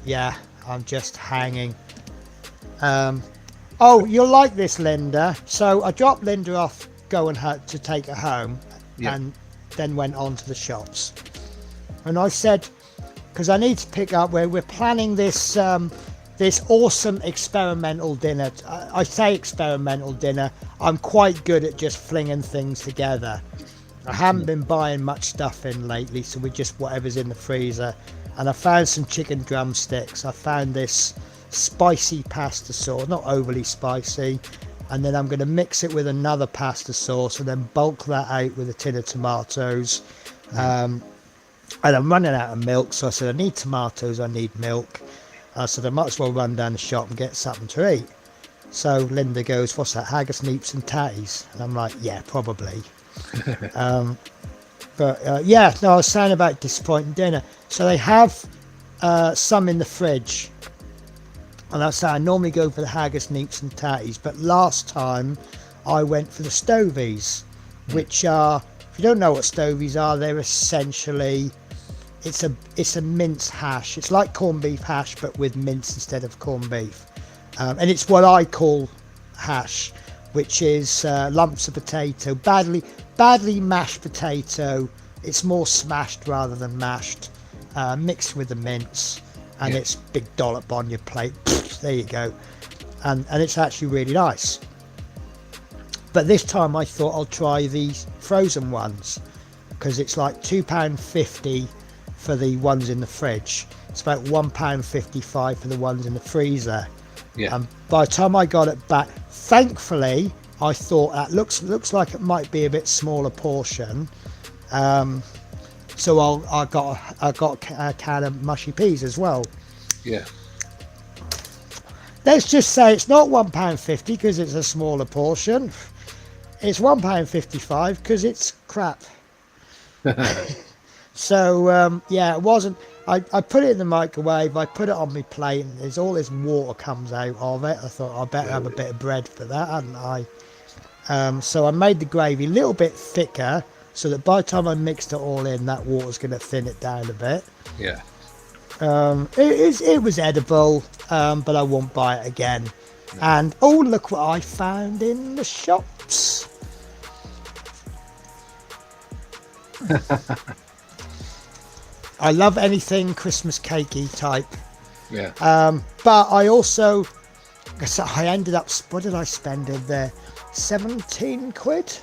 yeah, I'm just hanging. Oh, you'll like this, Linda. So I dropped Linda off going to take her home, and then went on to the shops. And I said, because I need to pick up where we're planning this this awesome experimental dinner. I say experimental dinner. I'm quite good at just flinging things together. I haven't been buying much stuff in lately, so we're just whatever's in the freezer. And I found some chicken drumsticks. I found this spicy pasta sauce, not overly spicy, and then I'm going to mix it with another pasta sauce and then bulk that out with a tin of tomatoes. And I'm running out of milk, so I said I need tomatoes, I need milk. I said I might as well run down the shop and get something to eat. So Linda goes, what's that, haggis, neeps and tatties? And I'm like, yeah, probably. Yeah, no, I was saying about disappointing dinner. So they have some in the fridge. And I say I normally go for the haggis, neeps and tatties, but last time I went for the stovies, which are, if you don't know what stovies are, they're essentially, it's a mince hash. It's like corned beef hash, but with mince instead of corned beef. And it's what I call hash, which is lumps of potato, badly mashed potato. It's more smashed rather than mashed, mixed with the mince, and it's big dollop on your plate. There you go. And it's actually really nice. But this time I thought I'll try these frozen ones, because it's like £2.50 for the ones in the fridge. It's about £1.55 for the ones in the freezer. Yeah. And by the time I got it back, thankfully, I thought that looks like it might be a bit smaller portion. So I got a can of mushy peas as well. Yeah. Let's just say it's not £1.50 because it's a smaller portion. It's £1.55 because it's crap. So yeah, it wasn't. I put it in the microwave. I put it on my plate, and there's all this water comes out of it. I thought I better have a bit of bread for that, hadn't I? So I made the gravy a little bit thicker, so that by the time I mixed it all in, that water's going to thin it down a bit. Yeah. It was edible, but I won't buy it again. No. And oh, look what I found in the shops. I love anything Christmas cakey type. Yeah. But I also, I ended up, what did I spend in there? 17 quid?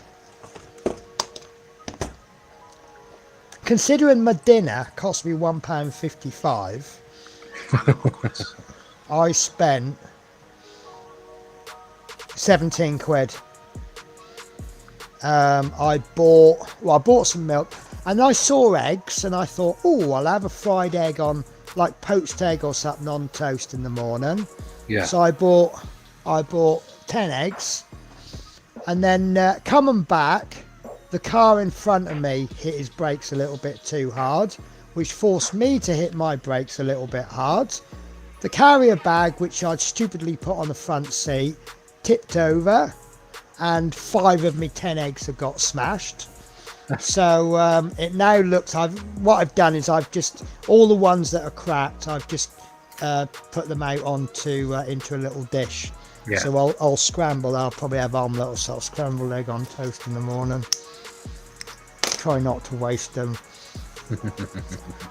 Considering my dinner cost me £1.55, I spent 17 quid. I bought some milk, and I saw eggs, and I thought, oh, I'll have a fried egg on, like poached egg or something on toast in the morning. Yeah. So I bought 10 eggs, and then coming back, the car in front of me hit his brakes a little bit too hard, which forced me to hit my brakes a little bit hard. The carrier bag, which I'd stupidly put on the front seat, tipped over, and 5 of me 10 eggs have got smashed. So it now looks, what I've done is I've just, all the ones that are cracked, I've just put them out onto into a little dish. Yeah. So I'll scramble. I'll probably have omelette or sort of scrambled egg on toast in the morning. Try not to waste them.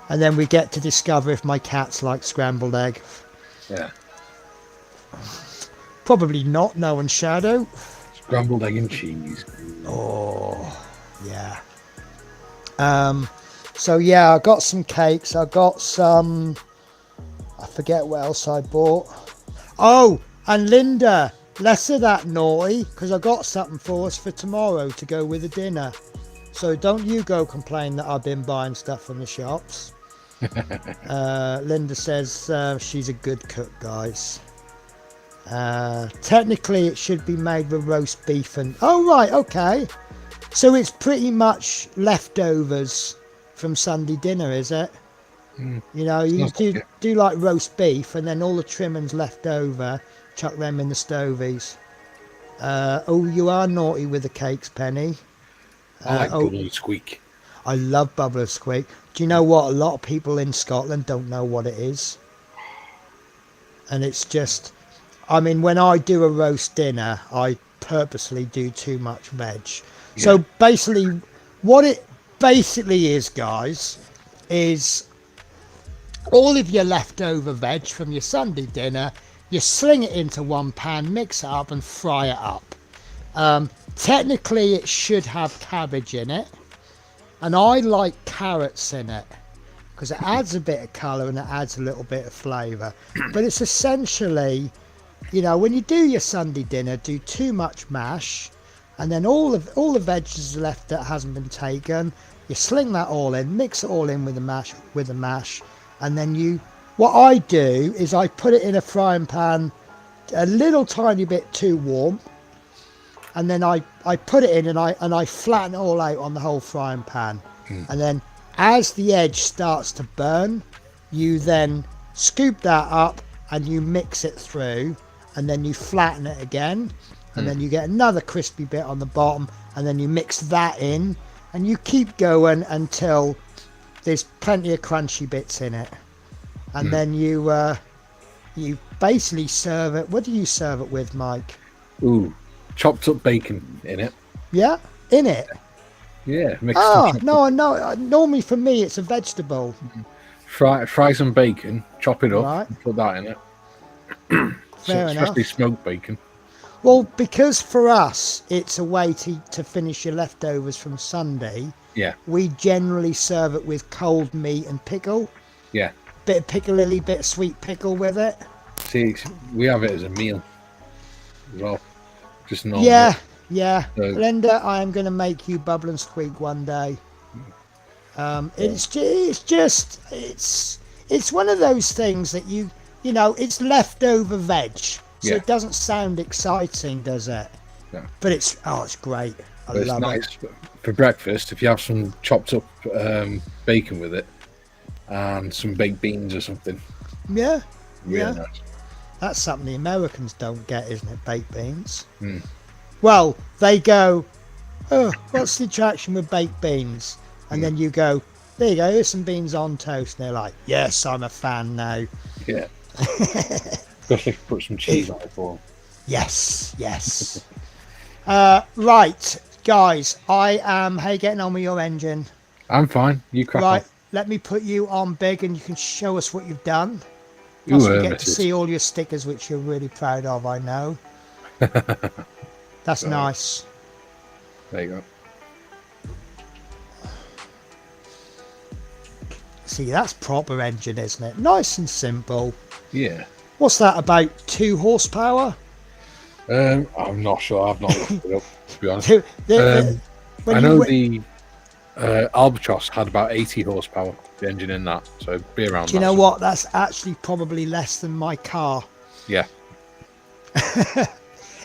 And then we get to discover if my cats like scrambled egg. Yeah. Probably not. No and Shadow. Scrambled egg and cheese. Oh, yeah. So yeah, I got some cakes. I got some. I forget what else I bought. Oh. And Linda, less of that naughty, because I got something for us for tomorrow to go with the dinner. So don't you go complain that I've been buying stuff from the shops. Linda says she's a good cook, guys. Technically, it should be made with roast beef and... Oh, right, okay. So it's pretty much leftovers from Sunday dinner, is it? You know, you do like roast beef and then all the trimmings left over. Chuck them in the stovies. Oh, you are naughty with the cakes, Penny. I like bubble and squeak. I love bubble and squeak. Do you know what? A lot of people in Scotland don't know what it is. And it's just, I mean, when I do a roast dinner, I purposely do too much veg. Yeah. So basically, what it basically is, guys, is all of your leftover veg from your Sunday dinner. You sling it into one pan, mix it up and fry it up. Technically it should have cabbage in it, and I like carrots in it because it adds a bit of colour and it adds a little bit of flavour. But it's essentially, you know, when you do your Sunday dinner, do too much mash, and then all the veggies left that hasn't been taken, you sling that all in, mix it all in with the mash, and then what I do is I put it in a frying pan a little tiny bit too warm, and then I put it in and I flatten it all out on the whole frying pan. And then as the edge starts to burn, you then scoop that up and you mix it through, and then you flatten it again, and then you get another crispy bit on the bottom, and then you mix that in, and you keep going until there's plenty of crunchy bits in it. And then you basically serve it. What do you serve it with, Mike? Ooh, chopped up bacon in it. Yeah, in it. Yeah, mixed. No. Normally for me, it's a vegetable. Fry some bacon, chop it up, right. And put that in it. Fair enough. Especially smoked bacon. Well, because for us, it's a way to finish your leftovers from Sunday. Yeah. We generally serve it with cold meat and pickle. Yeah. Bit of piccalilli, bit of sweet pickle with it. See, we have it as a meal as well. Just normal. Yeah. So, Linda, I am going to make you bubble and squeak one day. It's one of those things that you know, it's leftover veg, so it doesn't sound exciting, does it? Yeah. But it's great. I love nice. it. For breakfast, if you have some chopped up bacon with it and some baked beans or something. Yeah. Really nice. That's something the Americans don't get, isn't it? Baked beans. Well, they go, oh, what's the attraction with baked beans? And then you go, there you go, here's some beans on toast. And they're like, yes, I'm a fan now. Yeah. Especially if you put some cheese on it for them. Yes. Right, guys, how you getting on with your engine? I'm fine. You crack Right, on. let me put you on big and you can show us what you've done. Plus we get to see all your stickers, which you're really proud of, I know. That's nice. There you go. See, that's proper engine, isn't it? Nice and simple. Yeah. What's that, about 2 horsepower? I'm not sure. I've not looked it up, to be honest. I know the Albatross had about 80 horsepower, the engine in that, so it'd be around. Do you know what? That's actually probably less than my car. Yeah.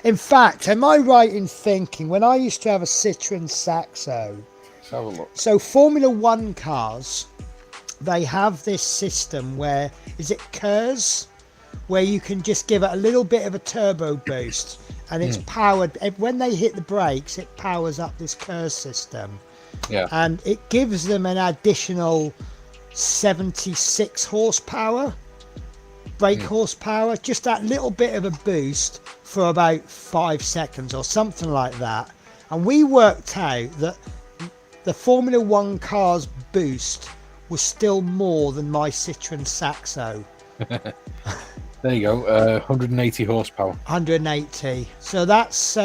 In fact, am I right in thinking when I used to have a Citroen Saxo? Let's have a look. So Formula One cars, they have this system where, is it KERS? Where you can just give it a little bit of a turbo boost and it's powered. When they hit the brakes, it powers up this KERS system, and it gives them an additional 76 horsepower, brake horsepower, just that little bit of a boost for about 5 seconds or something like that. And we worked out that the Formula One car's boost was still more than my Citroen Saxo. There you go, 180 horsepower. 180. So that's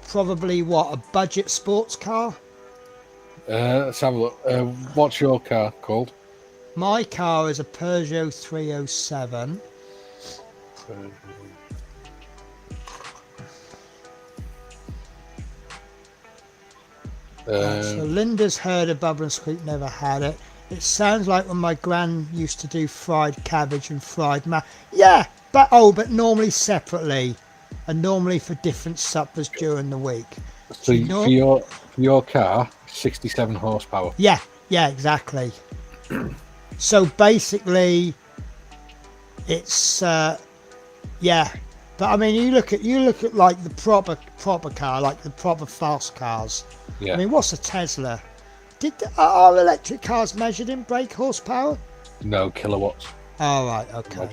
probably what, a budget sports car? Let's have a look. What's your car called? My car is a Peugeot 307. So Linda's heard of Bubble and Squeak, never had it. It sounds like when my gran used to do fried cabbage and fried yeah, but normally separately, and normally for different suppers during the week. So for your car, 67 horsepower. Yeah, exactly. So basically, it's yeah. But I mean, you look at like the proper car, like the proper fast cars. Yeah. I mean, what's a Tesla? Are electric cars measured in brake horsepower? No, kilowatts. Oh, right, okay.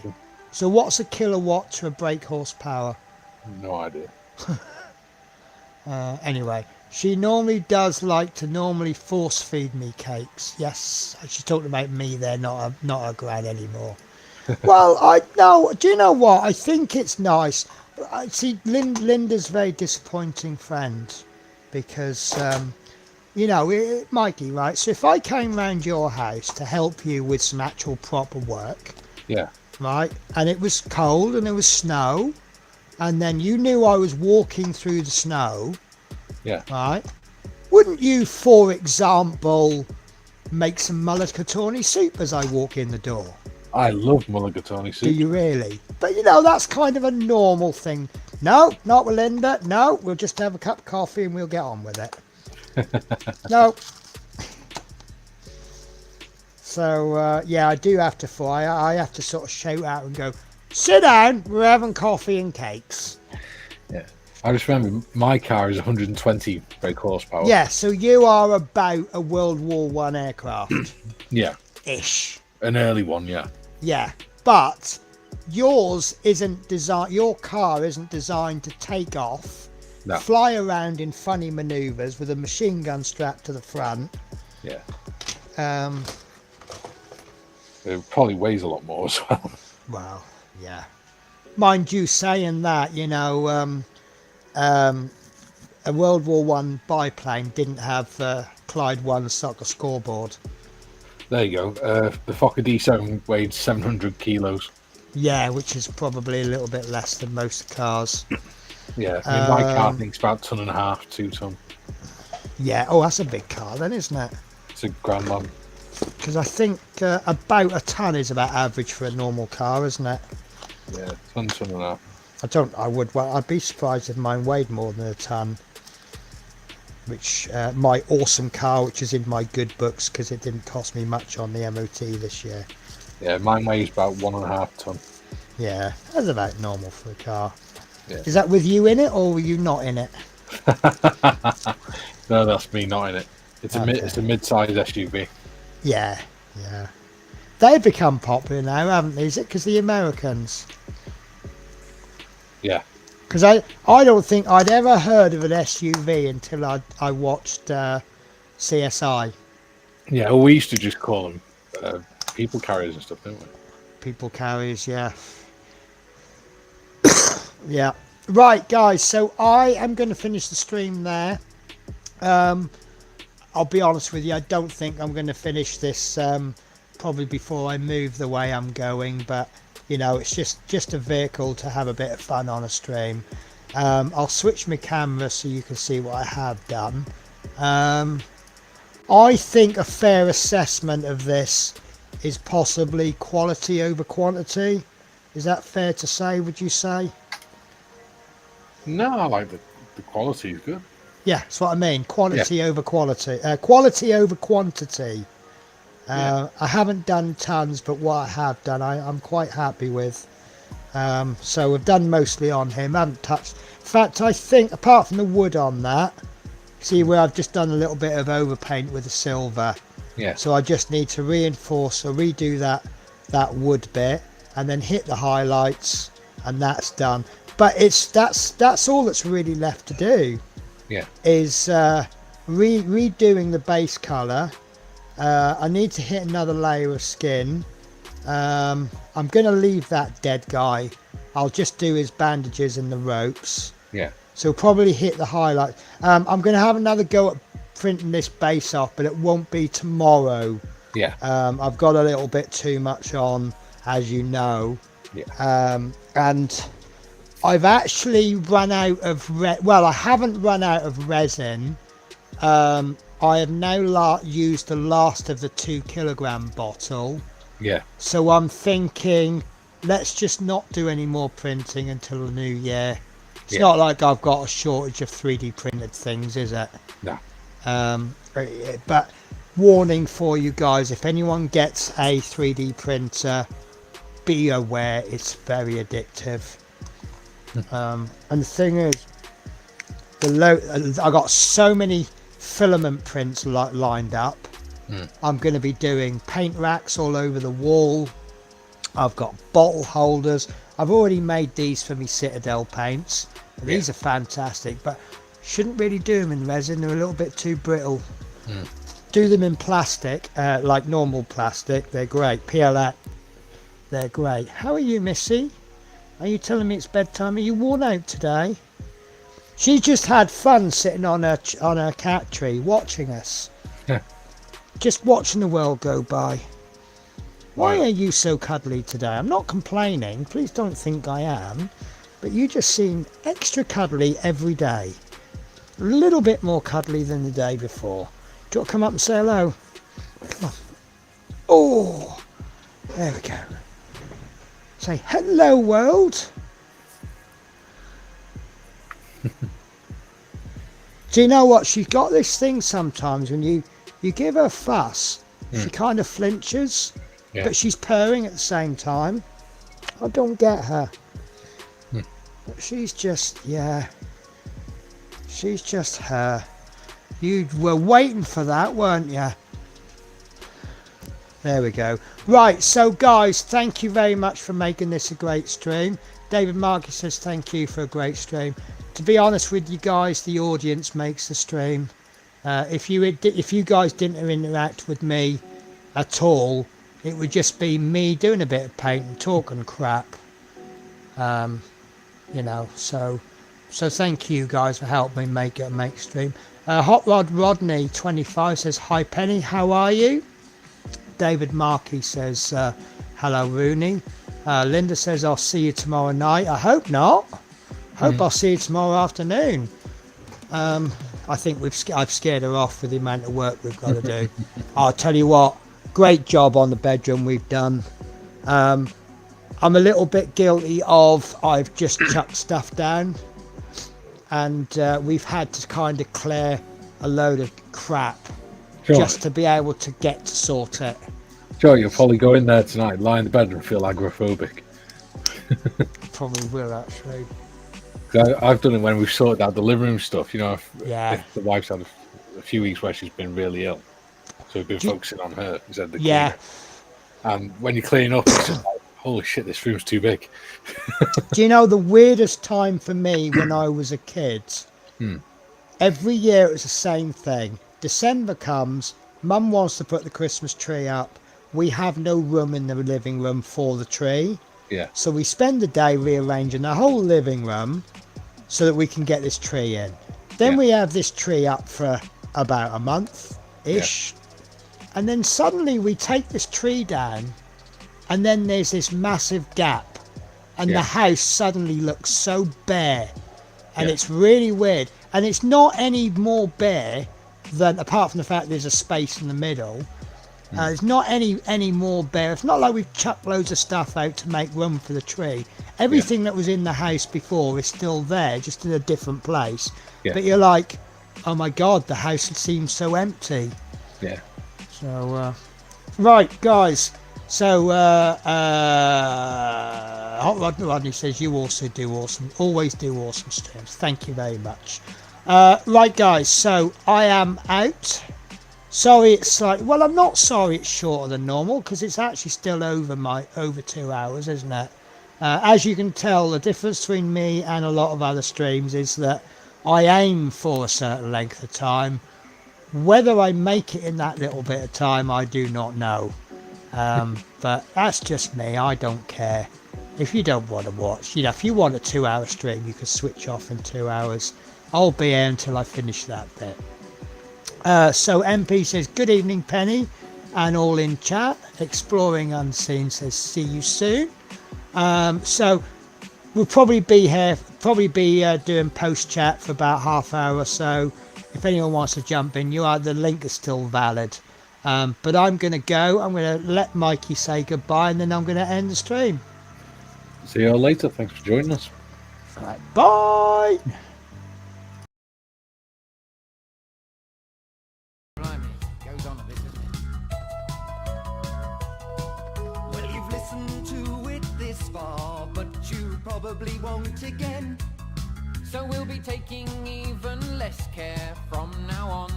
So what's a kilowatt to a brake horsepower? No idea. Anyway, she normally does like to force feed me cakes. Yes, she's talking about me there, not a gran anymore. Well, do you know what? I think it's nice. I see Linda's a very disappointing friend because, Mikey, right? So if I came round your house to help you with some actual proper work, yeah, right, and it was cold and there was snow, and then you knew I was walking through the snow, yeah, right, wouldn't you, for example, make some mulligatawny soup as I walk in the door? I love mulligatawny soup. Do you really? But that's kind of a normal thing. No, not with Linda. No, we'll just have a cup of coffee and we'll get on with it. No. So yeah, I do have to fly. I have to sort of shout out and go, sit down, we're having coffee and cakes. Yeah. I just remember my car is 120 brake horsepower. Yeah, so you are about a World War One aircraft. Yeah. Ish. An early one, yeah. Yeah, but yours isn't designed. Your car isn't designed to take off, fly around in funny manoeuvres with a machine gun strapped to the front. Yeah. It probably weighs a lot more as well. Well, yeah. Mind you, saying that, a World War One biplane didn't have Clyde 1 soccer scoreboard. There you go. The Fokker D7 weighed 700 kilos. Yeah, which is probably a little bit less than most cars. Yeah, I mean, my car thinks about 1.5 tons, 2 tons. Yeah, oh, that's a big car then, isn't it? It's a grand one. Because I think about a ton is about average for a normal car, isn't it? Yeah, ton and a half. I'd be surprised if mine weighed more than a ton. Which my awesome car, which is in my good books because it didn't cost me much on the MOT this year. Yeah, mine weighs about 1.5 tons. Yeah, that's about normal for a car. Yeah. Is that with you in it or were you not in it? No, that's me not in it. It's a mid-sized SUV. Yeah. They've become popular now, haven't they? Is it because the Americans? Yeah. Because I don't think I'd ever heard of an SUV until I watched CSI. Yeah, well, we used to just call them people carriers and stuff, didn't we? People carriers, yeah. Yeah. Right, guys, so I am going to finish the stream there. I'll be honest with you, I don't think I'm going to finish this probably before I move the way I'm going, but it's just a vehicle to have a bit of fun on a stream. I'll switch my camera so you can see what I have done. I think a fair assessment of this is possibly quality over quantity. Is that fair to say, would you say? No, I like the quality is good. Yeah, that's what I mean. Quality over quality. Quality over quantity. I haven't done tons, but what I have done, I'm quite happy with. So we've done mostly on him. I haven't touched. In fact, I think apart from the wood on that, see where I've just done a little bit of overpaint with the silver. Yeah. So I just need to reinforce or redo that wood bit, and then hit the highlights, and that's done. But that's all that's really left to do. Yeah. Is redoing the base colour. I need to hit another layer of skin. I'm going to leave that dead guy. I'll just do his bandages and the ropes. Yeah. So probably hit the highlight. I'm going to have another go at printing this base off, but it won't be tomorrow. Yeah. I've got a little bit too much on, as you know. Yeah. And I've actually run out of well, I haven't run out of resin. I have now used the last of the 2 kilogram bottle. Yeah. So I'm thinking, let's just not do any more printing until the new year. It's not like I've got a shortage of 3D printed things, is it? No. But warning for you guys, if anyone gets a 3D printer, be aware it's very addictive. And the thing is, I got so many filament prints lined up. I'm going to be doing paint racks all over the wall. I've got bottle holders. I've already made these for me Citadel paints. These are fantastic, but shouldn't really do them in resin. They're a little bit too brittle. Do them in plastic, like normal plastic. They're great. PLA, they're great. How are you, Missy? Are you telling me it's bedtime? Are you worn out today? She just had fun sitting on her cat tree watching us. Just watching the world go by. Why are you so cuddly today? I'm not complaining. Please don't think I am. But you just seem extra cuddly every day. A little bit more cuddly than the day before. Do you want to come up and say hello? Come on. Oh, there we go. Say hello, world. Do you know what? She's got this thing sometimes when you give her fuss, she kind of flinches, but she's purring at the same time. I don't get her. But she's just, she's just her. You were waiting for that, weren't you? There we go. Right, so guys, thank you very much for making this a great stream. David Markey says thank you for a great stream. To be honest with you guys, the audience makes the stream. If you guys didn't interact with me at all, it would just be me doing a bit of paint and talking crap. You know, so thank you guys for helping me make it a make stream. Hot Rod Rodney 25 says hi Penny, how are you? David Markey says hello Rooney. Linda says I'll see you tomorrow night. I hope not. Hope I'll see you tomorrow afternoon. I think I've scared her off with the amount of work we've got to do. I'll tell you what, great job on the bedroom we've done. I'm a little bit guilty of I've just chucked stuff down, and we've had to kind of clear a load of crap just to be able to get to sort it. Sure, you'll probably go in there tonight, lie in the bed and feel agoraphobic. Probably will actually. I've done it when we've sorted out the living room stuff, you know. If the wife's had a few weeks where she's been really ill, so we've been focusing on her instead of the cleaner. And when you're cleaning up, it's just like, holy shit, this room's too big. Do you know the weirdest time for me when I was a kid? Every year it was the same thing. December comes, Mum wants to put the Christmas tree up. We have no room in the living room for the tree. Yeah. So we spend the day rearranging the whole living room so that we can get this tree in. Then we have this tree up for about a month-ish. And then suddenly we take this tree down, and then there's this massive gap. And the house suddenly looks so bare. And it's really weird. And it's not any more bare than, apart from the fact there's a space in the middle, it's not any more bare. It's not like we've chucked loads of stuff out to make room for the tree. Everything that was in the house before is still there, just in a different place. But you're like, oh my god, the house seems so empty. So, right, guys. So, Rodney says you also do awesome, always do awesome streams. Thank you very much. Right, guys, so I am out. Sorry, it's like, well, I'm not sorry it's shorter than normal because it's actually still over 2 hours, isn't it? As you can tell, the difference between me and a lot of other streams is that I aim for a certain length of time. Whether I make it in that little bit of time, I do not know. But that's just me. I don't care. If you don't want to watch, if you want a 2-hour stream, you can switch off in 2 hours. I'll be here until I finish that bit. So MP says, good evening, Penny, and all in chat. Exploring Unseen says, see you soon. So we'll probably be here, doing post chat for about half hour or so. If anyone wants to jump in, the link is still valid. But I'm going to go. I'm going to let Mikey say goodbye, and then I'm going to end the stream. See you all later. Thanks for joining us. All right, bye. Goes on a bit, doesn't it? Well, you've listened to it this far, but you probably won't again. So we'll be taking even less care from now on.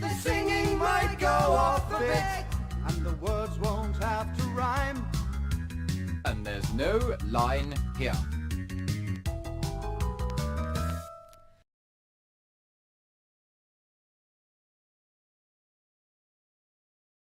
The singing might go off a bit, and the words won't have to rhyme. And there's no line here.